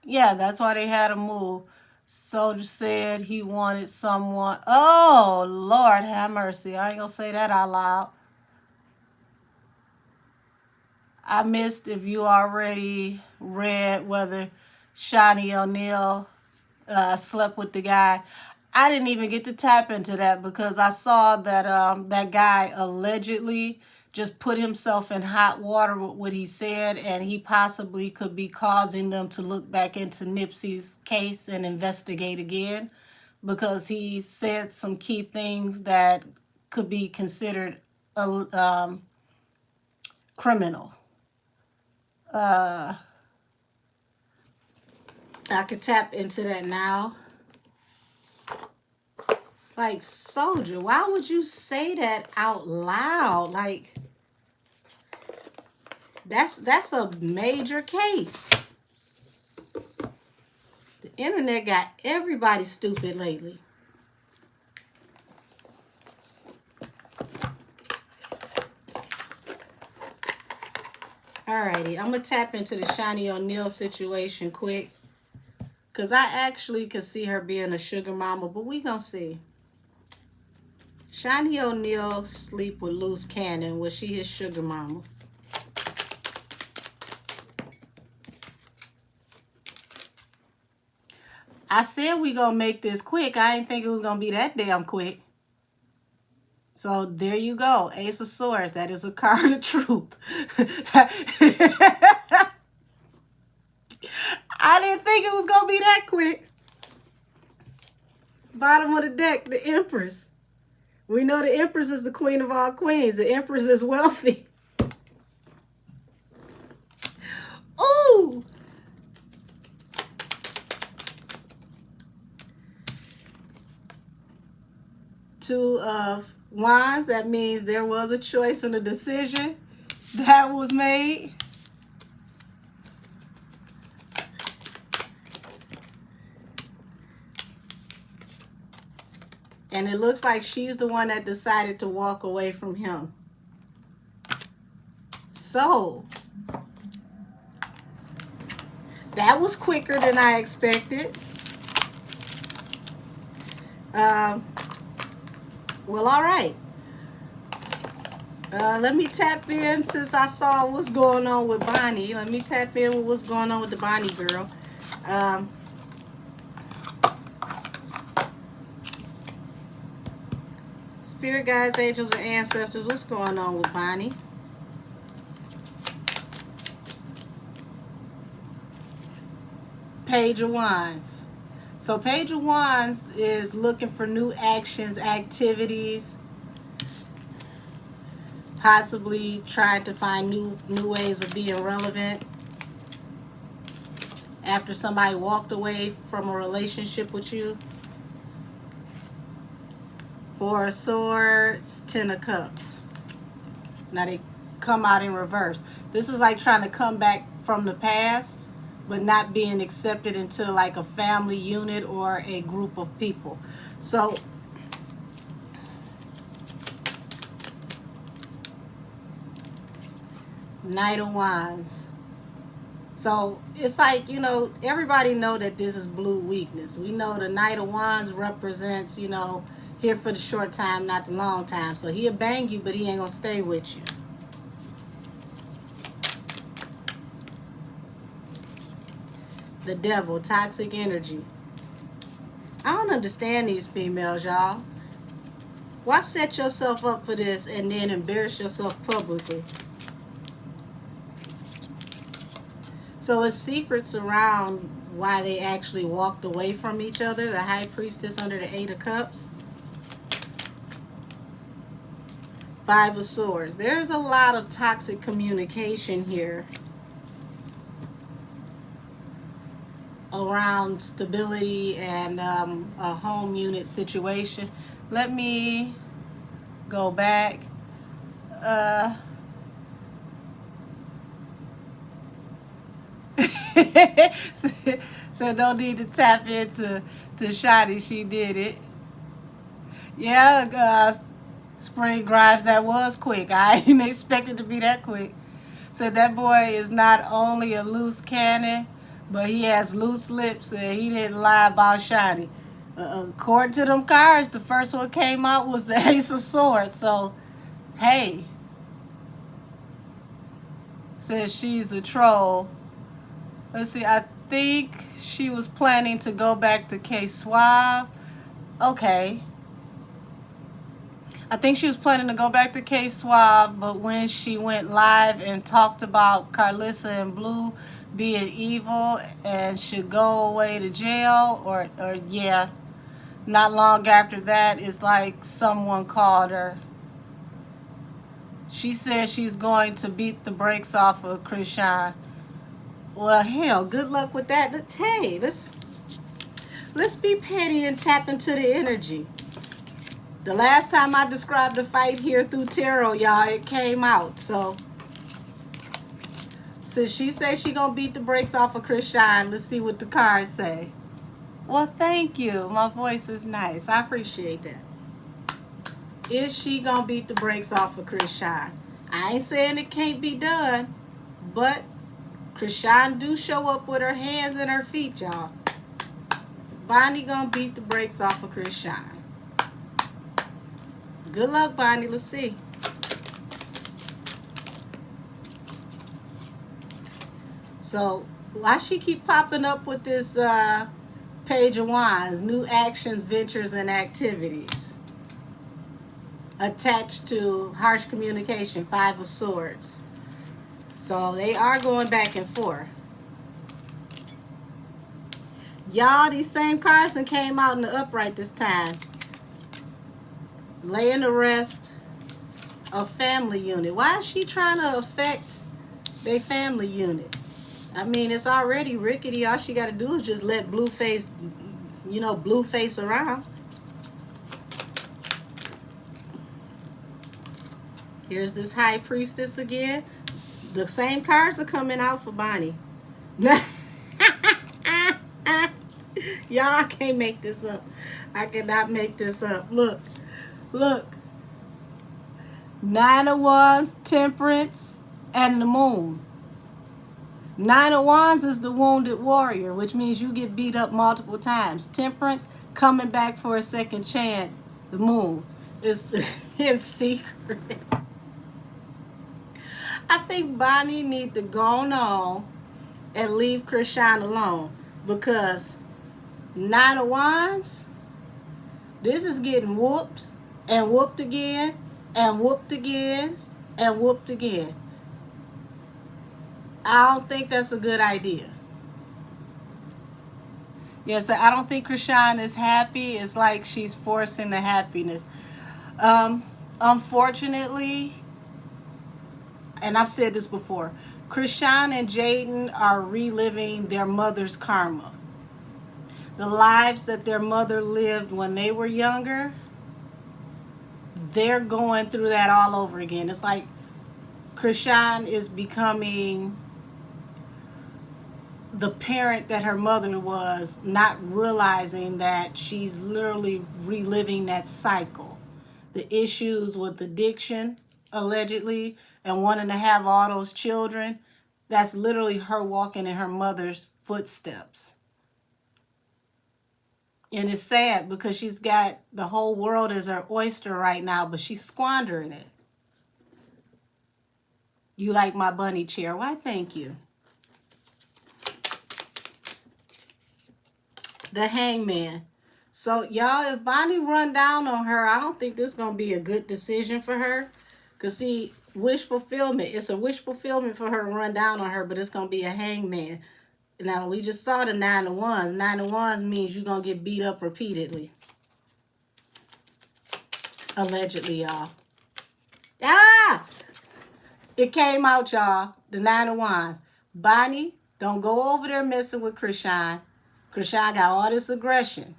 S1: Yeah, that's why they had to move. Soldier said he wanted someone. Oh, Lord have mercy. I ain't gonna say that out loud. I missed if you already read whether Shanie O'Neal slept with the guy. I didn't even get to tap into that because I saw that that guy allegedly just put himself in hot water with what he said, and he possibly could be causing them to look back into Nipsey's case and investigate again because he said some key things that could be considered criminal. I could tap into that now. Like, Soldier, why would you say that out loud? Like, that's a major case. The internet got everybody stupid lately. Alrighty, I'm going to tap into the Shanie O'Neal situation quick. Because I actually could see her being a sugar mama, but we going to see. Shanie O'Neal sleep with Loose Cannon. Was she his sugar mama? I said we going to make this quick. I didn't think it was going to be that damn quick. So there you go. Ace of Swords. That is a card of truth. I didn't think it was going to be that quick. Bottom of the deck, the Empress. We know the Empress is the queen of all queens. The Empress is wealthy. Ooh! Two of Wands. That means there was a choice and a decision that was made. And it looks like she's the one that decided to walk away from him. So, that was quicker than I expected. Well, all right. Let me tap in since I saw what's going on with Bonnie. Let me tap in with what's going on with the Bonnie girl. Spirit guides, angels, and ancestors, what's going on with Bonnie? Page of Wands. So Page of Wands is looking for new actions, activities, possibly trying to find new ways of being relevant after somebody walked away from a relationship with you. Four of Swords, Ten of Cups. Now they come out in reverse. This is like trying to come back from the past, but not being accepted into like a family unit or a group of people. So Knight of Wands. So it's like, you know, everybody know that this is blue weakness. We know the Knight of Wands represents, you know, here for the short time, not the long time. So he'll bang you, but he ain't gonna stay with you. The Devil, toxic energy. I don't understand these females, y'all. Why set yourself up for this and then embarrass yourself publicly? So it's secrets around why they actually walked away from each other. The High Priestess under the Eight of Cups. Five of Swords. There's a lot of toxic communication here. around stability and a home unit situation. Let me go back. Uh, so don't need to tap into Shanie. She did it. Yeah, Spring Grimes, that was quick. I didn't expect it to be that quick. Said that boy is not only a loose cannon, but he has loose lips and he didn't lie about Shiny. According to them cards, the first one came out was the Ace of Swords. So, hey, says she's a troll. Let's see, I think she was planning to go back to K Suave. Okay. I think she was planning to go back to K Suave, but when she went live and talked about Carlissa and Blue being evil and should go away to jail, or yeah, not long after that, it's like someone called her. She said she's going to beat the brakes off of Krishan. Well, hell, good luck with that. Hey, let's be petty and tap into the energy. The last time I described the fight here through tarot, y'all, it came out. So, since she says she gonna beat the brakes off of Krishan, let's see what the cards say. Well, thank you. My voice is nice. I appreciate that. Is she gonna beat the brakes off of Krishan? I ain't saying it can't be done, but Krishan do show up with her hands and her feet, y'all. Bonnie gonna beat the brakes off of Krishan. Good luck, Bonnie. Let's see. So, why she keep popping up with this Page of Wands? New actions, ventures, and activities. Attached to harsh communication, Five of Swords. So, they are going back and forth. Y'all, these same cards that came out in the upright this time. Laying to rest, a family unit. Why is she trying to affect their family unit? I mean, it's already rickety. All she got to do is just let Blueface, Blueface around. Here's this High Priestess again. The same cards are coming out for Bonnie. Y'all, I can't make this up. I cannot make this up. Look. Nine of Wands, Temperance, and the Moon. Nine of Wands is the wounded warrior, which means you get beat up multiple times. Temperance, coming back for a second chance. The Moon is his secret. I think Bonnie need to go on and leave Krishan alone, because Nine of Wands, this is getting whooped and whooped again and whooped again and whooped again. I don't think that's a good idea. Yes, I don't think Krishan is happy. It's like she's forcing the happiness. Unfortunately, and I've said this before, Krishan and Jaden are reliving their mother's karma. The lives that their mother lived when they were younger, they're going through that all over again. It's like Krishan is becoming the parent that her mother was, not realizing that she's literally reliving that cycle. The issues with addiction, allegedly, and wanting to have all those children, that's literally her walking in her mother's footsteps. And it's sad because she's got the whole world as her oyster right now, but she's squandering it. You like my bunny chair? Why, thank you. The Hangman. So, y'all, if Bonnie run down on her, I don't think this is going to be a good decision for her. Because, see, wish fulfillment. It's a wish fulfillment for her to run down on her, but it's going to be a hangman. Now, we just saw the Nine of Wands. Nine of Wands means you're going to get beat up repeatedly. Allegedly, y'all. Ah! It came out, y'all. The Nine of Wands. Bonnie, don't go over there messing with Krishan. Krishan got all this aggression.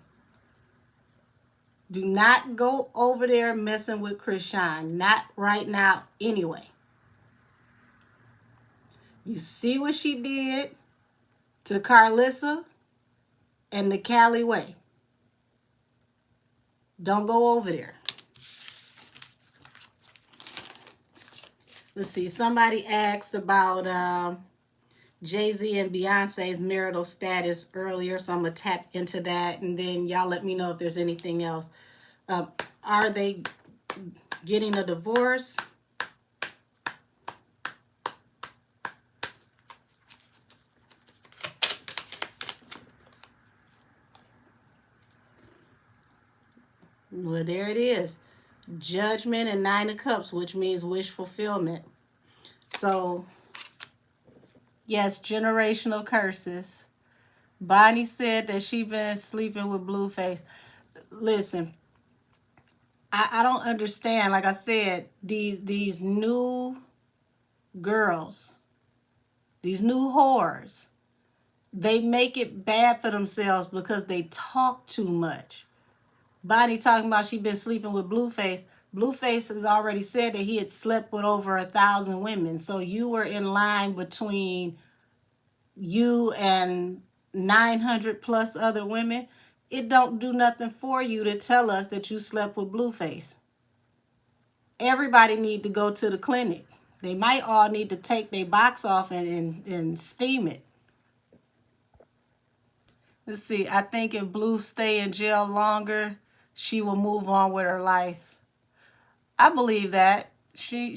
S1: Do not go over there messing with Krishan. Not right now anyway. You see what she did to Carlissa and the Cali Way. Don't go over there. Let's see. Somebody asked about Jay-Z and Beyonce's marital status earlier, so I'm going to tap into that, and then y'all let me know if there's anything else. Are they getting a divorce? Well, there it is. Judgment and 9 of Cups, which means wish fulfillment. So, yes, generational curses. Bonnie said that she been sleeping with Blueface. Listen, I don't understand. Like I said, these new girls, these new whores, they make it bad for themselves because they talk too much. Bonnie talking about she been sleeping with Blueface. Blueface has already said that he had slept with over 1,000 women. So you were in line between you and 900 plus other women. It don't do nothing for you to tell us that you slept with Blueface. Everybody need to go to the clinic. They might all need to take their box off and steam it. Let's see. I think if Blue stay in jail longer, she will move on with her life. I believe that. She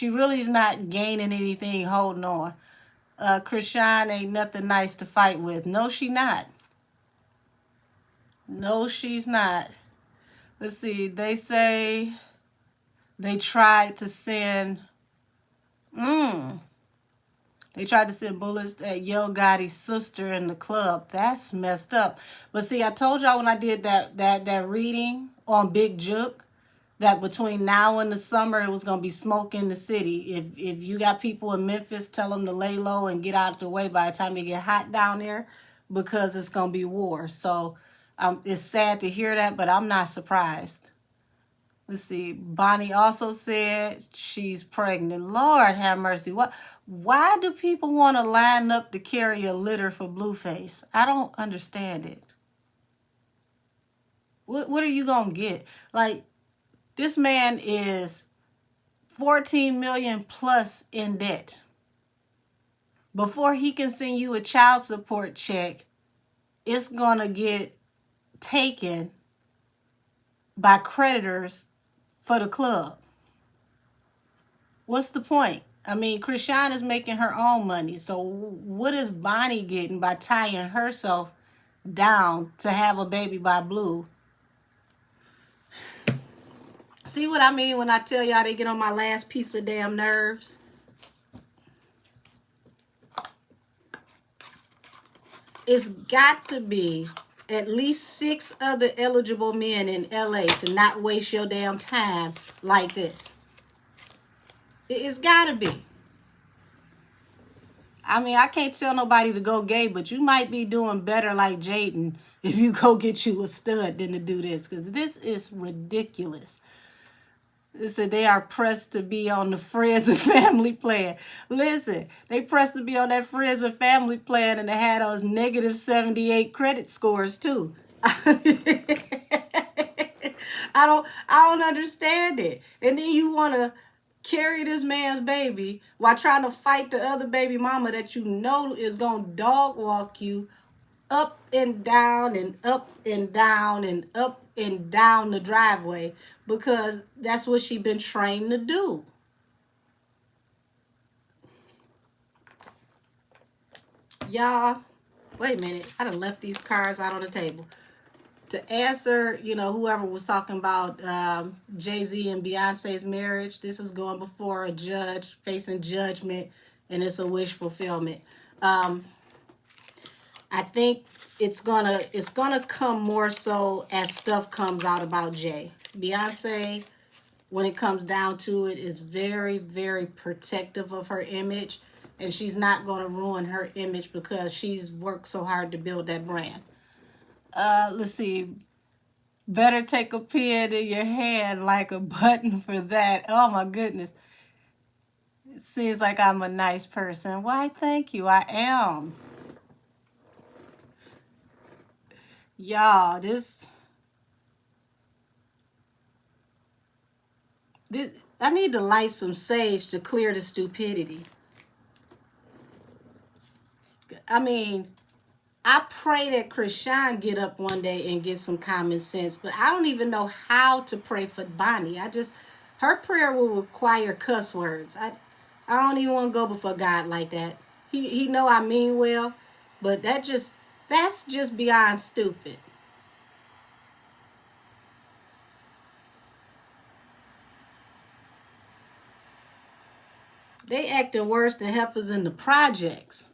S1: really is not gaining anything holding on. Krishan ain't nothing nice to fight with. No, she not. No, she's not. Let's see. They say they tried to send they tried to send bullets at Yo Gotti's sister in the club. That's messed up. But see, I told y'all when I did that reading on Big Juke that between now and the summer it was gonna be smoke in the city. If you got people in Memphis, tell them to lay low and get out of the way by the time it get hot down there, because it's gonna be war. So it's sad to hear that, but I'm not surprised. Let's see. Bonnie also said she's pregnant. Lord have mercy. Why do people want to line up to carry a litter for Blueface? I don't understand it. What are you going to get? Like, this man is 14 million plus in debt. Before he can send you a child support check, it's going to get taken by creditors for the club. What's the point? I mean, Krishan is making her own money. So what is Bonnie getting by tying herself down to have a baby by Blue? See what I mean when I tell y'all they get on my last piece of damn nerves? It's got to be at least 6 other eligible men in LA to not waste your damn time like this. It's got to be. I mean, I can't tell nobody to go gay, but you might be doing better like Jaden if you go get you a stud than to do this, because this is ridiculous. They said they are pressed to be on the Friends and Family plan. Listen, they pressed to be on that Friends and Family plan, and they had those negative 78 credit scores too. I don't understand it. And then you want to carry this man's baby while trying to fight the other baby mama that you know is going to dog walk you up and down and up and down and up and down the driveway, because that's what she been trained to do. Y'all, wait a minute. I done left these cards out on the table. To answer, whoever was talking about Jay-Z and Beyonce's marriage, this is going before a judge, facing judgment, and it's a wish fulfillment. I think it's gonna come more so as stuff comes out about Jay. Beyonce, when it comes down to it, is very, very protective of her image. and she's not going to ruin her image because she's worked so hard to build that brand. Let's see. Better take a pen in your hand like a button for that. Oh my goodness. It seems like I'm a nice person. Why, thank you. I am. Y'all, this I need to light some sage to clear the stupidity. I mean, I pray that Krishan get up one day and get some common sense, but I don't even know how to pray for Bonnie. Her prayer will require cuss words. I don't even want to go before God like that. He know I mean well, but that's just beyond stupid. They acting worse than heifers in the projects.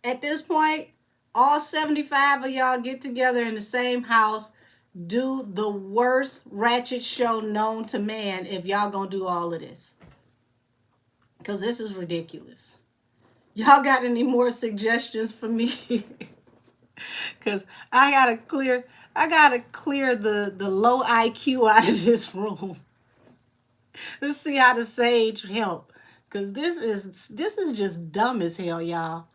S1: At this point, all 75 of y'all get together in the same house, do the worst ratchet show known to man if y'all gonna do all of this. Because this is ridiculous. Y'all got any more suggestions for me? Because I gotta clear the low IQ out of this room. Let's see how the sage help. Because this is just dumb as hell, y'all.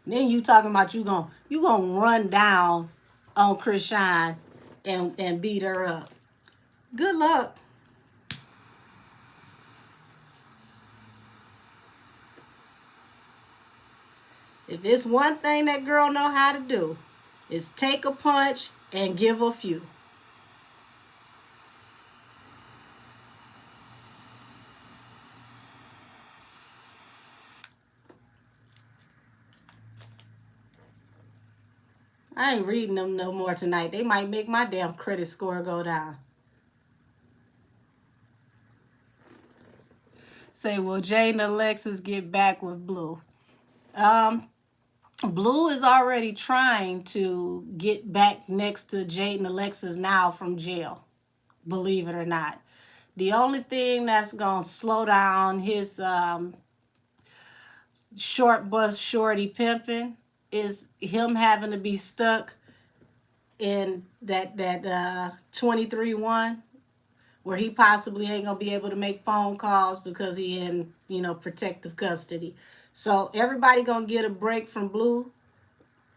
S1: Then you talking about you gonna run down on Krishan and beat her up. Good luck. If it's one thing that girl know how to do, is take a punch and give a few. I ain't reading them no more tonight. They might make my damn credit score go down. Say, will Jade and Alexis get back with Blue? Blue is already trying to get back next to Jade and Alexis now from jail, believe it or not. The only thing that's going to slow down his short bus shorty pimping is him having to be stuck in that 23-1 where he possibly ain't gonna be able to make phone calls because he in protective custody. So everybody gonna get a break from Blue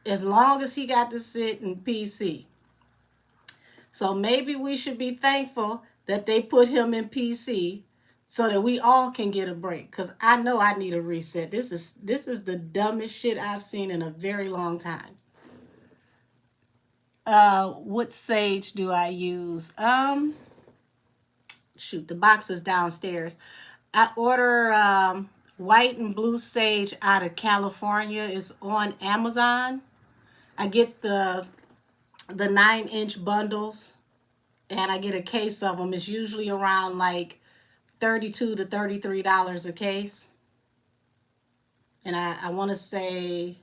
S1: as long as he got to sit in PC. So maybe we should be thankful that they put him in PC so that we all can get a break. Because I know I need a reset. This is the dumbest shit I've seen in a very long time. What sage do I use? Shoot, the box is downstairs. I order white and blue sage out of California. It's on Amazon. I get the 9-inch bundles, and I get a case of them. It's usually around like $32 to $33 a case. And I want to say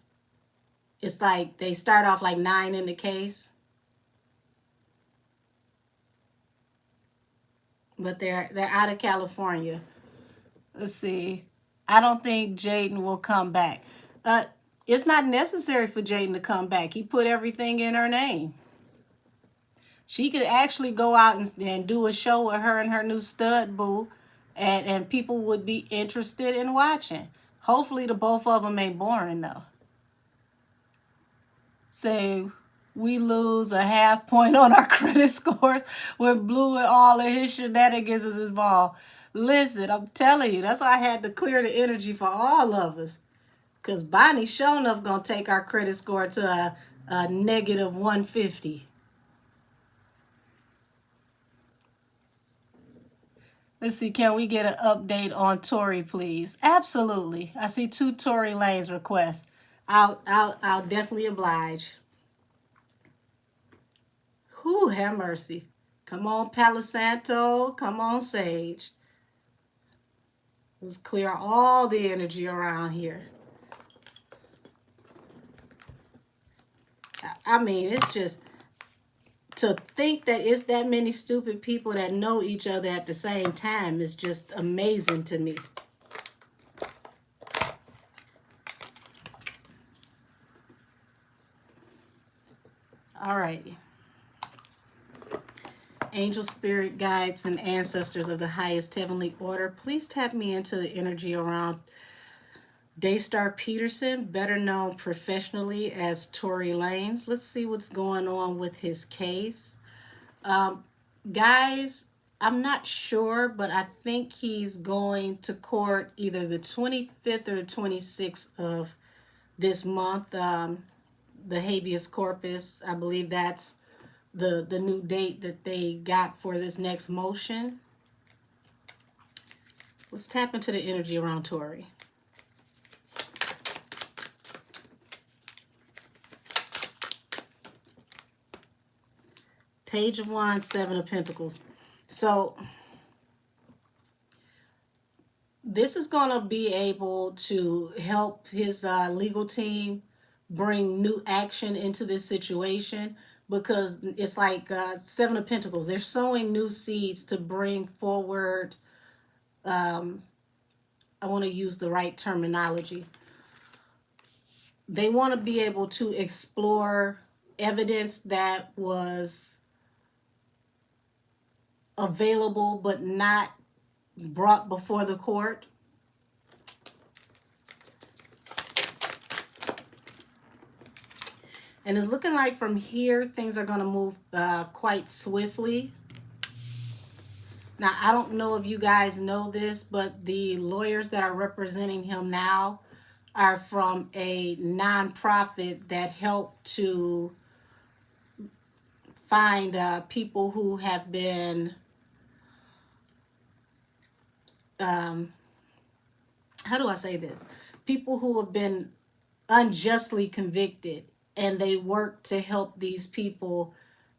S1: it's like they start off like 9 in the case. But they're out of California. Let's see. I don't think Jaden will come back. It's not necessary for Jaden to come back. He put everything in her name. She could actually go out and do a show with her and her new stud boo, and people would be interested in watching. Hopefully the both of them ain't boring though. Say we lose a half point on our credit scores with Blue and all of his shenanigans is involved. Listen, I'm telling you, that's why I had to clear the energy for all of us. Because Bonnie sure enough going to take our credit score to a negative 150. Let's see, can we get an update on Tory, please? Absolutely. I see 2 Tory Lanez requests. I'll definitely oblige. Whew, have mercy. Come on, Palo Santo. Come on, Sage. Let's clear all the energy around here. I mean, it's just to think that it's that many stupid people that know each other at the same time is just amazing to me. Alrighty. Angel, spirit guides, and ancestors of the highest heavenly order, please tap me into the energy around Daystar Peterson, better known professionally as Tory Lanez. Let's see what's going on with his case. Guys, I'm not sure, but I think he's going to court either the 25th or the 26th of this month. The habeas corpus, I believe that's the new date that they got for this next motion. Let's tap into the energy around Tory. Page of Wands, Seven of Pentacles. So this is going to be able to help his legal team bring new action into this situation, because it's like Seven of Pentacles. They're sowing new seeds to bring forward, I want to use the right terminology. They want to be able to explore evidence that was available but not brought before the court. And it's looking like from here, things are going to move quite swiftly. Now, I don't know if you guys know this, but the lawyers that are representing him now are from a nonprofit that help to find people who have been, how do I say this? People who have been unjustly convicted, and they work to help these people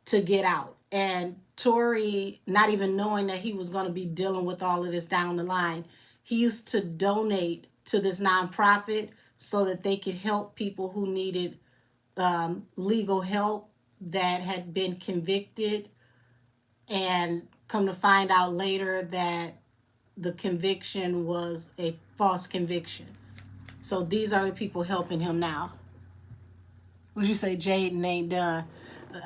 S1: to get out. And Tory, not even knowing that he was going to be dealing with all of this down the line, he used to donate to this nonprofit so that they could help people who needed legal help that had been convicted, and come to find out later that the conviction was a false conviction. So these are the people helping him now. Would you say Jaden ain't done?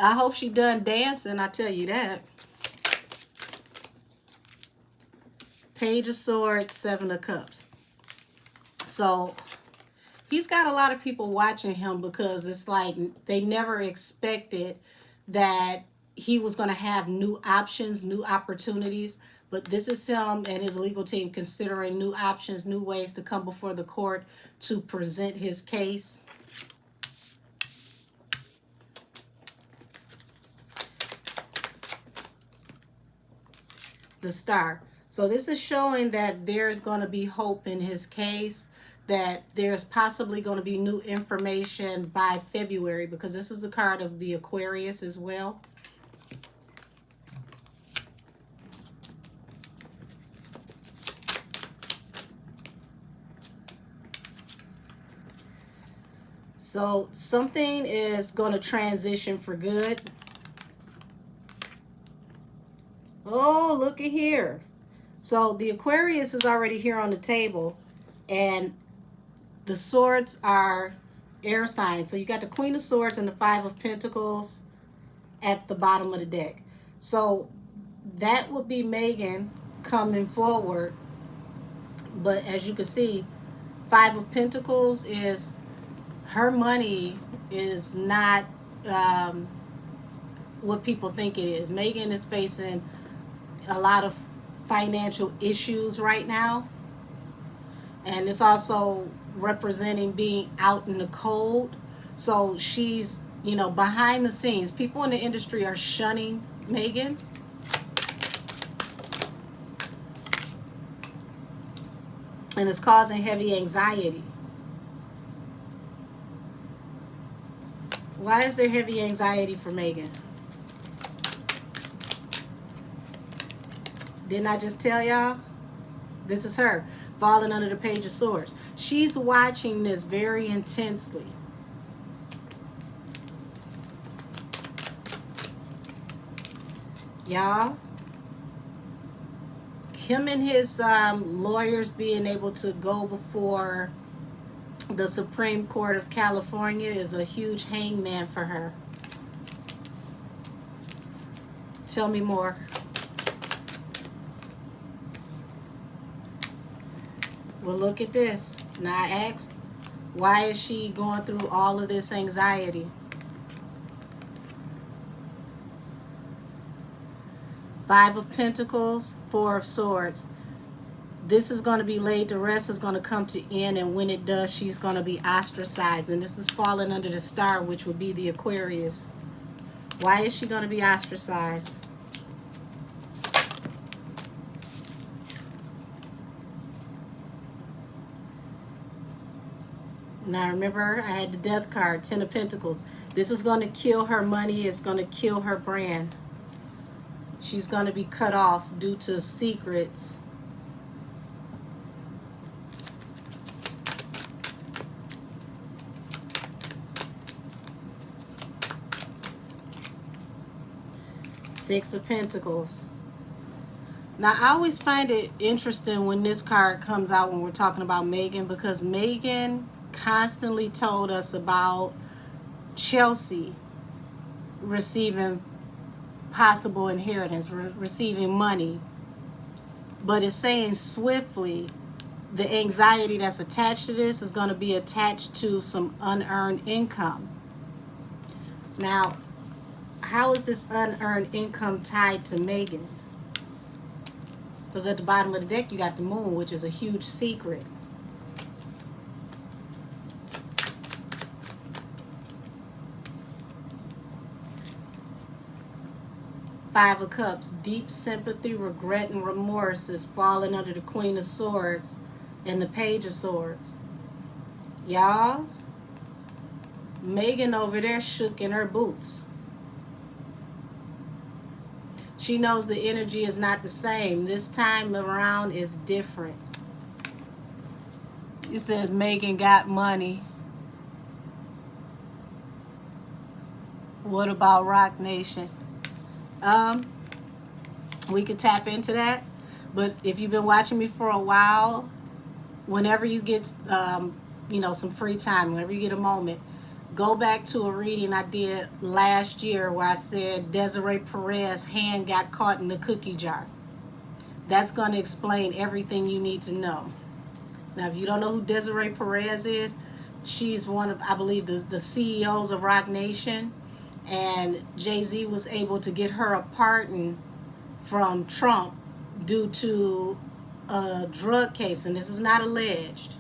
S1: I hope she done dancing, I tell you that. Page of Swords, Seven of Cups. So he's got a lot of people watching him, because it's like they never expected that he was going to have new options, new opportunities. But this is him and his legal team considering new options, new ways to come before the court to present his case. The Star. So this is showing that there's going to be hope in his case, that there's possibly going to be new information by February, because this is the card of the Aquarius as well. So something is going to transition for good. Oh, look at here. So the Aquarius is already here on the table, and the swords are air signs. So you got the Queen of Swords and the Five of Pentacles at the bottom of the deck. So that would be Megan coming forward. But as you can see, Five of Pentacles is her money is not what people think it is. Megan is facing a lot of financial issues right now. And it's also representing being out in the cold. So she's, you know, behind the scenes. People in the industry are shunning Megan. And it's causing heavy anxiety. Why is there heavy anxiety for Megan? Didn't I just tell y'all? This is her falling under the Page of Swords. She's watching this very intensely. Y'all, him and his lawyers being able to go before the Supreme Court of California is a huge hangman for her. Tell me more. Well, look at this. Now I asked, why is she going through all of this anxiety? Five of Pentacles, Four of Swords. This is going to be laid to rest. It's going to come to end, and when it does, she's going to be ostracized. And this is falling under the star, which would be the Aquarius. Why is she going to be ostracized? Now remember, I had the Death card, Ten of Pentacles. This is going to kill her money. It's going to kill her brand. She's going to be cut off due to secrets. Six of Pentacles. Now, I always find it interesting when this card comes out when we're talking about Megan, because Megan constantly told us about Chelsea receiving possible inheritance, receiving money. But it's saying swiftly the anxiety that's attached to this is going to be attached to some unearned income. Now, how is this unearned income tied to Megan? Because at the bottom of the deck, you got the moon, which is a huge secret. Five of Cups. Deep sympathy, regret, and remorse is falling under the Queen of Swords and the Page of Swords. Y'all, Megan over there shook in her boots. She knows the energy is not the same. This time around is different. It says Megan got money. What about Rock Nation? We could tap into that. But if you've been watching me for a while, whenever you get, some free time, whenever you get a moment, go back to a reading I did last year where I said Desiree Perez's hand got caught in the cookie jar. That's going to explain everything you need to know. Now, if you don't know who Desiree Perez is, she's one of, I believe, the CEOs of Rock Nation. And Jay-Z was able to get her a pardon from Trump due to a drug case. And this is not alleged.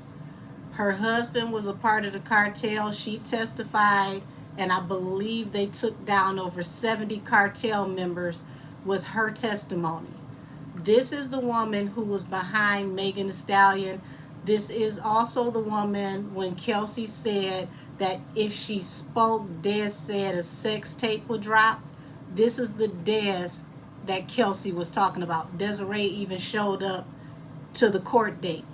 S1: Her husband was a part of the cartel. She testified, and I believe they took down over 70 cartel members with her testimony. This is the woman who was behind Megan Thee Stallion. This is also the woman when Kelsey said that if she spoke, Des said a sex tape would drop. This is the Des that Kelsey was talking about. Desiree even showed up to the court date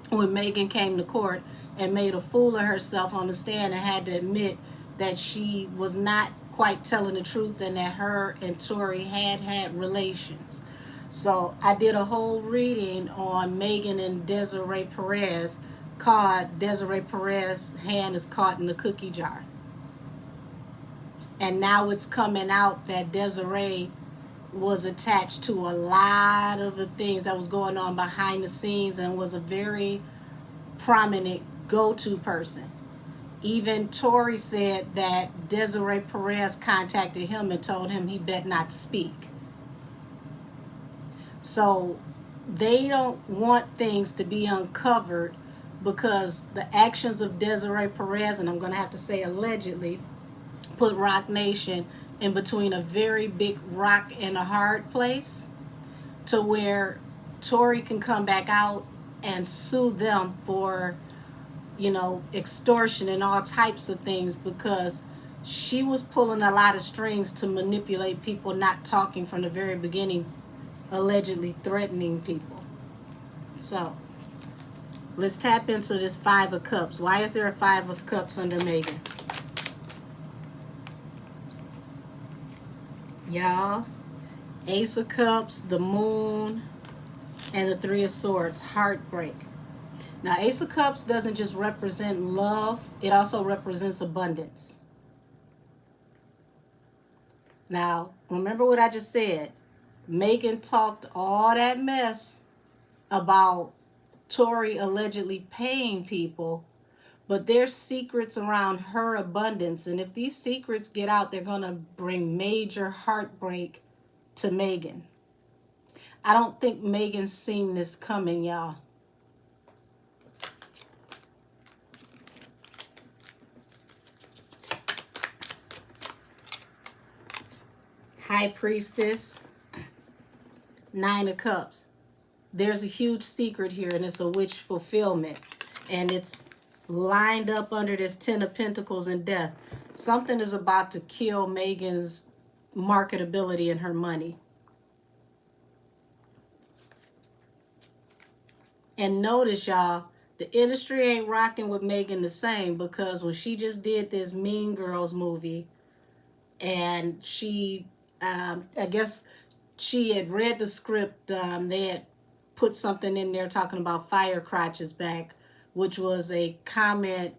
S1: when Megan came to court and made a fool of herself on the stand and had to admit that she was not quite telling the truth and that her and Tory had relations. So I did a whole reading on Megan and Desiree Perez called Desiree Perez's hand is caught in the cookie jar. And now it's coming out that Desiree was attached to a lot of the things that was going on behind the scenes and was a very prominent go-to person. Even Tory said that Desiree Perez contacted him and told him he bet not speak. So they don't want things to be uncovered because the actions of Desiree Perez, and I'm going to have to say allegedly, put Rock Nation in between a very big rock and a hard place to where Tory can come back out and sue them for, extortion and all types of things because she was pulling a lot of strings to manipulate people not talking from the very beginning, allegedly threatening people. So let's tap into this Five of Cups. Why is there a Five of Cups under Megan? Y'all, Ace of Cups, the Moon, and the Three of Swords, heartbreak. Now, Ace of Cups doesn't just represent love, it also represents abundance. Now, remember what I just said. Megan talked all that mess about Tory allegedly paying people, but there's secrets around her abundance. And if these secrets get out, they're going to bring major heartbreak to Megan. I don't think Megan's seen this coming, y'all. High Priestess, Nine of Cups. There's a huge secret here, and it's a wish fulfillment. And it's lined up under this Ten of Pentacles and Death. Something is about to kill Megan's marketability and her money. And notice, y'all, the industry ain't rocking with Megan the same, because when she just did this Mean Girls movie, and she, I guess she had read the script, they had put something in there talking about fire crotches back, which was a comment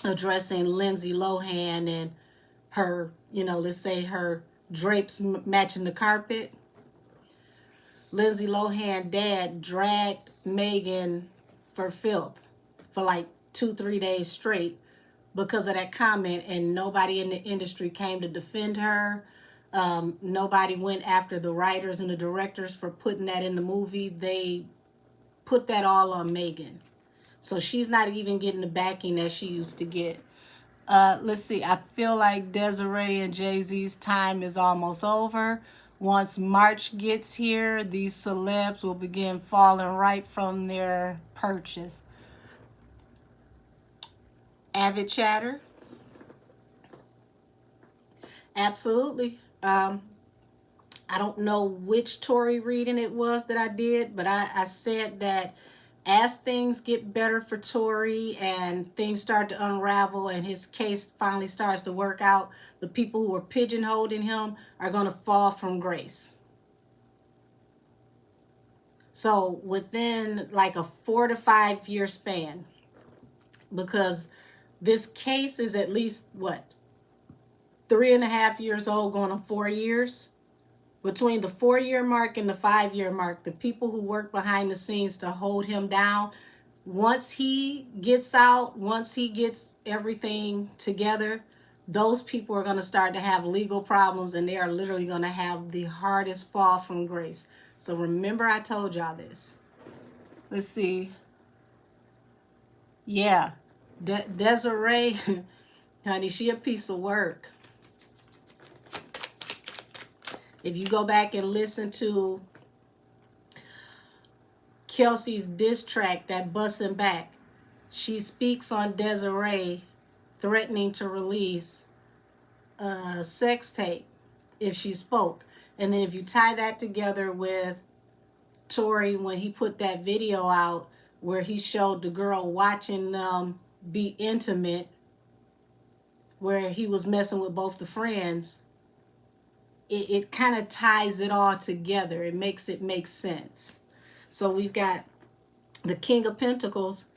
S1: addressing Lindsay Lohan and her, let's say her drapes matching the carpet. Lindsay Lohan dad dragged Megan for filth for like 2-3 days straight because of that comment, and nobody in the industry came to defend her. Nobody went after the writers and the directors for putting that in the movie. They put that all on Megan. So she's not even getting the backing that she used to get. Let's see. I feel like Desiree and Jay-Z's time is almost over. Once March gets here, these celebs will begin falling right from their perches. Avid chatter. Absolutely. I don't know which Tory reading it was that I did, but I said that as things get better for Tory and things start to unravel and his case finally starts to work out, the people who are pigeonholing him are going to fall from grace. So within like a 4 to 5 year span, because this case is at least, 3.5 years old, going on 4 years. Between the 4-year mark and the 5-year mark, the people who work behind the scenes to hold him down, once he gets out, once he gets everything together, those people are going to start to have legal problems, and they are literally going to have the hardest fall from grace. So remember, I told y'all this. Let's see. Yeah, Desiree, honey, she a piece of work. If you go back and listen to Kelsey's diss track, that Bussin' Back, she speaks on Desiree threatening to release a sex tape if she spoke. And then if you tie that together with Tory, when he put that video out where he showed the girl watching them be intimate, where he was messing with both the friends, it kind of ties it all together. It makes it make sense. So we've got the King of Pentacles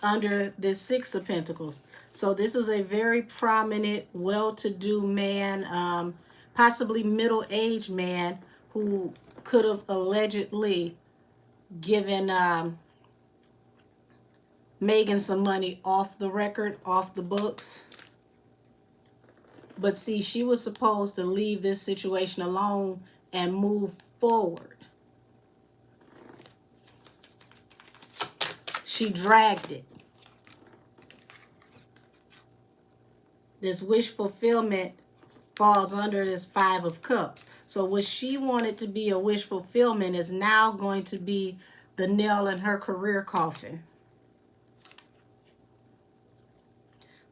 S1: under this Six of Pentacles. So this is a very prominent, well-to-do man, possibly middle-aged man, who could have allegedly given Megan some money off the record, off the books. But see, she was supposed to leave this situation alone and move forward. She dragged it. This wish fulfillment falls under this Five of Cups. So what she wanted to be a wish fulfillment is now going to be the nail in her career coffin.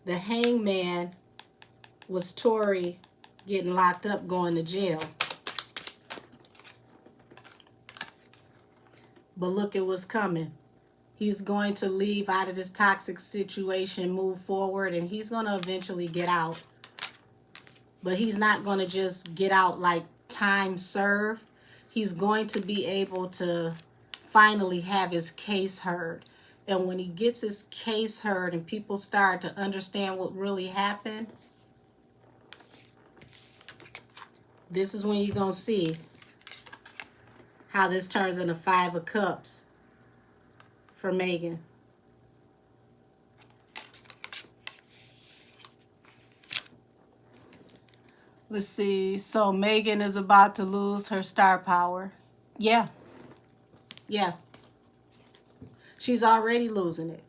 S1: The Hangman was Tory getting locked up, going to jail. But look at what's coming. He's going to leave out of this toxic situation, move forward, and he's going to eventually get out. But he's not going to just get out like time served, he's going to be able to finally have his case heard. And when he gets his case heard and people start to understand what really happened, this is when you're going to see how this turns into 5 of Cups for Megan. Let's see. So Megan is about to lose her star power. Yeah. Yeah. She's already losing it.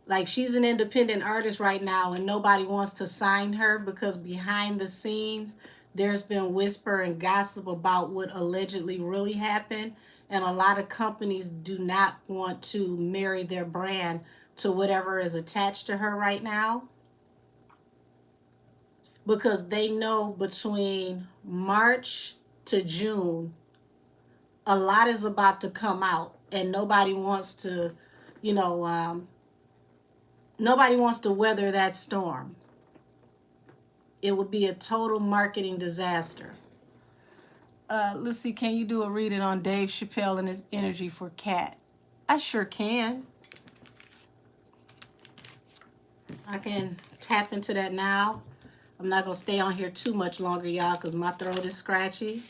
S1: Like, she's an independent artist right now and nobody wants to sign her because behind the scenes there's been whisper and gossip about what allegedly really happened, and a lot of companies do not want to marry their brand to whatever is attached to her right now, because they know between March to June a lot is about to come out, and nobody wants to, nobody wants to weather that storm. It would be a total marketing disaster. Let's see, can you do a reading on Dave Chappelle and his energy for Cat? I sure can. I can tap into that now. I'm not going to stay on here too much longer, y'all, because my throat is scratchy.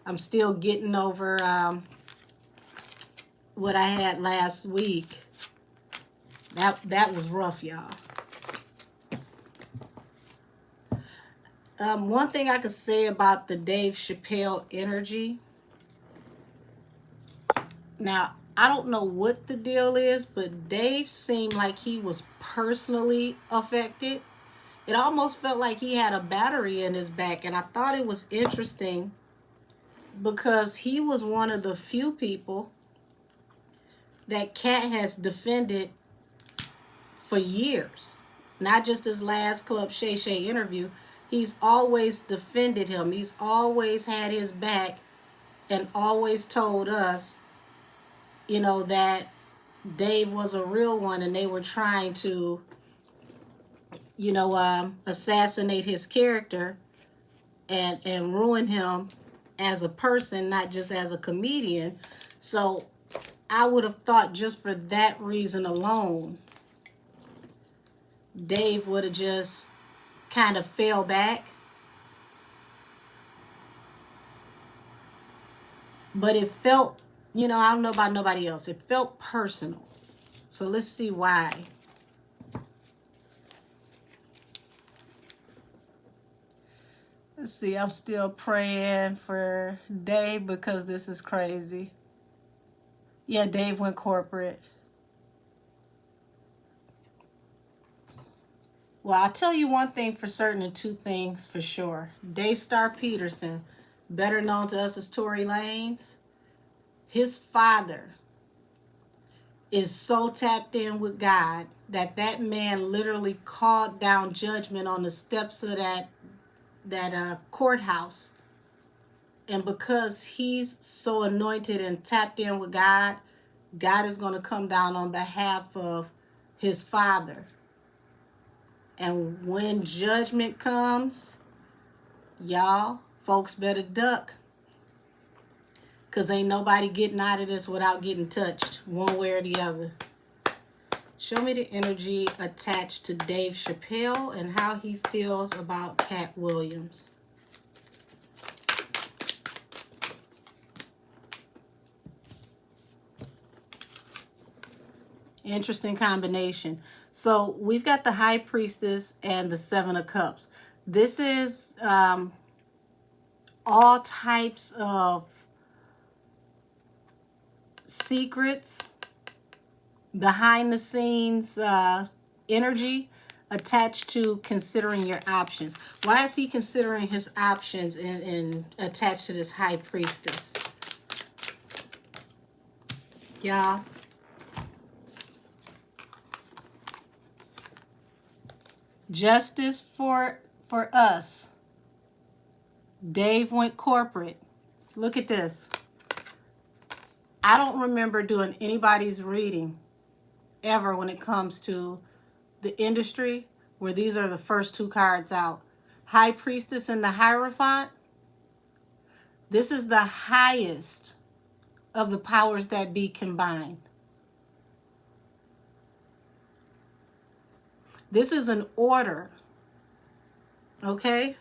S1: I'm still getting over what I had last week. That was rough, y'all. One thing I could say about the Dave Chappelle energy. Now, I don't know what the deal is, but Dave seemed like he was personally affected. It almost felt like he had a battery in his back, and I thought it was interesting because he was one of the few people that Cat has defended for years. Not just this last Club Shay Shay interview. He's always defended him. He's always had his back and always told us, that Dave was a real one and they were trying to, assassinate his character and ruin him as a person, not just as a comedian. So I would have thought just for that reason alone, Dave would have just kind of fell back. But it felt, I don't know about nobody else, it felt personal. So let's see why. Let's see, I'm still praying for Dave because this is crazy. Yeah, Dave went corporate. Well, I'll tell you one thing for certain and two things for sure. Daystar Peterson, better known to us as Tory Lanez, his father is so tapped in with God that that man literally called down judgment on the steps of that courthouse. And because he's so anointed and tapped in with God, God is going to come down on behalf of his father. And when judgment comes, y'all, folks better duck. Because ain't nobody getting out of this without getting touched, one way or the other. Show me the energy attached to Dave Chappelle and how he feels about Cat Williams. Interesting combination. So we've got the High Priestess and the Seven of Cups. This is all types of secrets, behind the scenes energy attached to considering your options. Why is he considering his options and attached to this High Priestess? Y'all. Justice for us. Dave went corporate. Look at this. I don't remember doing anybody's reading ever when it comes to the industry where these are the first two cards out. High Priestess and the Hierophant. This is the highest of the powers that be combined. This is an order. Okay?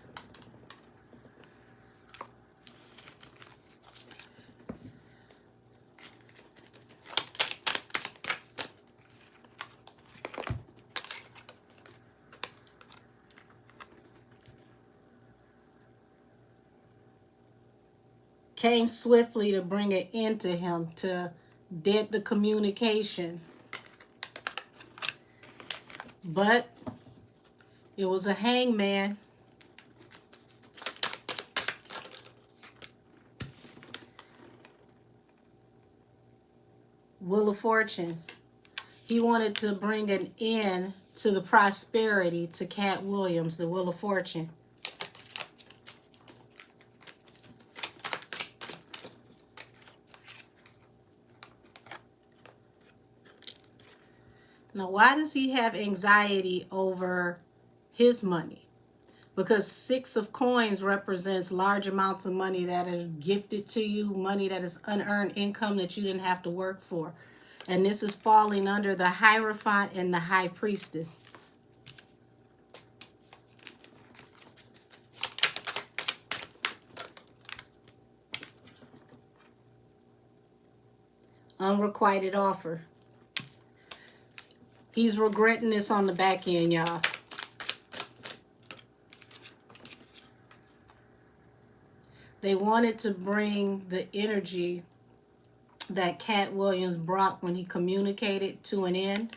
S1: Came swiftly to bring an end to him, to dead the communication. But it was a hangman. Wheel of Fortune. He wanted to bring an end to the prosperity to Cat Williams, the Wheel of Fortune. Now, why does he have anxiety over his money? Because 6 of coins represents large amounts of money that is gifted to you, money that is unearned income that you didn't have to work for. And this is falling under the Hierophant and the High Priestess. Unrequited offer. He's regretting this on the back end, y'all. They wanted to bring the energy that Cat Williams brought when he communicated to an end.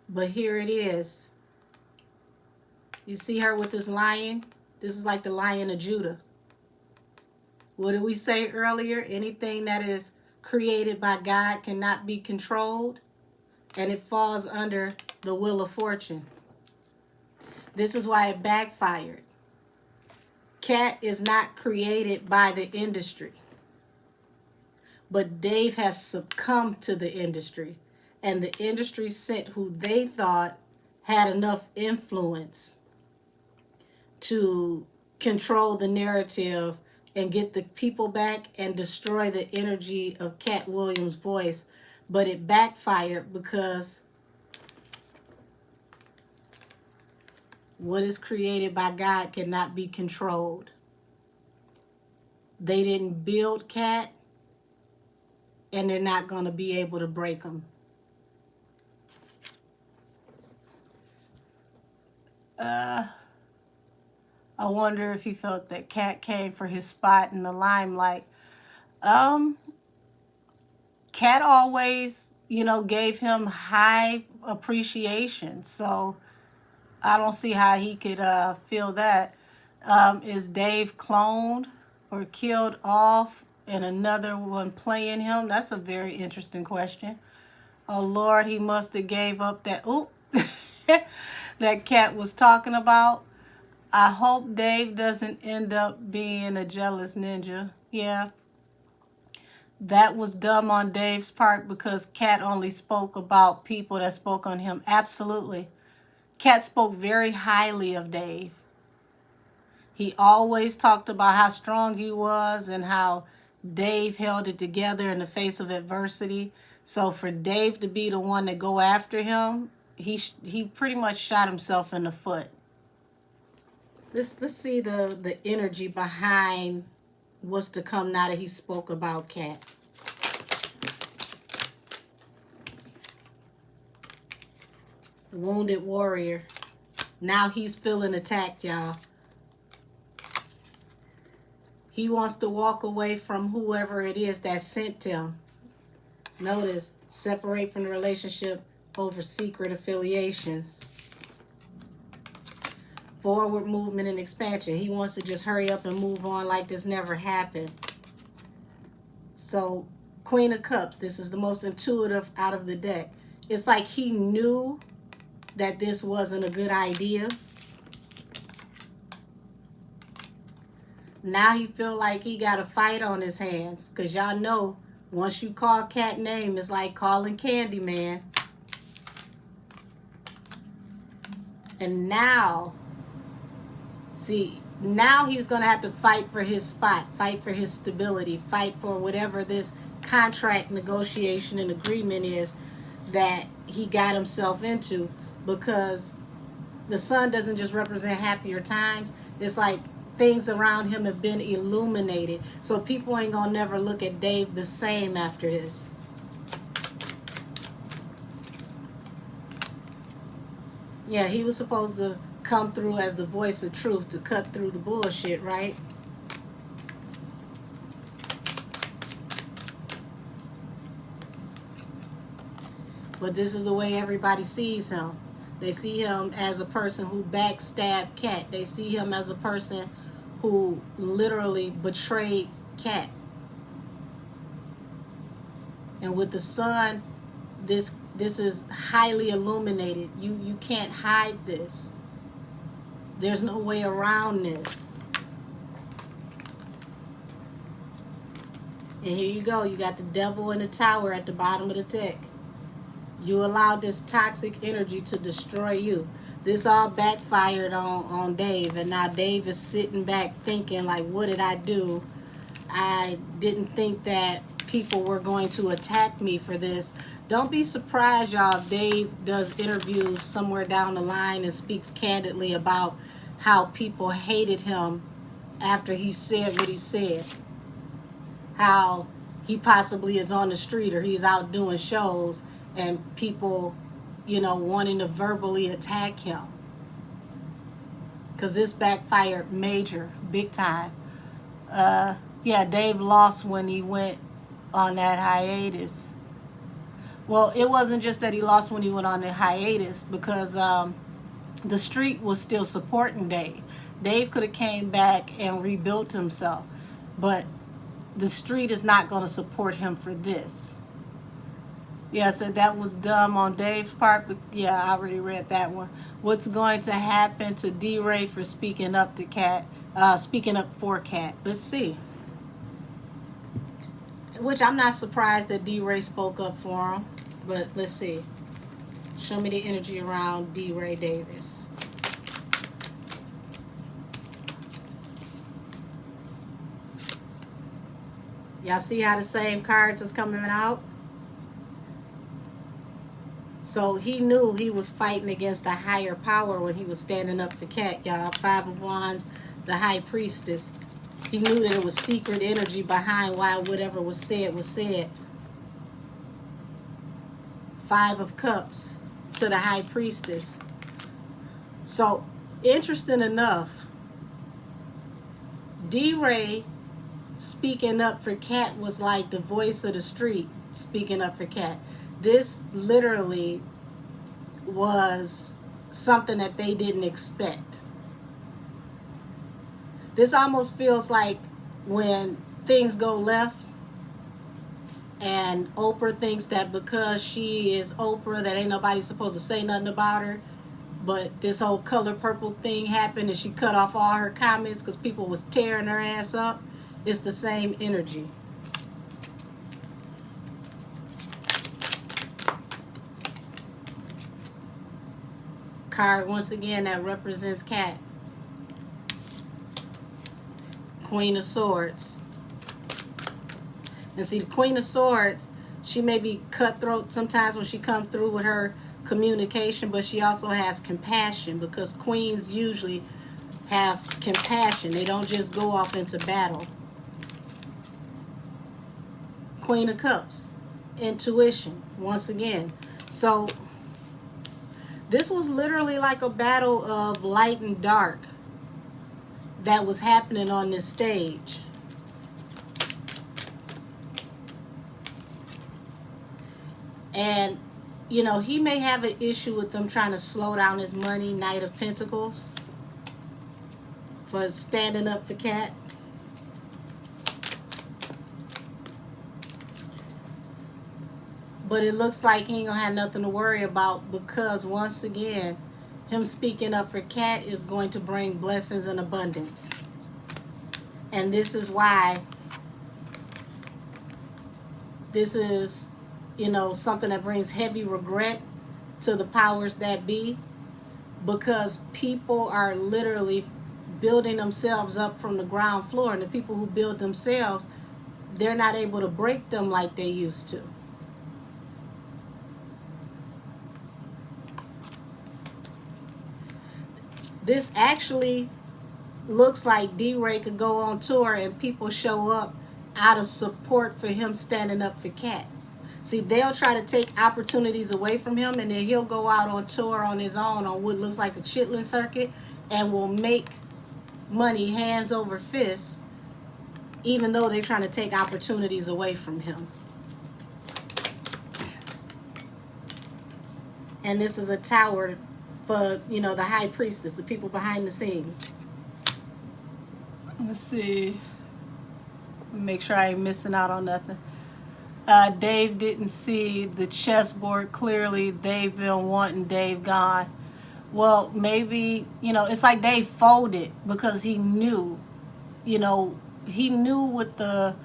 S1: But here it is. You see her with this lion? This is like the Lion of Judah. What did we say earlier? Anything that is created by God cannot be controlled. And it falls under the Wheel of Fortune. This is why it backfired. Cat is not created by the industry. But Dave has succumbed to the industry. And the industry sent who they thought had enough influence to control the narrative and get the people back and destroy the energy of Cat Williams' voice. But it backfired because what is created by God cannot be controlled. They didn't build Cat, and they're not going to be able to break them. I wonder if he felt that Cat came for his spot in the limelight. Cat always, gave him high appreciation. So I don't see how he could feel that. Is Dave cloned or killed off and another one playing him? That's a very interesting question. Oh, Lord, he must have gave up that, that Cat was talking about. I hope Dave doesn't end up being a jealous ninja. Yeah. That was dumb on Dave's part because Cat only spoke about people that spoke on him. Absolutely. Cat spoke very highly of Dave. He always talked about how strong he was and how Dave held it together in the face of adversity. So for Dave to be the one to go after him, he pretty much shot himself in the foot. Let's see the energy behind what's to come now that he spoke about Cat. Wounded warrior. Now he's feeling attacked, y'all. He wants to walk away from whoever it is that sent him. Notice, separate from the relationship over secret affiliations. Forward movement and expansion. He wants to just hurry up and move on like this never happened. So, Queen of Cups. This is the most intuitive out of the deck. It's like he knew that this wasn't a good idea. Now he feel like he got a fight on his hands. Because y'all know, once you call Cat name, it's like calling Candyman. And now, see, now he's going to have to fight for his spot, fight for his stability, fight for whatever this contract negotiation and agreement is that he got himself into, because the sun doesn't just represent happier times. It's like things around him have been illuminated. So people ain't going to never look at Dave the same after this. Yeah, he was supposed to come through as the voice of truth to cut through the bullshit, right? But this is the way everybody sees him. They see him as a person who backstabbed Cat. They see him as a person who literally betrayed Cat. And with the sun, this is highly illuminated. You can't hide this. There's no way around this. And here you go. You got the devil in the tower at the bottom of the deck. You allowed this toxic energy to destroy you. This all backfired on Dave. And now Dave is sitting back thinking, like, what did I do? I didn't think that people were going to attack me for this. Don't be surprised, y'all, if Dave does interviews somewhere down the line and speaks candidly about how people hated him after he said what he said. How he possibly is on the street or he's out doing shows and people, you know, wanting to verbally attack him. Because this backfired major, big time. Yeah, Dave lost when he went on that hiatus. Well, it wasn't just that he lost when he went on the hiatus, because the street was still supporting Dave. Dave could have came back and rebuilt himself, but the street is not going to support him for this. Yeah, so that was dumb on Dave's part, but yeah, I already read that one. What's going to happen to D-Ray for speaking up to Cat, speaking up for Cat? Let's see. Which I'm not surprised that D-Ray spoke up for him, but let's see. Show me the energy around D-Ray Davis. Y'all see how the same cards is coming out? So he knew he was fighting against a higher power when he was standing up for Cat, y'all. 5 of Wands, the High Priestess. He knew that it was secret energy behind why whatever was said was said. 5 of Cups to the High Priestess. So, interesting enough, D-Ray speaking up for Cat was like the voice of the street speaking up for Cat. This literally was something that they didn't expect. This almost feels like when things go left and Oprah thinks that because she is Oprah that ain't nobody supposed to say nothing about her, but this whole color purple thing happened and she cut off all her comments because people was tearing her ass up. It's the same energy. Card once again that represents Cat. Queen of Swords. And see, the Queen of Swords, she may be cutthroat sometimes when she comes through with her communication, but she also has compassion, because queens usually have compassion. They don't just go off into battle. Queen of Cups. Intuition, once again. So, this was literally like a battle of light and dark that was happening on this stage. And, you know, he may have an issue with them trying to slow down his money, Knight of Pentacles, for standing up for Cat. But it looks like he ain't gonna have nothing to worry about, because once again, him speaking up for Cat is going to bring blessings and abundance. And this is why this is, you know, something that brings heavy regret to the powers that be. because people are literally building themselves up from the ground floor, and the people who build themselves, they're not able to break them like they used to. This actually looks like D-Ray could go on tour and people show up out of support for him standing up for Cat. See, they'll try to take opportunities away from him, and then he'll go out on tour on his own on what looks like the Chitlin circuit and will make money hands over fists, even though they're trying to take opportunities away from him. And this is a tower for, the high priestess, the people behind the scenes. Let's see. Make sure I ain't missing out on nothing. Dave didn't see the chessboard clearly. They've been wanting Dave gone. Well, maybe, it's like Dave folded because he knew, he knew what the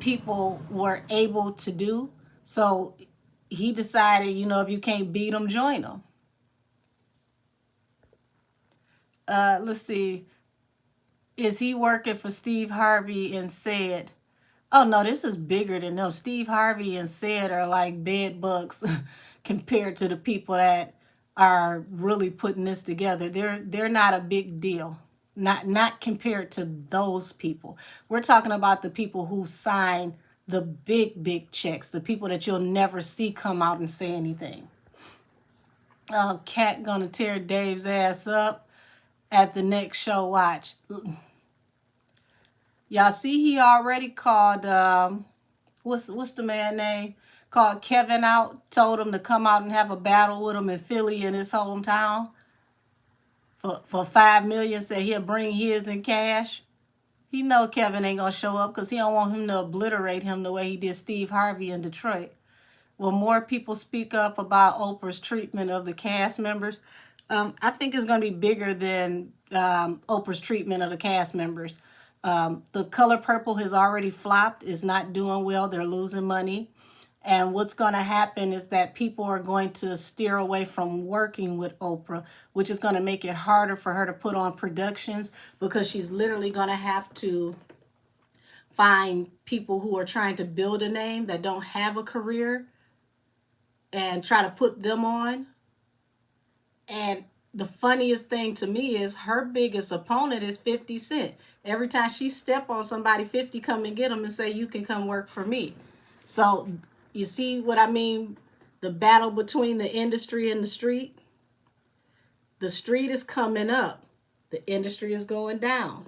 S1: people were able to do. So he decided, if you can't beat them, join them. Let's see. Is he working for Steve Harvey and said, oh no, this is bigger than them. Steve Harvey and Sid are like bed bugs compared to the people that are really putting this together. They're not a big deal. Not compared to those people. We're talking about the people who sign the big checks, the people that you'll never see come out and say anything. Cat gonna tear Dave's ass up at the next show. Watch. Y'all see he already called what's the man name? Called Kevin out, told him to come out and have a battle with him in Philly in his hometown for $5 million, said he'll bring his in cash. He know Kevin ain't gonna show up because he don't want him to obliterate him the way he did Steve Harvey in Detroit. Will more people speak up about Oprah's treatment of the cast members? I think it's going to be bigger than Oprah's treatment of the cast members. The Color Purple has already flopped. It's not doing well. They're losing money. And what's going to happen is that people are going to steer away from working with Oprah, which is going to make it harder for her to put on productions because she's literally going to have to find people who are trying to build a name that don't have a career and try to put them on. And the funniest thing to me is her biggest opponent is 50 Cent. Every time she step on somebody, 50 come and get them and say, you can come work for me. So you see what I mean? The battle between the industry and the street. The street is coming up. The industry is going down.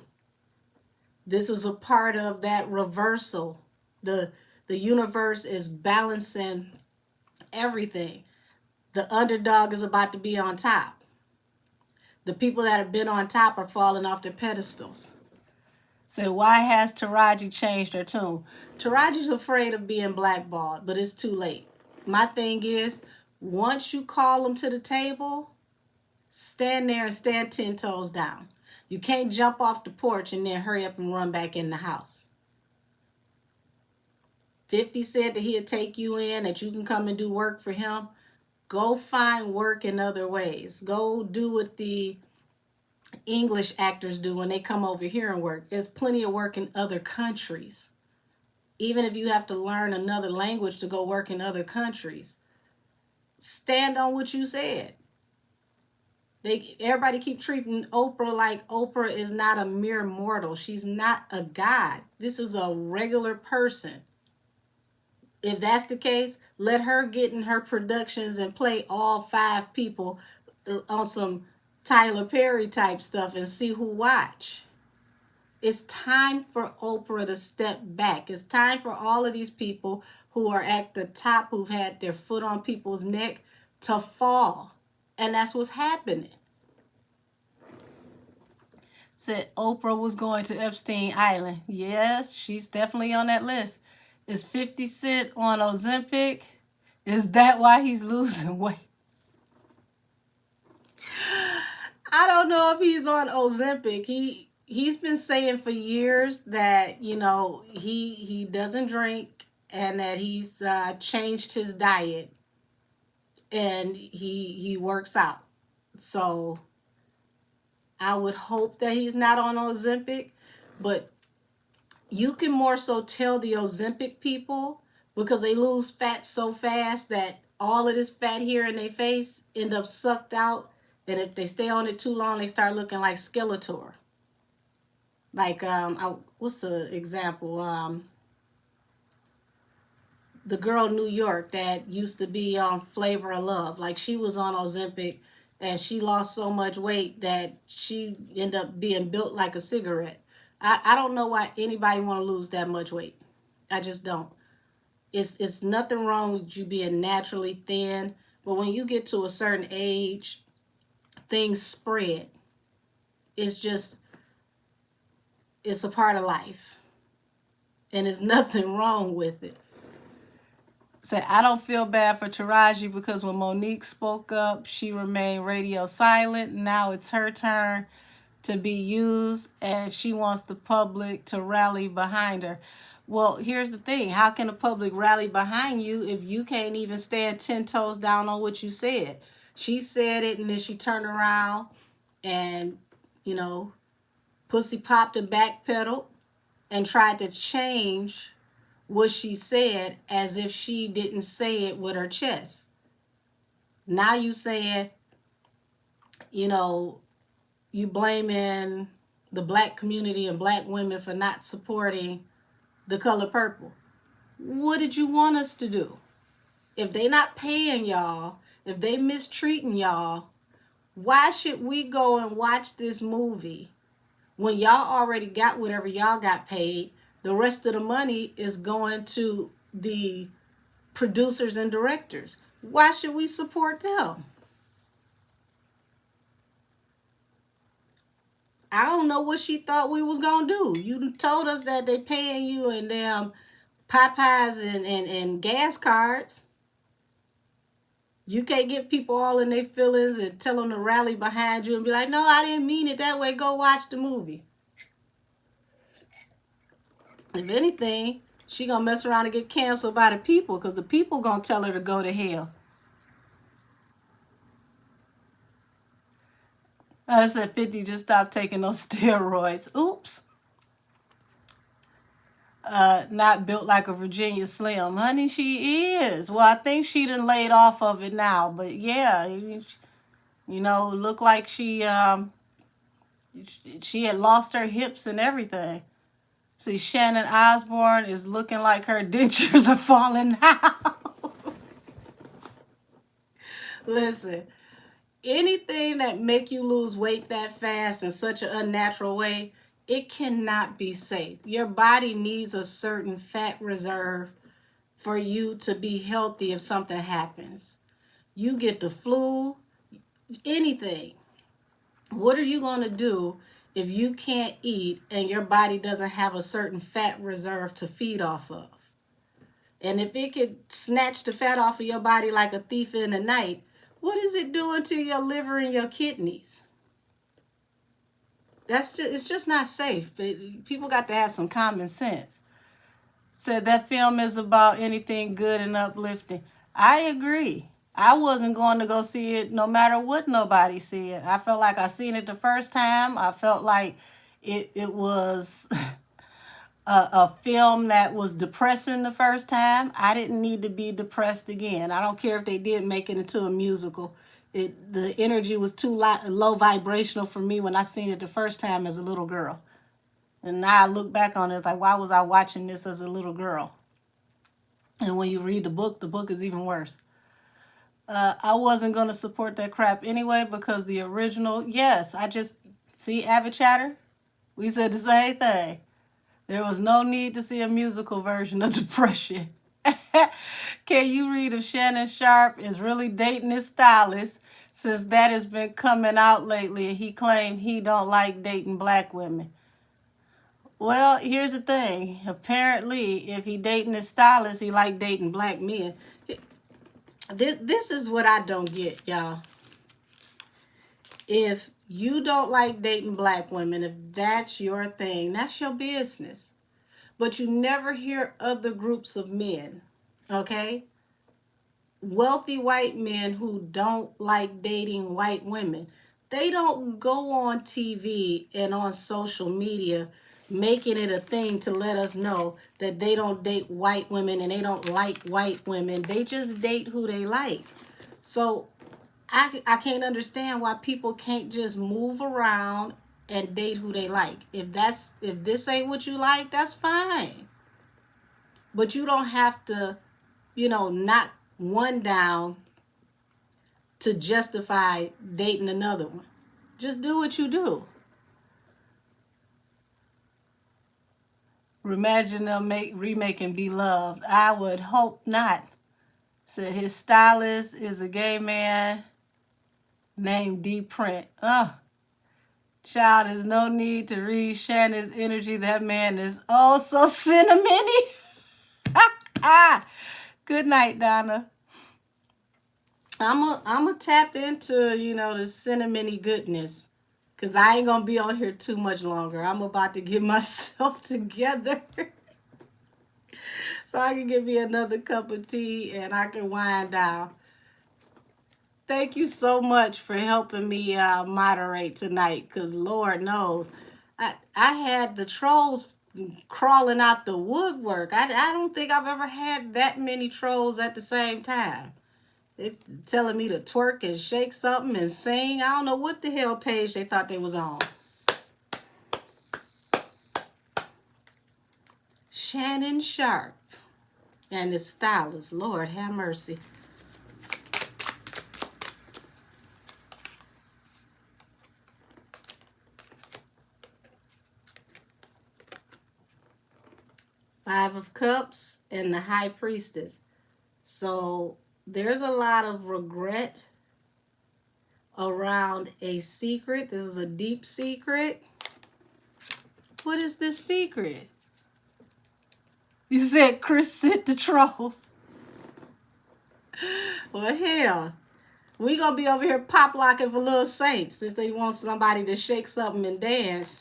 S1: This is a part of that reversal. The universe is balancing everything. The underdog is about to be on top. The people that have been on top are falling off their pedestals. So why has Taraji changed her tune? Taraji's afraid of being blackballed, but it's too late. My thing is, once you call them to the table, stand there and stand 10 toes down. You can't jump off the porch and then hurry up and run back in the house. 50 said that he'd take you in, that you can come and do work for him. Go find work in other ways. Go do what the English actors do when they come over here and work. There's plenty of work in other countries. Even if you have to learn another language to go work in other countries, stand on what you said. Everybody keep treating Oprah like Oprah is not a mere mortal. She's not a god. This is a regular person. If that's the case, let her get in her productions and play all 5 people on some Tyler Perry type stuff and see who watch. It's time for Oprah to step back. It's time for all of these people who are at the top, who've had their foot on people's neck, to fall. And that's what's happening. Said Oprah was going to Epstein Island. Yes, she's definitely on that list. Is 50 Cent on Ozempic? Is that why he's losing weight? I don't know if he's on Ozempic. He's been saying for years that, he doesn't drink and that he's changed his diet and he works out. So I would hope that he's not on Ozempic, but you can more so tell the Ozempic people because they lose fat so fast that all of this fat here in their face end up sucked out. And if they stay on it too long, they start looking like Skeletor. Like, what's the example? The girl in New York that used to be on Flavor of Love. Like, she was on Ozempic and she lost so much weight that she ended up being built like a cigarette. I don't know why anybody want to lose that much weight. I just don't. It's nothing wrong with you being naturally thin, but when you get to a certain age, things spread. It's just, it's a part of life. And there's nothing wrong with it. Say, I don't feel bad for Taraji because when Monique spoke up, she remained radio silent. Now it's her turn to be used, and she wants the public to rally behind her. Well, here's the thing. How can the public rally behind you if you can't even stand 10 toes down on what you said? She said it, and then she turned around and, pussy popped and backpedaled and tried to change what she said as if she didn't say it with her chest. Now you saying, you blaming the black community and black women for not supporting the color purple. What did you want us to do? If they not paying y'all, if they mistreating y'all, why should we go and watch this movie when y'all already got whatever y'all got paid? The rest of the money is going to the producers and directors. Why should we support them? I don't know what she thought we was going to do. You told us that they paying you in damn Popeyes and gas cards. You can't get people all in their feelings and tell them to rally behind you and be like, no, I didn't mean it that way. Go watch the movie. If anything, she gonna mess around and get canceled by the people because the people gonna tell her to go to hell. I said 50 just stopped taking those steroids. Oops. Not built like a Virginia Slim. Honey, she is. Well, I think she done laid off of it now. But yeah, looked like she had lost her hips and everything. See, Shannon Osborne is looking like her dentures are falling out. Listen, anything that make you lose weight that fast in such an unnatural way, it cannot be safe. Your body needs a certain fat reserve for you to be healthy if something happens. You get the flu, anything. What are you going to do if you can't eat and your body doesn't have a certain fat reserve to feed off of? And if it could snatch the fat off of your body like a thief in the night, what is it doing to your liver and your kidneys? It's just not safe. People got to have some common sense. Said that film is about anything good and uplifting. I agree. I wasn't going to go see it no matter what nobody said. I felt like I seen it the first time. I felt like it was a film that was depressing the first time. I didn't need to be depressed again. I don't care if they did make it into a musical. The energy was too low vibrational for me when I seen it the first time as a little girl. And now I look back on it, it's like, why was I watching this as a little girl? And when you read the book is even worse. I wasn't going to support that crap anyway because the original, yes, see Avid Chatter? We said the same thing. There was no need to see a musical version of Depression. Can you read if Shannon Sharpe is really dating his stylist since that has been coming out lately and he claimed he don't like dating black women? Well, here's the thing. Apparently, if he dating his stylist, he like dating black men. This is what I don't get, y'all. If you don't like dating black women, if that's your thing, that's your business. But you never hear other groups of men, okay, wealthy white men who don't like dating white women, they don't go on TV and on social media making it a thing to let us know that they don't date white women and they don't like white women. They just date who they like. So I can't understand why people can't just move around and date who they like. If this ain't what you like, that's fine. But you don't have to, knock one down to justify dating another one. Just do what you do. Imagine them remaking Beloved. I would hope not. Said his stylist is a gay man named D Print. Child, there's no need to read Shannon's energy. That man is oh so sentimental. Good night, Donna. I'm a tap into, the sentimental goodness. Because I ain't going to be on here too much longer. I'm about to get myself together. So I can get me another cup of tea and I can wind down. Thank you so much for helping me moderate tonight. Because Lord knows, I had the trolls crawling out the woodwork. I don't think I've ever had that many trolls at the same time. They telling me to twerk and shake something and sing. I don't know what the hell page they thought they was on. Shannon Sharpe and the stylist. Lord have mercy. Five of Cups and the High Priestess. So there's a lot of regret around a secret. This is a deep secret. What is this secret? You said Chris sent the trolls. Well, hell, we gonna be over here pop locking for Little Saints since they want somebody to shake something and dance.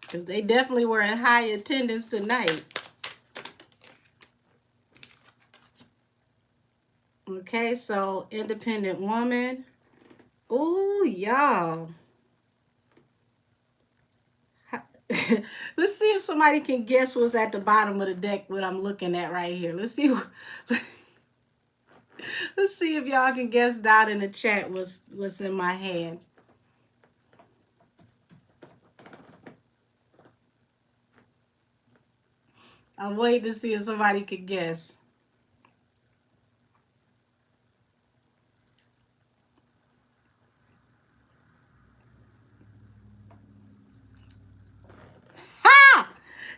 S1: Because they definitely were in high attendance tonight. Okay, so independent woman. Ooh, y'all. Let's see if somebody can guess what's at the bottom of the deck, what I'm looking at right here. Let's see. Let's see if y'all can guess down in the chat what's in my hand. I'm waiting to see if somebody can guess. Ha!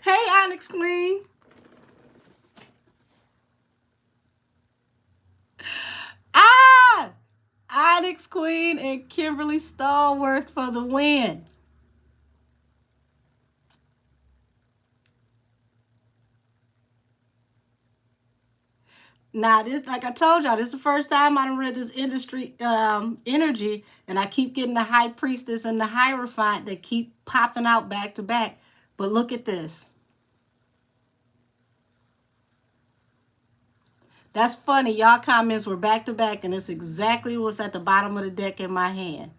S1: Hey, Onyx Queen. Ah! Onyx Queen and Kimberly Stallworth for the win. Now, this, like I told y'all, this is the first time I done read this industry energy, and I keep getting the High Priestess and the Hierophant that keep popping out back to back. But look at this. That's funny. Y'all comments were back to back, and it's exactly what's at the bottom of the deck in my hand.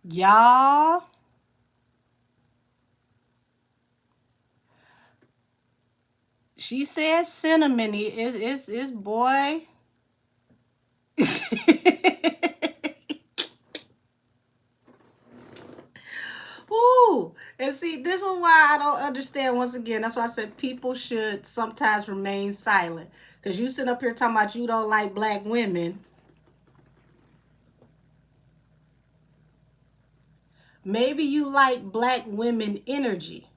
S1: Y'all. She says cinnamon. It's boy. Ooh. And see, this is why I don't understand once again. That's why I said people should sometimes remain silent. Because you sit up here talking about you don't like black women. Maybe you like black women energy.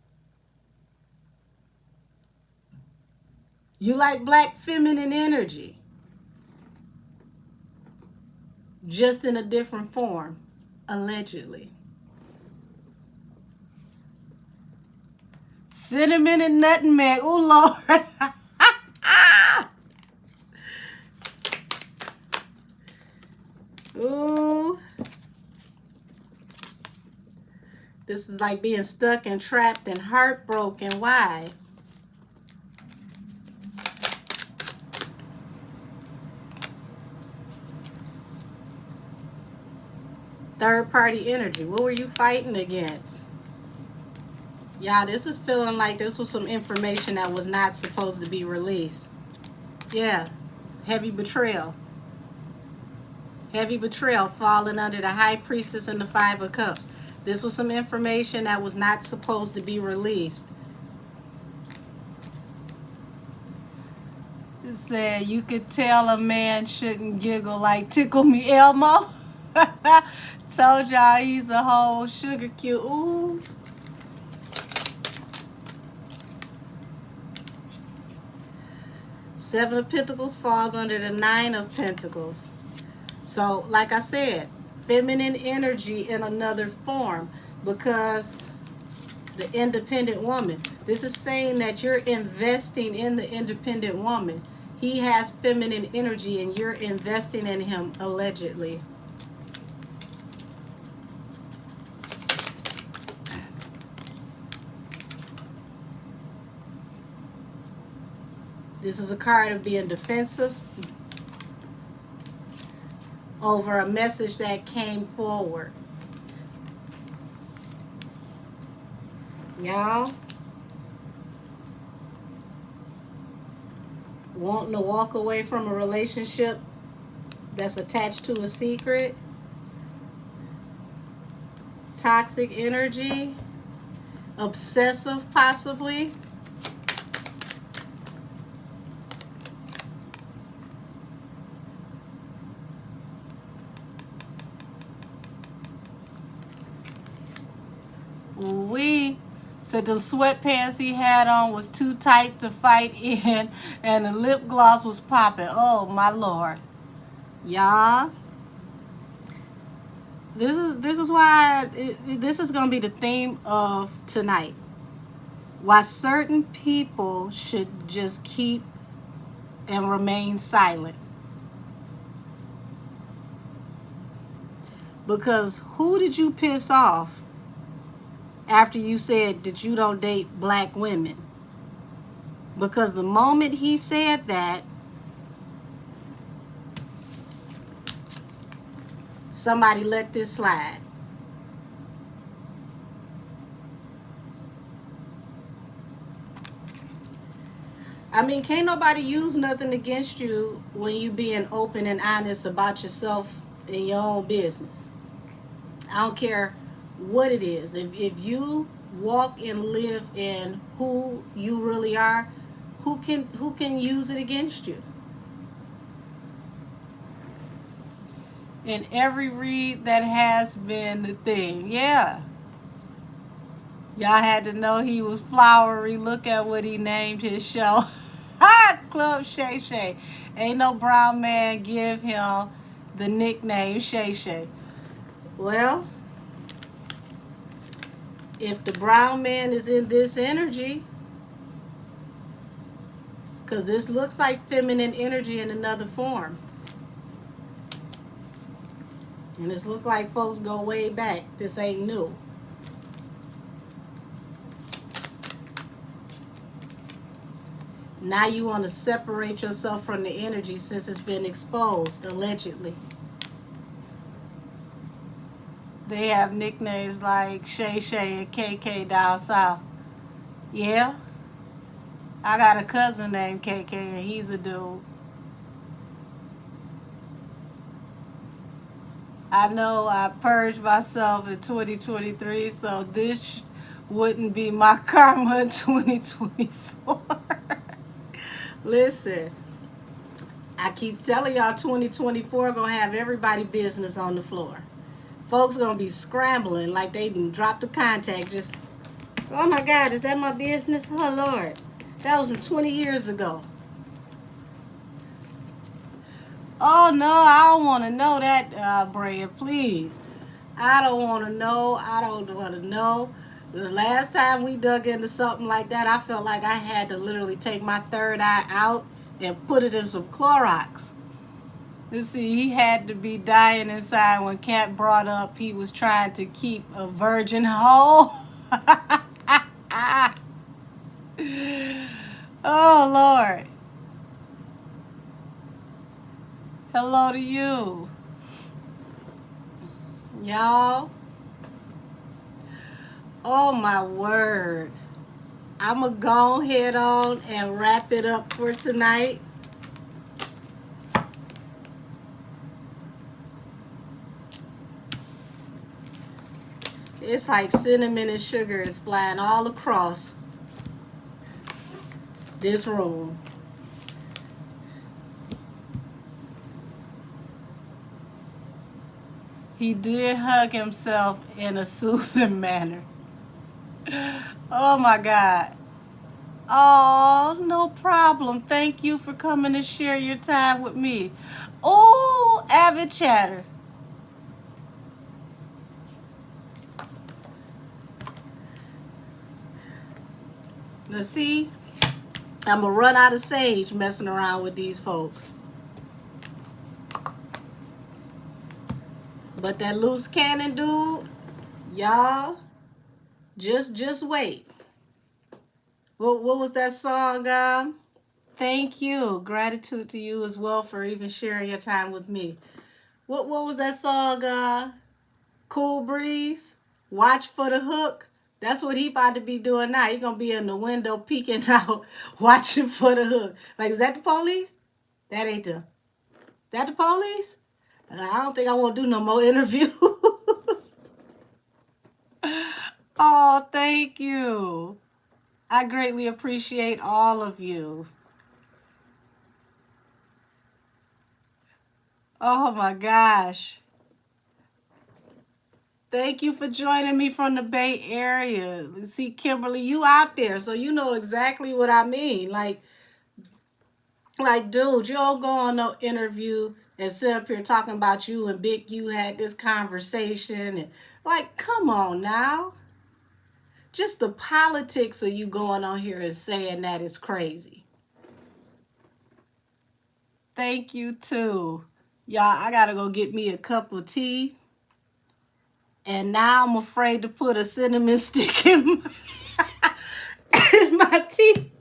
S1: You like black feminine energy. Just in a different form. Allegedly. Cinnamon and nutmeg. Oh, Lord. Ooh. This is like being stuck and trapped and heartbroken. Why? Third party energy. What were you fighting against? Yeah, this is feeling like this was some information that was not supposed to be released. Yeah. Heavy betrayal. Heavy betrayal falling under the High Priestess and the Five of Cups. This was some information that was not supposed to be released. It said you could tell a man shouldn't giggle like Tickle Me Elmo. Told y'all he's a whole sugar cube. Ooh. Seven of Pentacles falls under the Nine of Pentacles. So, like I said, feminine energy in another form, because the independent woman. This is saying that you're investing in the independent woman. He has feminine energy and you're investing in him, allegedly. This is a card of being defensive over a message that came forward. Y'all wanting to walk away from a relationship that's attached to a secret. Toxic energy. Obsessive, possibly. We said the sweatpants he had on was too tight to fight in, and the lip gloss was popping. Oh my Lord, y'all! This is why this is gonna be the theme of tonight. Why certain people should just keep and remain silent. Because who did you piss off after you said that you don't date black women? Because the moment he said that, somebody let this slide. I mean, can't nobody use nothing against you when you being open and honest about yourself in your own business. I don't care what it is. If you walk and live in who you really are, who can use it against you? In every read that has been the thing, yeah. Y'all had to know he was flowery. Look at what he named his show. Club Shay Shay. Ain't no brown man give him the nickname Shay Shay. Well, if the brown man is in this energy, because this looks like feminine energy in another form. And this look like folks go way back. This ain't new. Now you want to separate yourself from the energy since it's been exposed, allegedly. They have nicknames like Shay Shay and KK down south. Yeah. I got a cousin named KK and he's a dude. I know I purged myself in 2023, so this wouldn't be my karma in 2024. Listen, I keep telling y'all 2024 gonna have everybody business on the floor. Folks gonna be scrambling like they done dropped the contact. Just, oh my God, is that my business? Oh Lord, that was from 20 years ago. Oh no, I don't want to know that, Brad, please. I don't want to know. I don't want to know. The last time we dug into something like that, I felt like I had to literally take my third eye out and put it in some Clorox. Let's see, he had to be dying inside when Cat brought up he was trying to keep a virgin whole. Oh, Lord. Hello to you. Y'all. Oh, my word. I'm going to go head on and wrap it up for tonight. It's like cinnamon and sugar is flying all across this room. He did hug himself in a soothing manner. Oh my God. Oh, no problem. Thank you for coming to share your time with me. Oh, avid chatter. Now see, I'm going to run out of sage messing around with these folks. But that loose cannon dude, y'all, just wait. What was that song? Thank you. Gratitude to you as well for even sharing your time with me. What was that song? Cool Breeze? Watch for the hook. That's what he about to be doing now. He gonna be in the window peeking out, watching for the hook. Like, is that the police? That ain't them. That the police? I don't think I want to do no more interviews. Oh, thank you. I greatly appreciate all of you. Oh my gosh. Thank you for joining me from the Bay Area. See, Kimberly, you out there, so you know exactly what I mean. Like, dude, you don't go on no interview and sit up here talking about you and Big U had this conversation. And like, come on now. Just the politics of you going on here and saying that is crazy. Thank you, too. Y'all, I got to go get me a cup of tea. And now I'm afraid to put a cinnamon stick in my tea.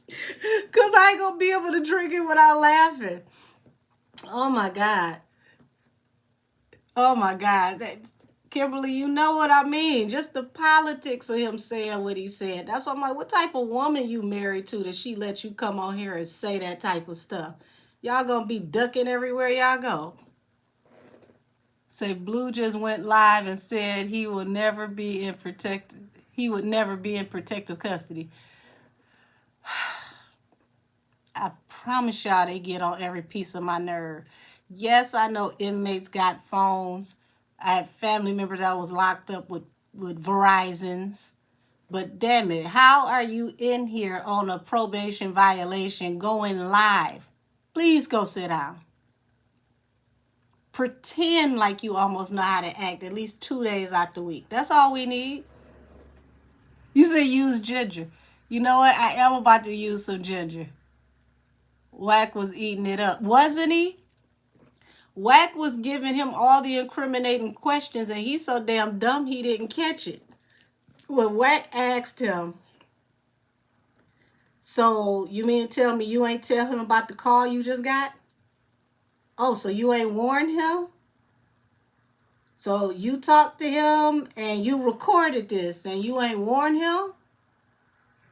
S1: Because I ain't going to be able to drink it without laughing. Oh, my God. Oh, my God. Kimberly, you know what I mean. Just the politics of him saying what he said. That's why I'm like, what type of woman you married to that she let you come on here and say that type of stuff? Y'all gonna be ducking everywhere y'all go. Say Blue just went live and said he would never be in protective custody. I promise y'all they get on every piece of my nerve. Yes, I know inmates got phones. I had family members that was locked up with Verizons. But damn it, how are you in here on a probation violation going live? Please go sit down. Pretend like you almost know how to act at least 2 days out the week. That's all we need. You say use ginger. You know what? I am about to use some ginger. Wack was eating it up, wasn't he? Wack was giving him all the incriminating questions, and he's so damn dumb he didn't catch it. When Wack asked him, so you mean to tell me you ain't tell him about the call you just got? Oh, so you ain't warned him? So you talked to him and you recorded this and you ain't warned him?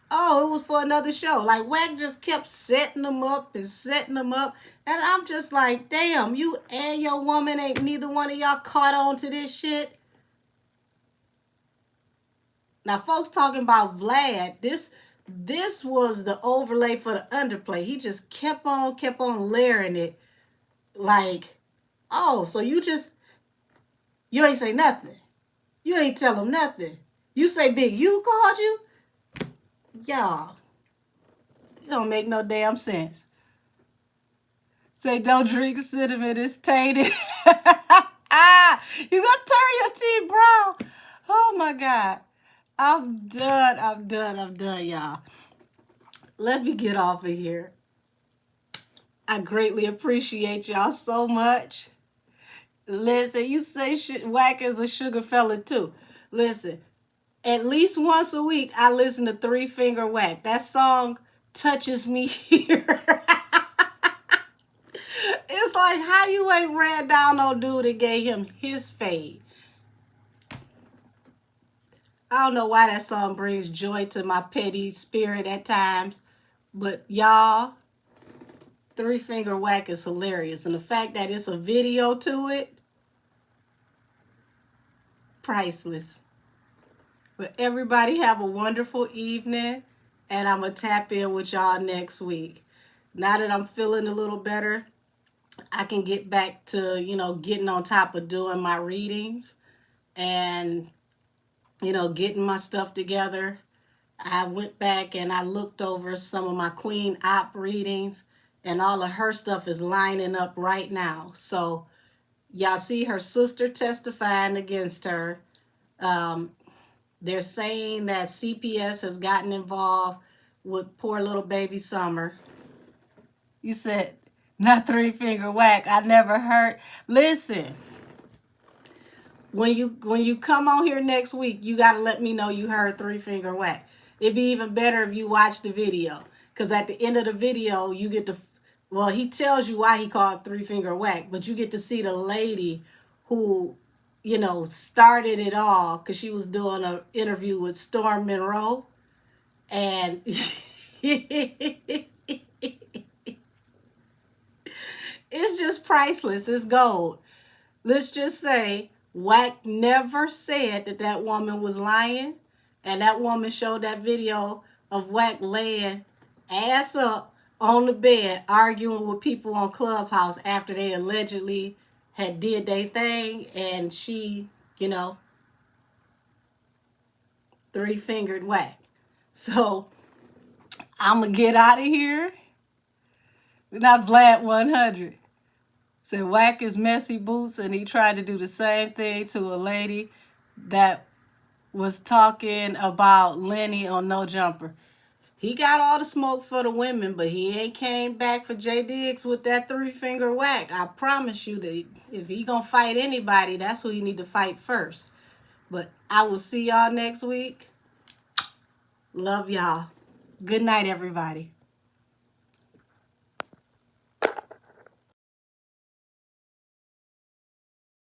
S1: Oh, it was for another show. Like, Wack just kept setting them up and setting them up. And I'm just like, damn, you and your woman ain't neither one of y'all caught on to this shit. Now, folks talking about Vlad, this was the overlay for the underplay. He just kept on layering it. Like, oh, so you ain't say nothing. You ain't tell him nothing. You say Big U called you? Y'all, it don't make no damn sense. Say don't drink cinnamon, it's tainted. You gonna turn your tea brown. Oh my God. I'm done, y'all. Let me get off of here. I greatly appreciate y'all so much. Listen, you say Whack is a sugar fella too. Listen, at least once a week, I listen to Three Finger Whack. That song touches me here. It's like how you ain't ran down no dude and gave him his fade. I don't know why that song brings joy to my petty spirit at times, but y'all, Three Finger Whack is hilarious. And the fact that it's a video to it, priceless. But everybody have a wonderful evening, and I'm going to tap in with y'all next week. Now that I'm feeling a little better, I can get back to, getting on top of doing my readings and, getting my stuff together. I went back and I looked over some of my Queen Op readings, and all of her stuff is lining up right now. So y'all see her sister testifying against her. They're saying that CPS has gotten involved with poor little baby Summer. You said, not Three Finger Whack. I never heard. Listen, when you come on here next week, you got to let me know you heard Three Finger Whack. It'd be even better if you watch the video. Because at the end of the video, you get to, well, he tells you why he called Three Finger Whack, but you get to see the lady who, started it all because she was doing an interview with Storm Monroe. And it's just priceless. It's gold. Let's just say Wack never said that woman was lying. And that woman showed that video of Wack laying ass up on the bed arguing with people on Clubhouse after they allegedly had did their thing. And she, three-fingered Wack. So I'm going to get out of here. Not Vlad 100. Said Wack is messy boots, and he tried to do the same thing to a lady that was talking about Lenny on No Jumper. He got all the smoke for the women, but he ain't came back for J Diggs with that three-finger Whack. I promise you that if he gonna fight anybody, that's who he need to fight first. But I will see y'all next week. Love y'all. Good night, everybody.